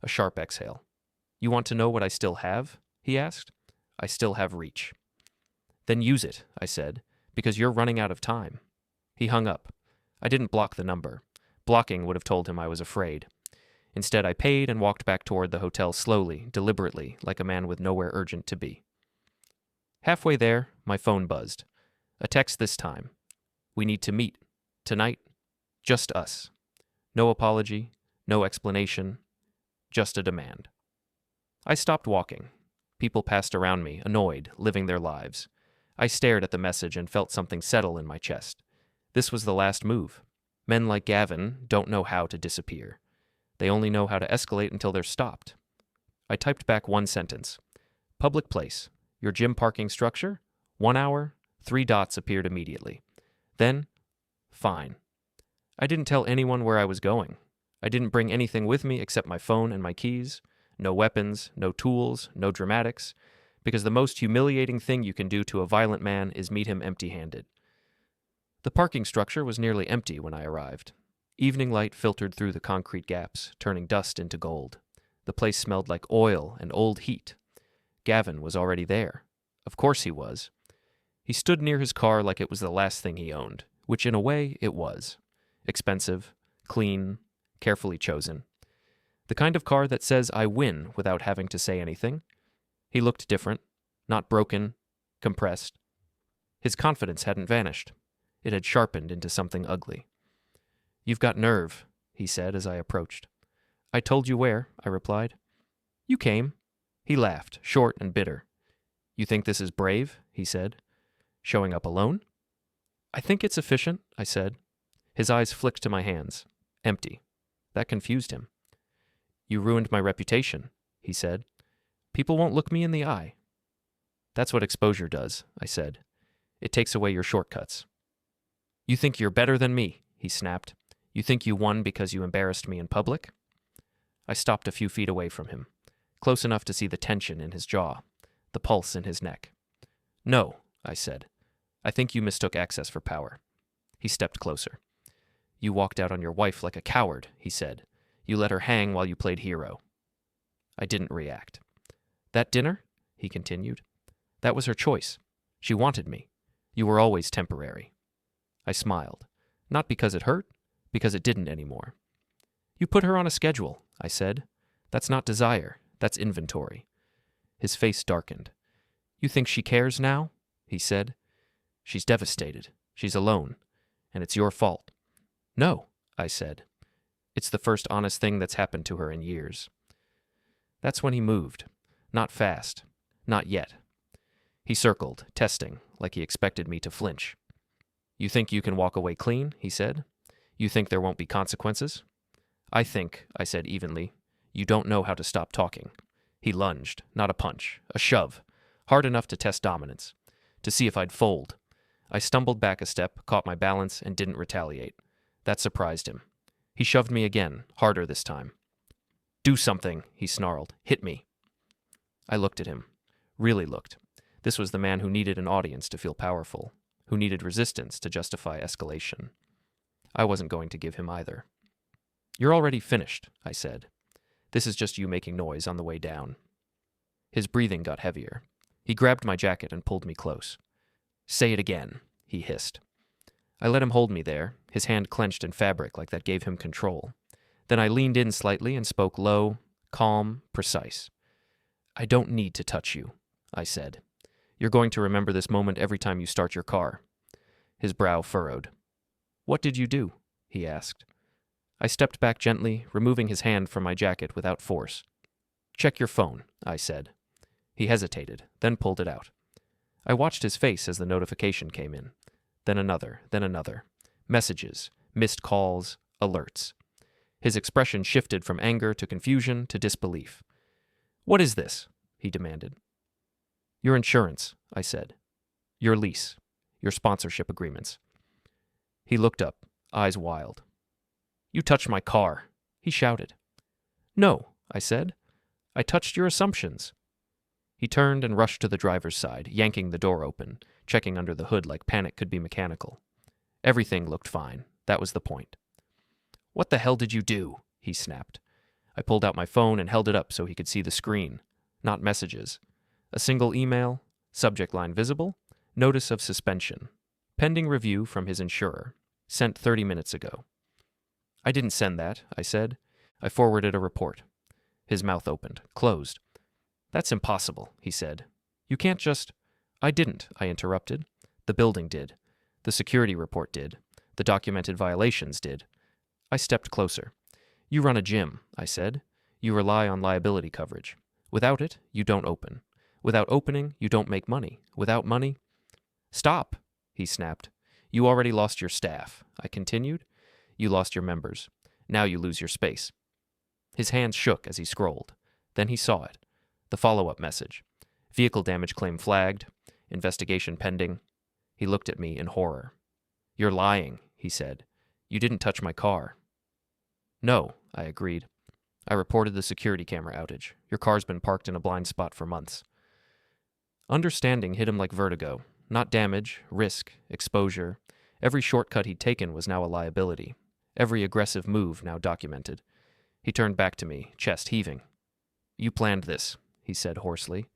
A sharp exhale. You want to know what I still have? He asked. I still have reach. Then use it, I said, because you're running out of time. He hung up. I didn't block the number. Blocking would have told him I was afraid. Instead, I paid and walked back toward the hotel slowly, deliberately, like a man with nowhere urgent to be. Halfway there, my phone buzzed. A text this time. We need to meet. Tonight. Just us. No apology, no explanation, just a demand. I stopped walking. People passed around me, annoyed, living their lives. I stared at the message and felt something settle in my chest. This was the last move. Men like Gavin don't know how to disappear. They only know how to escalate until they're stopped. I typed back one sentence. Public place. Your gym parking structure? 1 hour? 3 dots appeared immediately. Then, fine. I didn't tell anyone where I was going. I didn't bring anything with me except my phone and my keys. No weapons, no tools, no dramatics, because the most humiliating thing you can do to a violent man is meet him empty-handed. The parking structure was nearly empty when I arrived. Evening light filtered through the concrete gaps, turning dust into gold. The place smelled like oil and old heat. Gavin was already there. Of course he was. He stood near his car like it was the last thing he owned, which in a way it was. Expensive, clean, carefully chosen. The kind of car that says I win without having to say anything. He looked different, not broken, compressed. His confidence hadn't vanished. It had sharpened into something ugly. You've got nerve, he said as I approached. I told you where, I replied. You came. He laughed, short and bitter. You think this is brave, he said. Showing up alone? I think it's efficient, I said. His eyes flicked to my hands. Empty. That confused him. You ruined my reputation, he said. People won't look me in the eye. That's what exposure does, I said. It takes away your shortcuts. You think you're better than me, he snapped. You think you won because you embarrassed me in public? I stopped a few feet away from him, close enough to see the tension in his jaw, the pulse in his neck. No, I said. I think you mistook access for power. He stepped closer. You walked out on your wife like a coward, he said. You let her hang while you played hero. I didn't react. That dinner, he continued, that was her choice. She wanted me. You were always temporary. I smiled. Not because it hurt, because it didn't anymore. You put her on a schedule, I said. That's not desire, that's inventory. His face darkened. You think she cares now? He said. She's devastated. She's alone. And it's your fault. No, I said. It's the first honest thing that's happened to her in years. That's when he moved. Not fast. Not yet. He circled, testing, like he expected me to flinch. You think you can walk away clean, he said. You think there won't be consequences? I think, I said evenly, you don't know how to stop talking. He lunged, not a punch, a shove, hard enough to test dominance, to see if I'd fold, I stumbled back a step, caught my balance, and didn't retaliate. That surprised him. He shoved me again, harder this time. "Do something," he snarled. "Hit me." I looked at him. Really looked. This was the man who needed an audience to feel powerful, who needed resistance to justify escalation. I wasn't going to give him either. "You're already finished," I said. "This is just you making noise on the way down." His breathing got heavier. He grabbed my jacket and pulled me close. "Say it again," he hissed. I let him hold me there, his hand clenched in fabric like that gave him control. Then I leaned in slightly and spoke low, calm, precise. "I don't need to touch you," I said. "You're going to remember this moment every time you start your car." His brow furrowed. "What did you do?" he asked. I stepped back gently, removing his hand from my jacket without force. "Check your phone," I said. He hesitated, then pulled it out. I watched his face as the notification came in. Then another, then another. Messages, missed calls, alerts. His expression shifted from anger to confusion to disbelief. "What is this?" he demanded. "Your insurance," I said. "Your lease. Your sponsorship agreements." He looked up, eyes wild. "You touched my car," he shouted. "No," I said. "I touched your assumptions." He turned and rushed to the driver's side, yanking the door open, checking under the hood like panic could be mechanical. Everything looked fine. That was the point. "What the hell did you do?" he snapped. I pulled out my phone and held it up so he could see the screen. Not messages. A single email, subject line visible, notice of suspension. Pending review from his insurer. Sent 30 minutes ago. "I didn't send that," I said. "I forwarded a report." His mouth opened, closed. "That's impossible," he said. "You can't just—" "I didn't," I interrupted. "The building did. The security report did. The documented violations did." I stepped closer. "You run a gym," I said. "You rely on liability coverage. Without it, you don't open. Without opening, you don't make money. Without money—" "Stop," he snapped. "You already lost your staff," I continued. "You lost your members. Now you lose your space." His hands shook as he scrolled. Then he saw it. The follow-up message. "Vehicle damage claim flagged. Investigation pending." He looked at me in horror. "You're lying," he said. "You didn't touch my car." "No," I agreed. "I reported the security camera outage. Your car's been parked in a blind spot for months." Understanding hit him like vertigo. Not damage, risk, exposure. Every shortcut he'd taken was now a liability. Every aggressive move now documented. He turned back to me, chest heaving. "You planned this," he said hoarsely.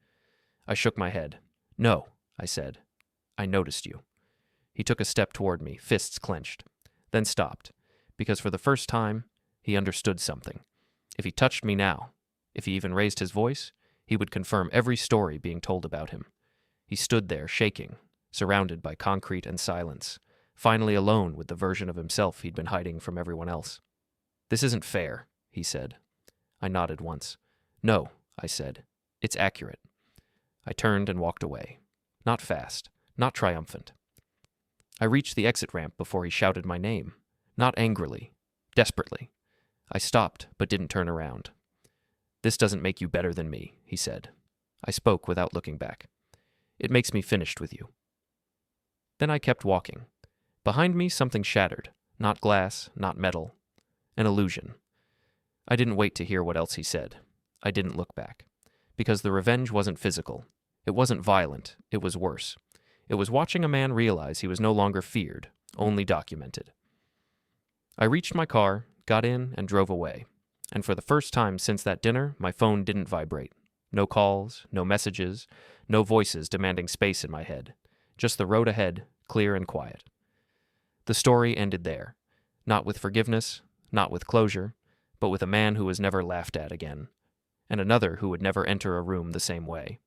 I shook my head. "No," I said. "I noticed you." He took a step toward me, fists clenched, then stopped, because for the first time, he understood something. If he touched me now, if he even raised his voice, he would confirm every story being told about him. He stood there, shaking, surrounded by concrete and silence, finally alone with the version of himself he'd been hiding from everyone else. "This isn't fair," he said. I nodded once. "No," I said. "It's accurate." I turned and walked away. Not fast, not triumphant. I reached the exit ramp before he shouted my name. Not angrily, desperately. I stopped, but didn't turn around. "This doesn't make you better than me," he said. I spoke without looking back. "It makes me finished with you." Then I kept walking. Behind me, something shattered. Not glass, not metal. An illusion. I didn't wait to hear what else he said. I didn't look back. Because the revenge wasn't physical. It wasn't violent. It was worse. It was watching a man realize he was no longer feared, only documented. I reached my car, got in, and drove away. And for the first time since that dinner, my phone didn't vibrate. No calls, no messages, no voices demanding space in my head. Just the road ahead, clear and quiet. The story ended there. Not with forgiveness, not with closure, but with a man who was never laughed at again. And another who would never enter a room the same way.